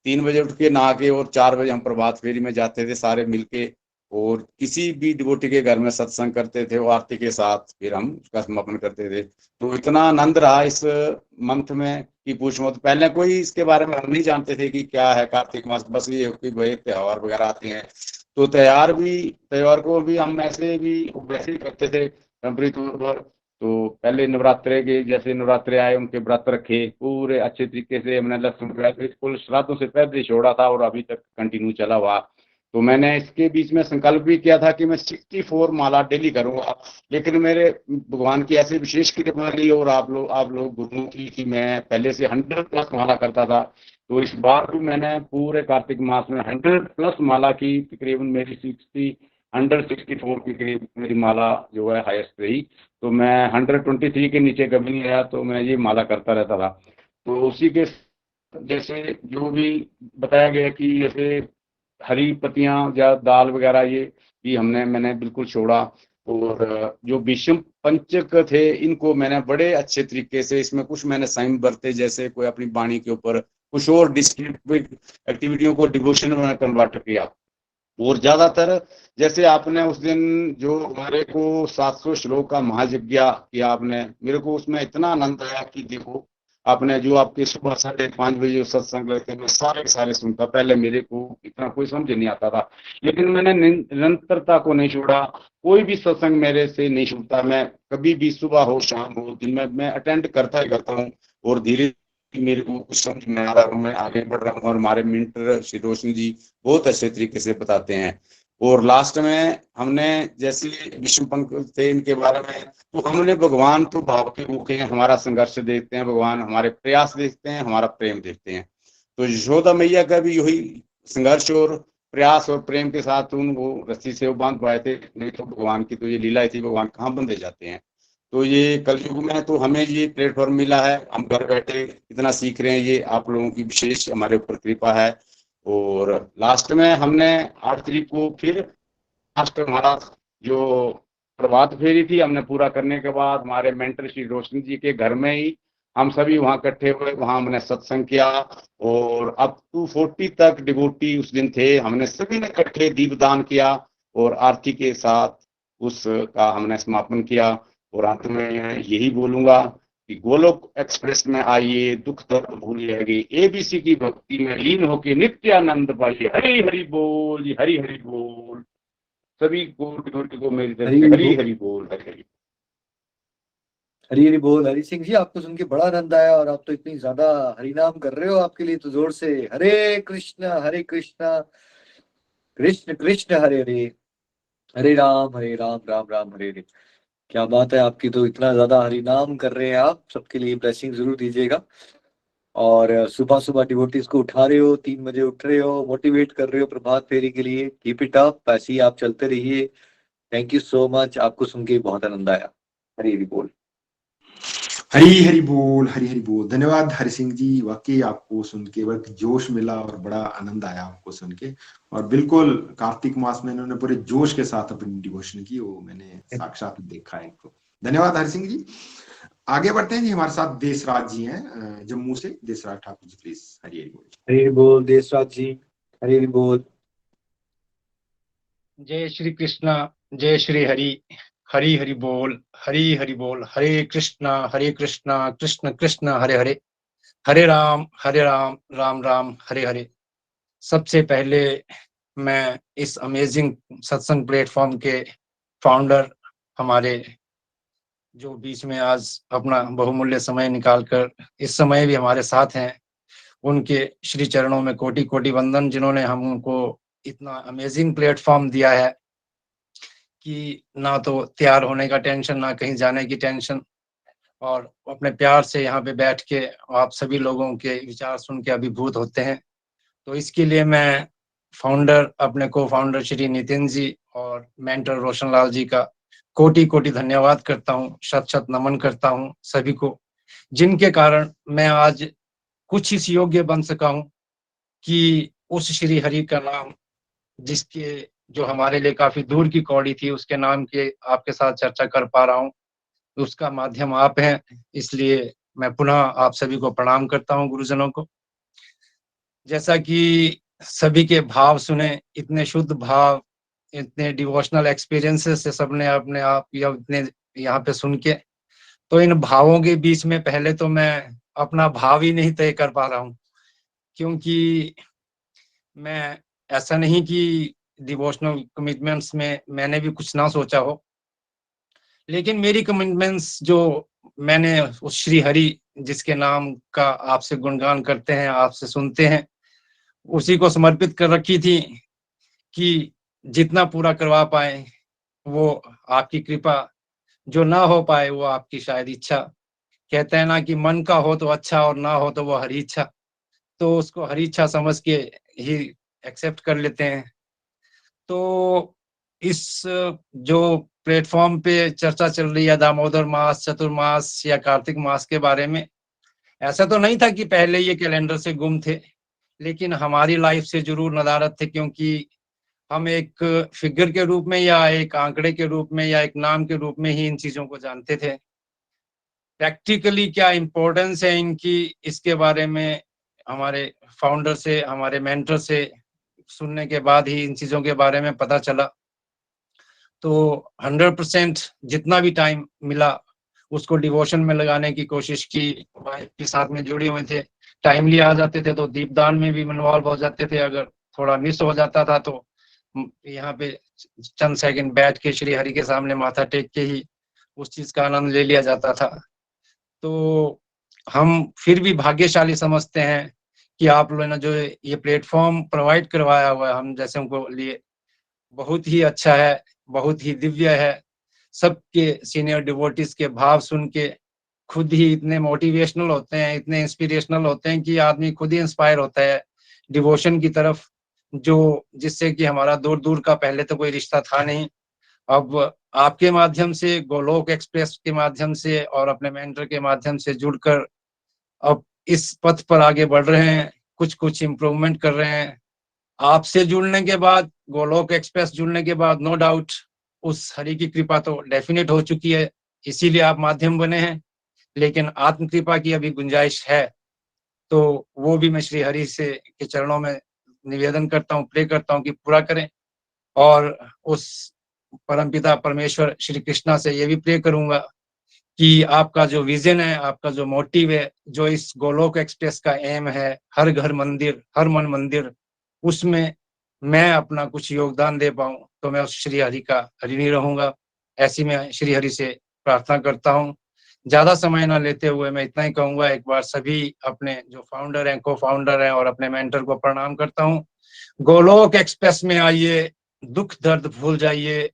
3 बजे उठ के नहा के और 4 बजे हम प्रभात फेरी में जाते थे सारे मिलके, और किसी भी डिवोटी के घर में सत्संग करते थे और आरती के साथ फिर हम उसका समापन करते थे। तो इतना आनंद रहा इस मंथ में कि पूछो मत। पहले कोई इसके बारे में हम नहीं जानते थे कि क्या है कार्तिक मास, बस ये कि भाई त्योहार वगैरह आते हैं, तो त्योहार को भी हम वैसे ही करते थे टेम्परेरी तौर पर। तो पहले नवरात्रे के जैसे नवरात्रे आए, उनके व्रत रखे पूरे अच्छे तरीके से। हमने लहसुन प्याज बिल्कुल श्राद्धों से पहले छोड़ा था और अभी तक कंटिन्यू चला हुआ। तो मैंने इसके बीच में संकल्प भी किया था कि मैं 64 माला डेली करूंगा, लेकिन मेरे भगवान की ऐसी विशेष कृपा रही और आप लोग गुरुओं की कि मैं पहले से 100+ माला करता था। तो इस बार भी मैंने पूरे कार्तिक मास में 100+ माला की, तकरीबन मेरी 164 के करीब मेरी माला जो है हाईएस्ट रही। तो मैं 123 के नीचे कभी नहीं आया, तो मैं ये माला करता रहता था। तो उसी के जैसे जो भी बताया गया कि जैसे हरी पत्तियां या दाल वगैरह ये भी मैंने बिल्कुल छोड़ा। और जो विषम पंचक थे इनको मैंने बड़े अच्छे तरीके से, इसमें कुछ मैंने संयम बरते, जैसे कोई अपनी वाणी के ऊपर कुछ और डिस्क्रिप्टिव एक्टिविटियों को डिवोशन में कन्वर्ट किया। और ज्यादातर जैसे आपने उस दिन जो हमारे को 700 श्लोक का महायज्ञ किया आपने, मेरे को उसमें इतना आनंद आया कि देखो आपने जो आपके सुबह 5:30 बजे जो सत्संग लेते मैं सारे सुनता। पहले मेरे को इतना कोई समझ नहीं आता था, लेकिन मैंने निरंतरता को नहीं छोड़ा। कोई भी सत्संग मेरे से नहीं छूटता, मैं कभी भी सुबह हो शाम हो दिन में मैं अटेंड करता ही करता हूँ। और धीरे मेरे को कुछ समझ में आ रहा हूँ, मैं आगे बढ़ रहा हूँ। और हमारे मेंटर श्री रोशन जी बहुत अच्छे तरीके से बताते हैं। और लास्ट में हमने जैसे विष्णु पंख थे इनके बारे में, तो हमने भगवान तो भाव के भूखे हैं, हमारा संघर्ष देखते हैं भगवान, हमारे प्रयास देखते हैं, हमारा प्रेम देखते हैं। तो यशोदा मैया का भी यही संघर्ष और प्रयास और प्रेम के साथ वो रस्सी से वो बांध पाए थे, नहीं तो भगवान की तो ये लीला थी, भगवान कहाँ बंधे जाते हैं। तो ये कलयुग में तो हमें ये प्लेटफॉर्म मिला है, हम घर बैठे इतना सीख रहे हैं, ये आप लोगों की विशेष हमारे ऊपर कृपा है। और लास्ट में हमने 8 तारीख को फिर लास्ट हमारा जो प्रभात फेरी थी हमने पूरा करने के बाद हमारे मेंटर श्री रोशन जी के घर में ही हम सभी वहां इकट्ठे हुए, वहां हमने सत्संग किया। और अप टू 40 तक डिवोटी उस दिन थे, हमने सभी ने इकट्ठे दीपदान किया और आरती के साथ उसका हमने समापन किया। और अंत में यही बोलूंगा कि गोलोक एक्सप्रेस में आइए, दुख दर्द भूलिएगी, एबीसी की भक्ति में लीन होकर नित्यानंद पाइए। हरि हरि बोल जी, हरि हरि बोल। सभी को मेरी तरफ से हरि हरि बोल, हरि हरि। हरी हरी बोल। हरि सिंह जी, आपको सुन के बड़ा आनंद आया और आप तो इतनी ज्यादा हरि नाम कर रहे हो, आपके लिए तो जोर से हरे कृष्णा कृष्ण कृष्ण हरे हरे, हरे राम राम राम हरे हरे। क्या बात है आपकी, तो इतना ज्यादा हरि नाम कर रहे हैं आप, सबके लिए ब्लेसिंग जरूर दीजिएगा। और सुबह सुबह डिवोटीज को उठा रहे हो, 3 बजे उठ रहे हो, मोटिवेट कर रहे हो प्रभात फेरी के लिए, कीप इट अप, ऐसे ही आप चलते रहिए। थैंक यू सो मच, आपको सुन के बहुत आनंद आया। हरी हरी बोल। हरी हरी बोल, हरी हरी बोल। धन्यवाद हरि सिंह जी, वाकई आपको सुन के बड़ा जोश मिला और बड़ा आनंद आया आपको सुन के। और बिल्कुल कार्तिक मास में इन्होंने पूरे जोश के साथ अपनी डिवोशन की, वो मैंने साक्षात देखा है इनको। धन्यवाद हरि सिंह जी। आगे बढ़ते हैं जी, हमारे साथ देशराज जी हैं जम्मू से। देशराज ठाकुर जी प्लीज। हरी हरी बोल। हरी बोल देशराज जी, हरी हरी बोल। जय श्री कृष्णा, जय श्री हरि, हरी हरि बोल, हरी हरि बोल। हरे कृष्णा कृष्ण कृष्ण हरे हरे, हरे राम राम राम हरे हरे। सबसे पहले मैं इस अमेजिंग सत्संग प्लेटफॉर्म के फाउंडर हमारे जो बीच में आज अपना बहुमूल्य समय निकालकर इस समय भी हमारे साथ हैं, उनके श्री चरणों में कोटि कोटि वंदन, जिन्होंने हमको इतना अमेजिंग प्लेटफॉर्म दिया है कि ना तो तैयार होने का टेंशन, ना कहीं जाने की टेंशन, और अपने प्यार से यहाँ पे बैठ के आप सभी लोगों के विचार सुन के अभिभूत होते हैं। तो इसके लिए मैं फाउंडर, अपने को फाउंडर श्री नितिन जी और मेंटर रोशन लाल जी का कोटि कोटि धन्यवाद करता हूँ, शत शत नमन करता हूँ सभी को, जिनके कारण मैं आज कुछ इस योग्य बन सका हूँ कि उस श्री हरि का नाम, जिसके जो हमारे लिए काफी दूर की कौड़ी थी, उसके नाम की आपके साथ चर्चा कर पा रहा हूँ, उसका माध्यम आप हैं। इसलिए मैं पुनः आप सभी को प्रणाम करता हूँ, गुरुजनों को। जैसा कि सभी के भाव सुने, इतने शुद्ध भाव, इतने डिवोशनल एक्सपीरियंसेस से सबने अपने आप या इतने यहाँ पे सुन के, तो इन भावों के बीच में पहले तो मैं अपना भाव ही नहीं तय कर पा रहा हूँ, क्योंकि मैं ऐसा नहीं कि डिवोशनल कमिटमेंट्स में मैंने भी कुछ ना सोचा हो, लेकिन मेरी कमिटमेंट्स जो मैंने उस श्री हरि जिसके नाम का आपसे गुणगान करते हैं, आपसे सुनते हैं, उसी को समर्पित कर रखी थी कि जितना पूरा करवा पाए वो आपकी कृपा, जो ना हो पाए वो आपकी शायद इच्छा। कहते हैं ना कि मन का हो तो अच्छा और ना हो तो वो हरी इच्छा, तो उसको हरी इच्छा समझ के ही एक्सेप्ट कर लेते हैं। तो इस जो प्लेटफॉर्म पे चर्चा चल रही है दामोदर मास, चतुर्मास या कार्तिक मास के बारे में, ऐसा तो नहीं था कि पहले ये कैलेंडर से गुम थे, लेकिन हमारी लाइफ से जरूर नदारत थे, क्योंकि हम एक फिगर के रूप में या एक आंकड़े के रूप में या एक नाम के रूप में ही इन चीजों को जानते थे। प्रैक्टिकली क्या इम्पोर्टेंस है इनकी, इसके बारे में हमारे फाउंडर से, हमारे मेंटर से सुनने के बाद ही इन चीजों के बारे में पता चला। तो 100% जितना भी टाइम मिला उसको डिवोशन में लगाने की कोशिश की। वाइफ के साथ में जुड़े हुए थे, टाइमली आ जाते थे तो दीपदान में भी इन्वॉल्व हो जाते थे। अगर थोड़ा मिस हो जाता था तो यहाँ पे चंद सेकंड बैठ के श्री हरि के सामने माथा टेक के ही उस चीज का आनंद ले लिया जाता था। तो हम फिर भी भाग्यशाली समझते हैं कि आप लोगों ने जो ये प्लेटफॉर्म प्रोवाइड करवाया हुआ है हम जैसे को लिए, बहुत ही अच्छा है, बहुत ही दिव्य है। सबके सीनियर डिवोटीज के भाव सुन के खुद ही इतने मोटिवेशनल होते हैं, इतने इंस्पिरेशनल होते हैं कि आदमी खुद ही इंस्पायर होता है डिवोशन की तरफ, जो जिससे कि हमारा दूर दूर का पहले तो कोई रिश्ता था नहीं, अब आपके माध्यम से, गोलोक एक्सप्रेस के माध्यम से और अपने मेंटर के माध्यम से जुड़कर अब इस पथ पर आगे बढ़ रहे हैं, कुछ कुछ इम्प्रूवमेंट कर रहे हैं। आपसे जुड़ने के बाद, गोलोक एक्सप्रेस जुड़ने के बाद नो डाउट उस हरि की कृपा तो डेफिनेट हो चुकी है, इसीलिए आप माध्यम बने हैं, लेकिन आत्म कृपा की अभी गुंजाइश है। तो वो भी मैं श्री हरि से के चरणों में निवेदन करता हूँ, प्रे करता हूँ कि पूरा करें। और उस परमपिता परमेश्वर श्री कृष्णा से ये भी प्रे करूंगा कि आपका जो विजन है, आपका जो मोटिव है, जो इस गोलोक एक्सप्रेस का एम है, हर घर मंदिर, हर मन मंदिर, उसमें मैं अपना कुछ योगदान दे पाऊं तो मैं उस श्री हरि का ऋणी रहूंगा। ऐसी मैं श्री हरि से प्रार्थना करता हूँ। ज्यादा समय ना लेते हुए मैं इतना ही कहूंगा, एक बार सभी अपने जो फाउंडर हैं, को फाउंडर हैं और अपने मेंटर को प्रणाम करता हूँ। गोलोक एक्सप्रेस में आइए, दुख दर्द भूल जाइए,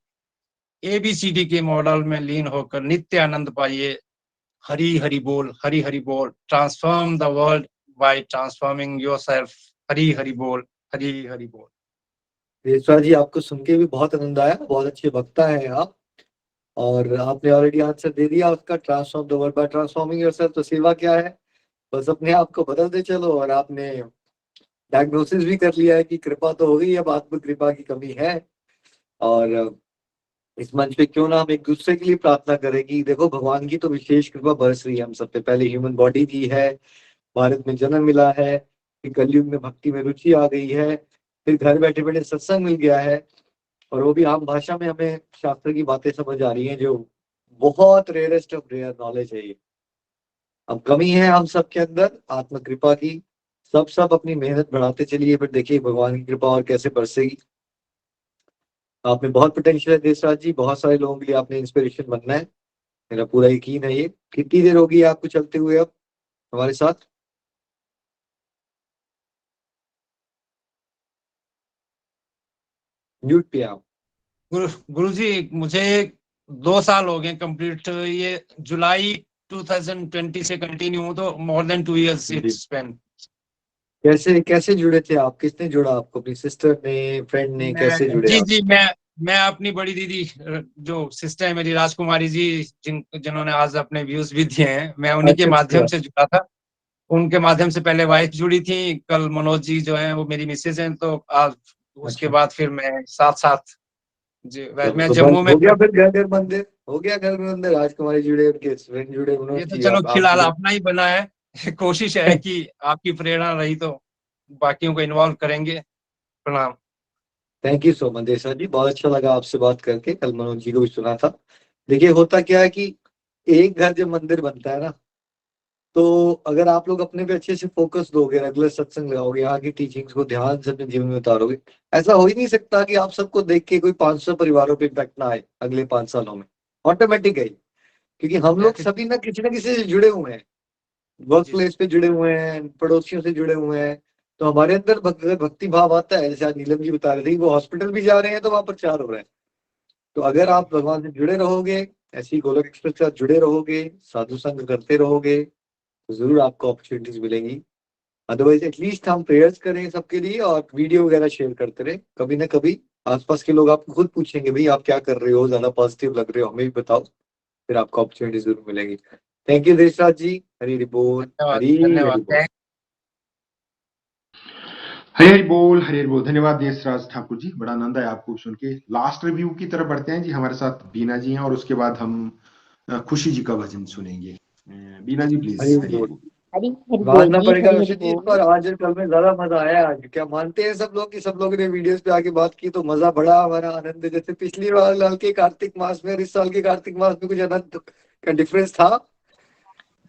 एबीसीडी के मॉडल में लीन होकर नित्य आनंद पाइए। हरि हरि बोल, हरि हरि बोल। Transform the world by transforming yourself. Hari Hari बोल, हरि हरि बोल। रेश्वर जी, आपको सुन के भी बहुत आनंद आया, बहुत अच्छे वक्ता है आप, और आपने ऑलरेडी आंसर दे दिया उसका, transform the world by transforming yourself. तो सेवा क्या है, बस अपने आप को बदलते चलो। और आपने डायग्नोसिस भी कर लिया है कि कृपा तो हो गई, अब आत्म कृपा की कमी है। और इस मंच पे क्यों ना हम एक दूसरे के लिए प्रार्थना करें कि देखो, भगवान की तो विशेष कृपा बरस रही है हम सब पे। पहले ह्यूमन बॉडी दी है, भारत में जन्म मिला है, फिर कलयुग में भक्ति में रुचि आ गई है, फिर घर बैठे बैठे सत्संग मिल गया है, और वो भी आम भाषा में हमें शास्त्र की बातें समझ आ रही हैं, जो बहुत रेयरेस्ट ऑफ रेयर नॉलेज है ये। अब कमी है हम सब के अंदर आत्म कृपा की। सब अपनी मेहनत बढ़ाते चलिए, फिर देखिए भगवान की कृपा और कैसे बरसेगी। आप में बहुत पोटेंशियल है देशराज जी, बहुत सारे लोगों के लिए आपने इंस्पिरेशन बनना है, मेरा पूरा यकीन है। ये कितनी देर होगी आपको चलते हुए अब हमारे साथ? म्यूट पे आप। गुरु जी मुझे 2 साल हो गए कंप्लीट, ये जुलाई 2020 से कंटिन्यू हूँ, तो more than 2 years it's spend. कैसे कैसे जुड़े थे आप? किसने जुड़ा आपको? अपनी सिस्टर ने, फ्रेंड ने? कैसे जुड़े जी आप? जी, मैं अपनी बड़ी दीदी जो सिस्टर है मेरी राजकुमारी जी, जिन्होंने आज अपने व्यूज भी दिए हैं, मैं उन्हीं के अच्छा माध्यम अच्छा। से जुड़ा था। उनके माध्यम से पहले वाइफ जुड़ी थी, कल मनोज जी जो है वो मेरी मिसेज हैं, तो आज उसके अच्छा। बाद फिर मैं साथ साथ जी मैं तो जम्मू बस में। हो गया फिर घर घर मंदिर, हो गया घर घर मंदिर। राजकुमारी जुड़े, उनके फ्रेंड जुड़े, ये मनोज तो जी चलो आप फिलहाल जुड़े। अपना ही बना है कोशिश है कि आपकी प्रेरणा रही तो बाकियों को इन्वॉल्व करेंगे। प्रणाम। Thank you so much Deshraj ji, बहुत अच्छा लगा आपसे बात करके। कल मनोज जी को भी सुना था। देखिए होता क्या है कि एक घर जब मंदिर बनता है ना, तो अगर आप लोग अपने पे अच्छे से फोकस दोगे, रेगुलर सत्संग लगाओगे, यहाँ की टीचिंग्स को ध्यान से अपने जीवन में उतारोगे, ऐसा हो ही नहीं सकता कि आप सबको देख के कोई 500 परिवारों पे इम्पैक्ट ना आए अगले 5 सालों में। ऑटोमेटिक है, क्योंकि हम लोग सभी ना किसी से जुड़े हुए हैं, वर्क प्लेस पे जुड़े हुए हैं, पड़ोसियों से जुड़े हुए हैं। तो हमारे अंदर भक्ति भाव आता है। जैसे आज नीलम जी बता रहे थे कि वो हॉस्पिटल भी जा रहे हैं तो वहां प्रचार हो रहा है। तो अगर आप भगवान से जुड़े रहोगे, ऐसी गोलोक एक्सप्रेस के साथ जुड़े रहोगे, साधु संग करते रहोगे, तो जरूर आपको अपॉर्चुनिटीज मिलेंगी। अदरवाइज एटलीस्ट हम प्रेयर्स करें सबके लिए और वीडियो वगैरह शेयर करते रहे। कभी ना कभी आसपास के लोग आपको खुद पूछेंगे भाई आप क्या कर रहे हो, ज्यादा पॉजिटिव लग रहे हो, हमें भी बताओ, फिर आपको अपॉर्चुनिटी जरूर मिलेगी। थैंक यू देशराज जी। हरी हरि बोल, धन्यवाद हरी हरि धन्यवाद। बोल। हरे हरि बोल, हरे हरि बोल। धन्यवाद देशराज ठाकुर जी, बड़ा आनंद है आपको सुन के। लास्ट रिव्यू की तरफ बढ़ते हैं जी। हमारे साथ बीना जी हैं और उसके बाद हम खुशी जी का भजन सुनेंगे। बीना जी प्लीज। हरी हरि हरि हरि बोल। बोल। हरी हरि बोल मानना जी, पड़ेगा हरी हरि रोशन जी इस बोल। बार आज और कल में ज्यादा मजा आया। आज क्या मानते हैं सब लोग कि सब लोगों ने वीडियोस पे आके बात की तो मजा बड़ा हमारा आनंद है। जैसे पिछली बार लाल के कार्तिक मास में और इस साल के कार्तिक मास में कुछ आनंद का डिफरेंस था।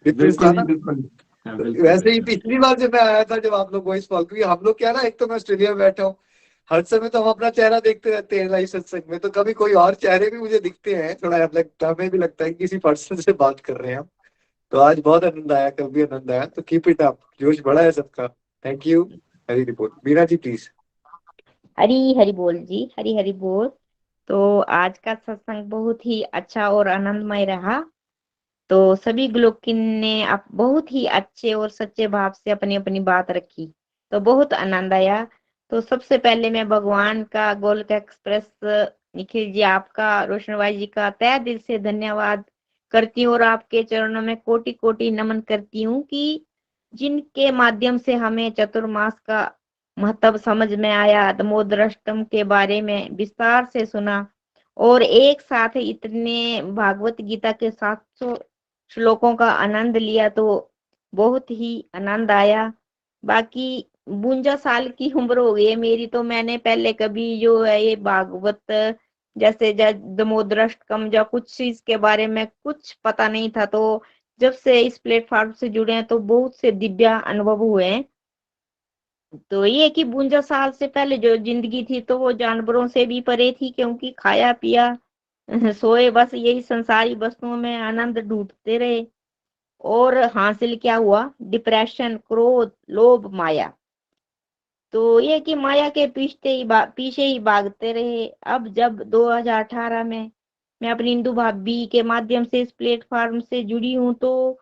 डिफरेंस था बिल्कुल जी, ना? बिल्कुल। हाँ, तो बिल्कुल वैसे ही बिल्कुल। पिछली बार जब मैं आया था, जब आप लोग वॉइस कॉल, क्योंकि हम लोग क्या ना, एक तो मैं ऑस्ट्रेलिया में बैठा हूँ, हर समय तो हम अपना चेहरा देखते रहते हैं लाइव सत्संग में, तो कभी कोई और चेहरे भी मुझे दिखते हैं, थोड़ा लगता, हमें भी लगता है कि किसी पर्सन से बात कर रहे हैं हम। तो आज बहुत आनंद आया, कल भी आनंद आया। तो कीप इट अप, जोश बड़ा है सबका। Thank you. Hari report Bina ji please. Hari Hari बोल जी, हरी हरि बोल। तो आज का सत्संग बहुत ही अच्छा और आनंदमय रहा। तो सभी ग्लोकिन ने आप बहुत ही अच्छे और सच्चे भाव से अपनी अपनी बात रखी, तो बहुत आनंद आया। तो सबसे पहले मैं भगवान का, गोलोक एक्सप्रेस निखिल जी आपका, रोशन भाई जी का तहे दिल से धन्यवाद करती हूँ और आपके चरणों में कोटि कोटि नमन करती हूँ कि जिनके माध्यम से हमें चतुर्मास का महत्व समझ में आया, दामोदराष्टम के बारे में विस्तार से सुना और एक साथ इतने भागवत गीता के 700 श्लोकों का आनंद लिया, तो बहुत ही आनंद आया। बाकी 52 साल की उम्र हो गई है मेरी, तो मैंने पहले कभी जो है ये भागवत जैसे दामोदराष्टकम या कुछ इसके बारे में कुछ पता नहीं था। तो जब से इस प्लेटफॉर्म से जुड़े हैं तो बहुत से दिव्य अनुभव हुए हैं। तो ये कि 52 साल से पहले जो जिंदगी थी तो वो जानवरों से भी परे थी, क्योंकि खाया पिया सोए, बस यही संसारी वस्तुओं में आनंद ढूंढते रहे। और हासिल क्या हुआ? डिप्रेशन, क्रोध, लोभ, माया। तो ये कि माया के पीछे ही भागते रहे। अब जब 2018 में मैं अपनी इंदु भाभी के माध्यम से इस प्लेटफॉर्म से जुड़ी हूँ, तो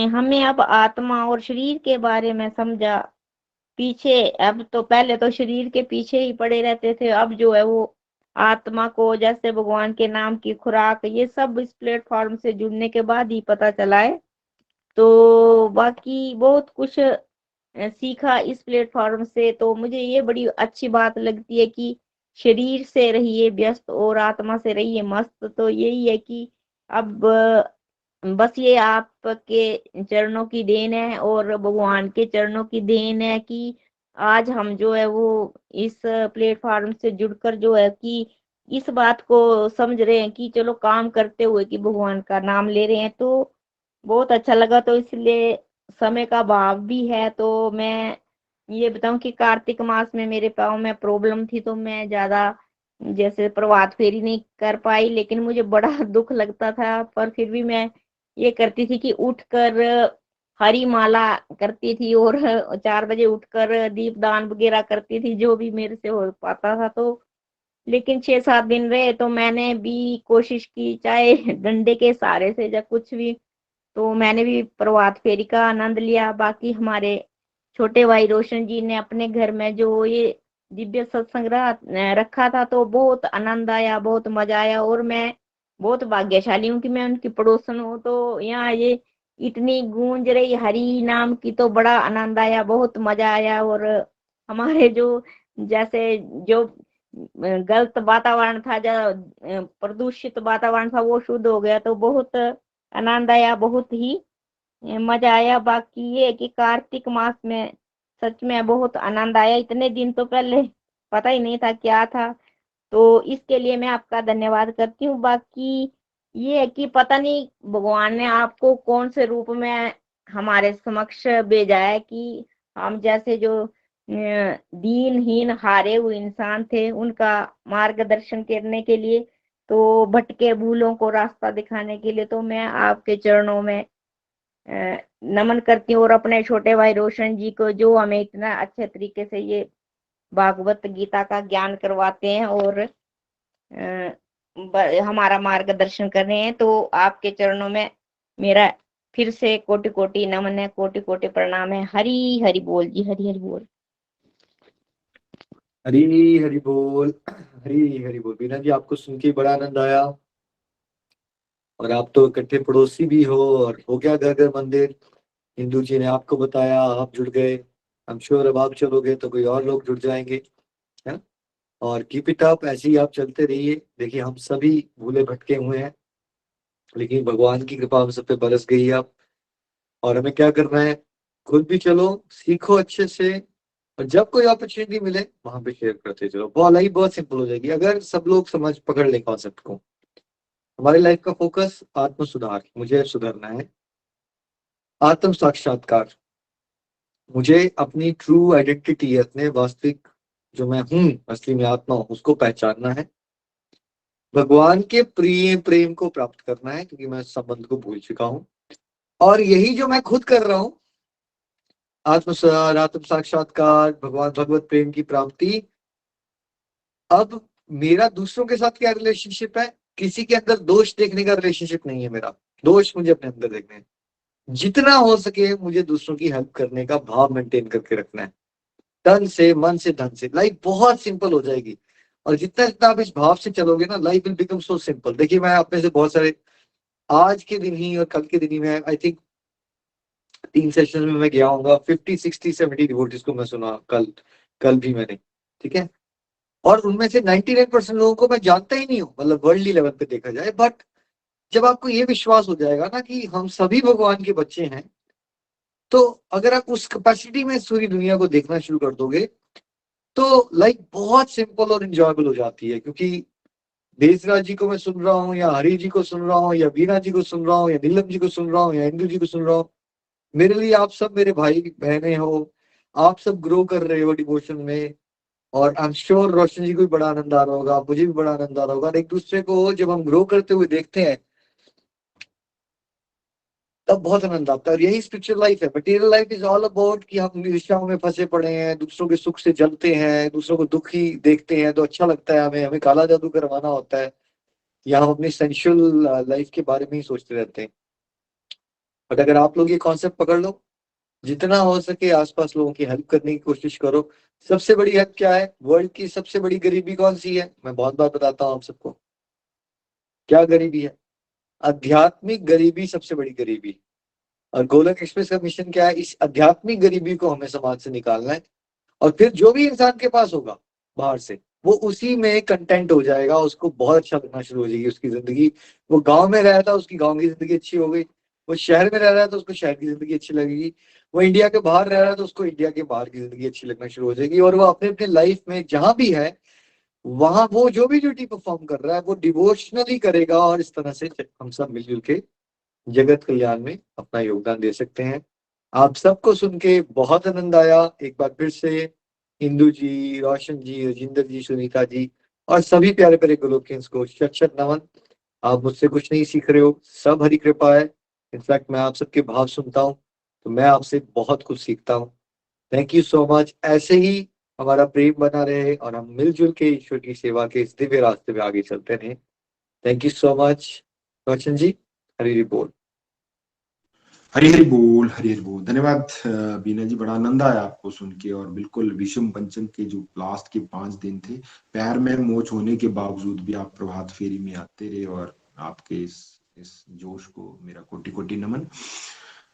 हमें अब आत्मा और शरीर के बारे में समझा। पीछे, अब तो पहले तो शरीर के पीछे ही पड़े रहते थे, अब जो है वो आत्मा को, जैसे भगवान के नाम की खुराक, ये सब इस प्लेटफॉर्म से जुड़ने के बाद ही पता चला है। तो बाकी बहुत कुछ सीखा इस प्लेटफॉर्म से। तो मुझे ये बड़ी अच्छी बात लगती है कि शरीर से रहिए व्यस्त और आत्मा से रहिए मस्त। तो यही है कि अब बस ये आपके चरणों की देन है और भगवान के चरणों की देन है कि आज हम जो है वो इस प्लेटफॉर्म से जुड़कर जो है कि इस बात को समझ रहे हैं कि चलो काम करते हुए कि भगवान का नाम ले रहे हैं। तो बहुत अच्छा लगा। तो इसलिए समय का भाव भी है, तो मैं ये बताऊं कि कार्तिक मास में मेरे पाँव में प्रॉब्लम थी, तो मैं ज्यादा जैसे प्रभात फेरी नहीं कर पाई, लेकिन मुझे बड़ा दुख लगता था, पर फिर भी मैं ये करती थी कि उठकर हरी माला करती थी और 4 बजे उठकर दीपदान वगैरह करती थी, जो भी मेरे से हो पाता था। तो लेकिन 6-7 दिन रहे तो मैंने भी कोशिश की, चाहे डंडे के सहारे से या कुछ भी, तो मैंने भी प्रभात फेरी का आनंद लिया। बाकी हमारे छोटे भाई रोशन जी ने अपने घर में जो ये दिव्य सत्संग रखा था, तो बहुत आनंद आया, बहुत मजा आया। और मैं बहुत भाग्यशाली हूँ कि मैं उनकी पड़ोसन हूँ। तो यहाँ ये इतनी गूंज रही हरि नाम की, तो बड़ा आनंद आया, बहुत मजा आया। और हमारे जो जैसे जो गलत वातावरण था, जो प्रदूषित वातावरण था, वो शुद्ध हो गया, तो बहुत आनंद आया, बहुत ही मजा आया। बाकी ये है कि कार्तिक मास में सच में बहुत आनंद आया। इतने दिन तो पहले पता ही नहीं था क्या था, तो इसके लिए मैं आपका धन्यवाद करती हूँ। बाकी ये है कि पता नहीं भगवान ने आपको कौन से रूप में हमारे समक्ष भेजा है, कि हम जैसे जो दीनहीन हारे हुए इंसान थे, उनका मार्गदर्शन करने के लिए, तो भटके भूलों को रास्ता दिखाने के लिए। तो मैं आपके चरणों में नमन करती हूँ, और अपने छोटे भाई रोशन जी को, जो हमें इतना अच्छे तरीके से ये भागवत गीता का ज्ञान करवाते हैं और हमारा मार्गदर्शन कर रहे हैं। तो आपके चरणों में मेरा फिर से कोटि कोटि नमन है, कोटि कोटि प्रणाम है। हरि हरि बोल जी, हरि हरि बोल। हरी हरि बोल, हरी हरि बोल। बीना जी, आपको सुन के बड़ा आनंद आया, और आप तो इकट्ठे पड़ोसी भी हो, और हो गया घर घर मंदिर। हिंदू जी ने आपको बताया, आप जुड़ गए। आई एम श्योर अब आप चलोगे तो कोई और लोग जुड़ जाएंगे, है ना। और कीप इट अप, ऐसे ही आप चलते रहिए। देखिए, हम सभी भूले भटके हुए हैं, लेकिन भगवान की कृपा हम सब पे बरस गई है अब। और हमें क्या करना है, खुद भी चलो, सीखो अच्छे से, और जब कोई अपॉर्चुनिटी मिले वहां पे शेयर करते चलो। बहुत लाइफ बहुत सिंपल हो जाएगी अगर सब लोग समझ पकड़ ले कॉन्सेप्ट को। हमारी लाइफ का फोकस आत्म सुधार, मुझे सुधरना है, आत्म साक्षात्कार, मुझे अपनी ट्रू आइडेंटिटी, अपने वास्तविक जो मैं हूं, असली में आत्मा हूं, उसको पहचानना है। भगवान के प्रिय प्रेम को प्राप्त करना है, क्योंकि मैं संबंध को भूल चुका हूं। और यही जो मैं खुद कर रहा हूं, आत्म सुधार, आत्म साक्षात्कार, भगवान भगवत प्रेम की प्राप्ति। अब मेरा दूसरों के साथ क्या रिलेशनशिप है, किसी के अंदर दोष देखने का रिलेशनशिप नहीं है मेरा। दोष मुझे अपने अंदर देखने हैं। जितना हो सके मुझे दूसरों की हेल्प करने का भाव मेंटेन करके रखना है, तन से, मन से, धन से। लाइफ बहुत सिंपल हो जाएगी, और जितना जितना आप इस भाव से चलोगे ना, life will become so simple. देखिए, मैं आप में से बहुत सारे आज के दिन ही और कल के दिन ही में, आई थिंक 3 सेशन में मैं गया हूँ, 50, 60, 70 डिवोटीज को मैं सुना कल भी मैंने, ठीक है। और उनमें से 99% लोगों को मैं जानता ही नहीं हूँ, मतलब वर्ल्डली लेवल पे देखा जाए। बट जब आपको ये विश्वास हो जाएगा ना कि हम सभी भगवान के बच्चे हैं, तो अगर आप उस कैपेसिटी में पूरी दुनिया को देखना शुरू कर दोगे, तो लाइफ बहुत सिंपल और इंजॉयबल हो जाती है। क्योंकि देसराज जी को मैं सुन रहा हूँ, या हरि जी को सुन रहा हूँ, या बीना जी को सुन रहा हूँ, या नीलम जी को सुन रहा हूँ, या इंदु जी को सुन रहा हूँ, मेरे लिए आप सब मेरे भाई बहने हो। आप सब ग्रो कर रहे हो डिवोशन में, और आई एम श्योर रोशन जी को भी बड़ा आनंद आ रहा होगा, मुझे भी बड़ा आनंद आ रहा होगा। एक दूसरे को जब हम ग्रो करते हुए देखते हैं, तब बहुत आनंद आता है। और यही स्पिरिचुअल लाइफ है। Material life is all about कि हम ईर्ष्याओं में फंसे पड़े हैं, दूसरों के सुख से जलते हैं, दूसरों को दुखी देखते हैं तो अच्छा लगता है हमें, हमें काला जादू करवाना होता है, या हम अपनी सेंशुअल लाइफ के बारे में ही सोचते रहते हैं। बट अगर आप लोग ये कॉन्सेप्ट पकड़ लो, जितना हो सके आसपास लोगों की हेल्प करने की कोशिश करो। सबसे बड़ी हेल्प क्या है, वर्ल्ड की सबसे बड़ी गरीबी कौन सी है, मैं बहुत बार बताता हूँ आप सबको। क्या गरीबी है, आध्यात्मिक गरीबी सबसे बड़ी गरीबी। और गोलक एक्सप्रेस का मिशन क्या है, इस आध्यात्मिक गरीबी को हमें समाज से निकालना है। और फिर जो भी इंसान के पास होगा बाहर से, वो उसी में कंटेंट हो जाएगा, उसको बहुत अच्छा लगना शुरू हो जाएगी उसकी जिंदगी। वो गांव में रह था, उसकी गांव की जिंदगी अच्छी हो गई। वो शहर में रह रहा है तो उसको शहर की जिंदगी अच्छी लगेगी। वो इंडिया के बाहर रह रहा है तो उसको इंडिया के बाहर की जिंदगी अच्छी लगना शुरू हो जाएगी। और वो अपने अपने लाइफ में जहां भी है, वहां वो जो भी ड्यूटी परफॉर्म कर रहा है, वो डिवोशनली करेगा। और इस तरह से हम सब मिलजुल के जगत कल्याण में अपना योगदान दे सकते हैं। आप सबको सुन के बहुत आनंद आया। एक बार फिर से इंदु जी, रोशन जी, राजिंदर जी, सुनीता जी, और सभी प्यारे प्यारे गोलोकियंस को शत शत नमन। आप मुझसे कुछ नहीं सीख रहे हो, सब हरी कृपा है। इनफैक्ट मैं आप सबके भाव सुनता हूँ तो मैं आपसे बहुत कुछ सीखता हूँ। Thank you so much. ऐसे ही हमारा प्रेम बना रहे और हम मिलजुल के ईश्वर की सेवा के इस दिव्य रास्ते पे आगे चलते रहें। Thank you so much. Roshan ji, Hari बोल। हरी हरी बोल, हरी हरी बोल। धन्यवाद बीना जी, बड़ा आनंद आया आपको सुन के। और बिल्कुल विषम पंचम के जो लास्ट के 5 दिन थे, पैर में मोच होने के बावजूद भी आप प्रभात फेरी में आते रहे, और आपके इस जोश को मेरा कोटि कोटि नमन।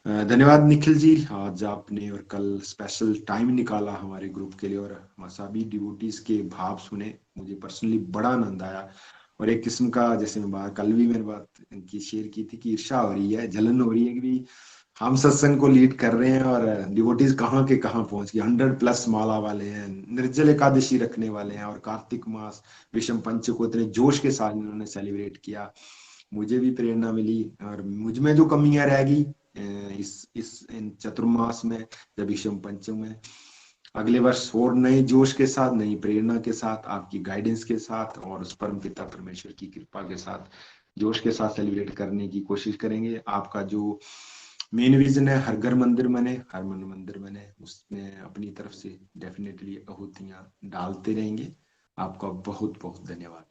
धन्यवाद निखिल जी, आज आपने और कल स्पेशल टाइम निकाला हमारे ग्रुप के लिए, और सभी डिवोटीज के भाव सुने। मुझे पर्सनली बड़ा आनंद आया। और एक किस्म का, जैसे मैं कल भी मैंने बात इनकी शेयर की थी, कि ईर्ष्या हो रही है, जलन हो रही है कि भी हम सत्संग को लीड कर रहे हैं और डिवोटीज कहाँ के कहाँ पहुंच गए। 100+ माला वाले हैं, निर्जल एकादशी रखने वाले हैं, और कार्तिक मास विषम पंच को इतने जोश के साथ इन्होंने सेलिब्रेट किया। मुझे भी प्रेरणा मिली, और मुझ में जो कमियां रह गई इन चतुर्मास में, जब विषम पंचम में, अगले वर्ष और नए जोश के साथ, नई प्रेरणा के साथ, आपकी गाइडेंस के साथ, और उस परम पिता परमेश्वर की कृपा के साथ, जोश के साथ सेलिब्रेट करने की कोशिश करेंगे। आपका जो मेन विजन है, हर घर मंदिर बने, हर मन मंदिर बने, उसमें अपनी तरफ से डेफिनेटली आहुतियां डालते रहेंगे। आपका बहुत बहुत धन्यवाद।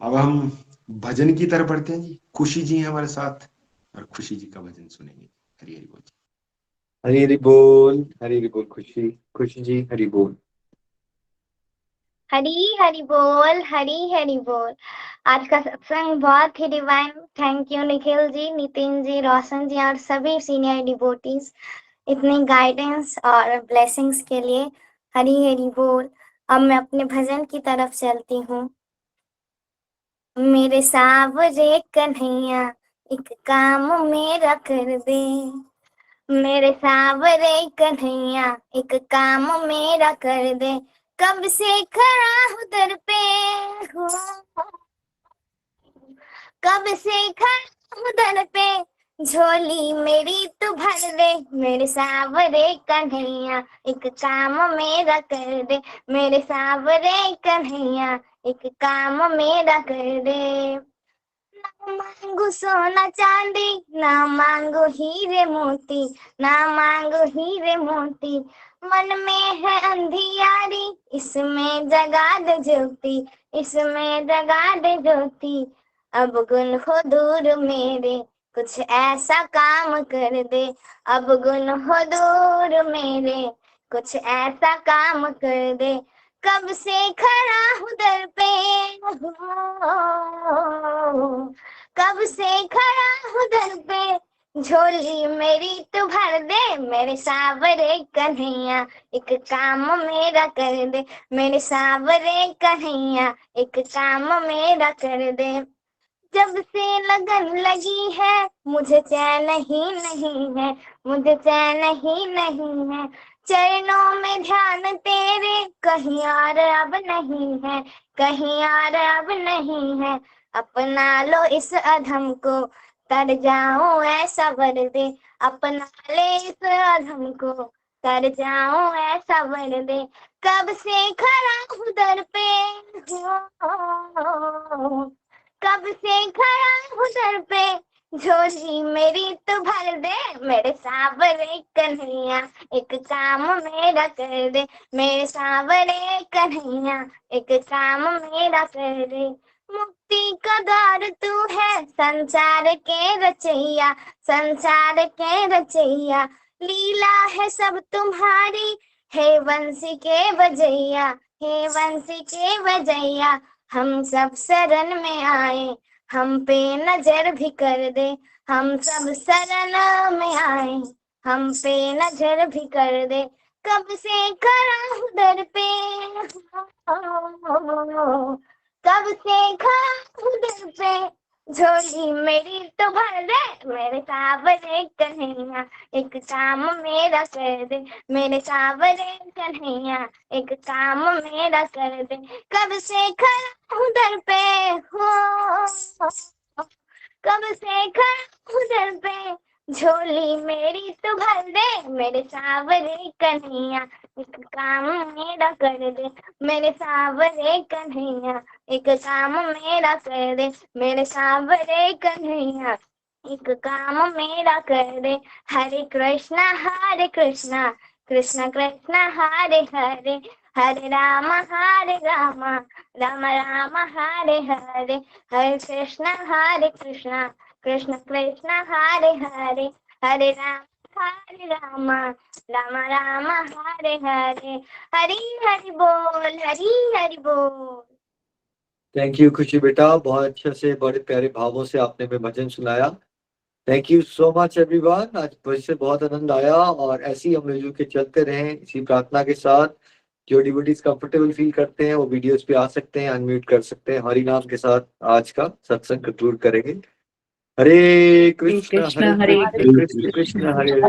अब हम भजन की तरफ बढ़ते हैं जी। खुशी जी हैं हमारे साथ, और खुशी जी का भजन सुनेंगे। हरी हरी बोल। हरी हरी बोल, हरी हरी बोल। खुशी, खुशी जी हरी बोल। हरी हरी बोल, हरी हरी बोल। आज का सत्संग बहुत ही divine. Thank you Nikhil ji, Nitin ji, Roshan ji और सभी सीनियर डिवोटीज इतनी गाइडेंस और ब्लेसिंग्स के लिए। हरी हरी बोल। अब मैं अपने भजन की तरफ चलती हूँ। मेरे सावरे कन्हैया एक काम मेरा कर दे, मेरे सावरे कन्हैया एक काम मेरा कर दे। कब से खड़ा हूँ दर पे हूँ, कब से खड़ा हूँ दर पे, झोली मेरी तू भर दे। मेरे सावरे कन्हैया एक काम मेरा कर दे, मेरे सावरे कन्हैया एक काम मेरा कर दे। ना मांगू सोना चांदी, ना मांगू हीरे मोती, ना मांगू हीरे मोती। मन में है अंधियारी, इसमें जगा दे ज्योति, इसमें जगा दे ज्योति। अब गुन हो दूर मेरे, कुछ ऐसा काम कर दे। अब गुन हो दूर मेरे, कुछ ऐसा काम कर दे। कब से खड़ा हूँ दर पे कब से खड़ा हूँ दर पे, झोली मेरी तू भर दे। मेरे सावरे कन्हैया एक काम मेरा कर दे, मेरे सावरे कन्हैया एक काम मेरा कर दे। जब से लगन लगी है मुझे चैन ही नहीं है, मुझे चैन ही नहीं है। चरणों में ध्यान तेरे कहीं और अब नहीं है, कहीं और अब नहीं है। अपना लो इस अधम को, तर जाऊं ऐसा वर दे। अपना ले इस अधम को, तर जाऊं ऐसा वर दे। कब से खड़ा हूँ दर पे कब से खड़ा हूँ दर पे, झोली मेरी तो भर दे। मेरे सावरे कन्हैया एक काम मेरा कर दे, मेरे सावरे कन्हैया एक काम मेरा कर दे। मुक्ति का द्वार तू है, संसार के रचैया, संसार के रचैया। लीला है सब तुम्हारी, हे वंशी के बजैया, हे वंशी के बजैया। हम सब शरण में आए, हम पे नजर भी कर दे। हम सब शरण में आए, हम पे नजर भी कर दे। कब से खड़ा हूँ दर पे कब से खड़ा हूँ दर पे, झोली मेरी तो भर दे। मेरे सावरे कन्हैया एक काम मेरा कर दे, मेरे सावरे कन्हैया एक काम मेरा कर दे। कब से खड़ा हूँ दर पे कब से खड़ा हूँ दर पे, झोली मेरी तो भर दे। मेरे सावरे कन्हैया एक काम मेरा कर दे मेरे सावरे कन्हैया, एक काम मेरा कर दे मेरे सावरे कन्हैया, एक काम मेरा कर दे। हरे कृष्णा कृष्ण कृष्ण हरे हरे, हरे राम राम राम हरे हरे, हरे कृष्ण कृष्ण कृष्ण हरे हरे, हरे राम राम राम हरे हरे। हरि हरि बोल, हरि हरि बोल। थैंक यू खुशी बेटा, बहुत अच्छे से बड़े प्यारे भावों से आपने हमें भजन सुनाया। Thank you so much everyone, आज भजन से बहुत आनंद आया और ऐसे ही हम मिलजुल के चलते रहें इसी प्रार्थना के साथ। जो डिवोटीज कंफर्टेबल फील करते हैं वो वीडियोस पे आ सकते हैं, अनम्यूट कर सकते हैं। हरि नाम के साथ आज का सत्संग कंक्लूड करेंगे। हरे कृष्ण कृष्ण हरे कृष्ण कृष्ण हरे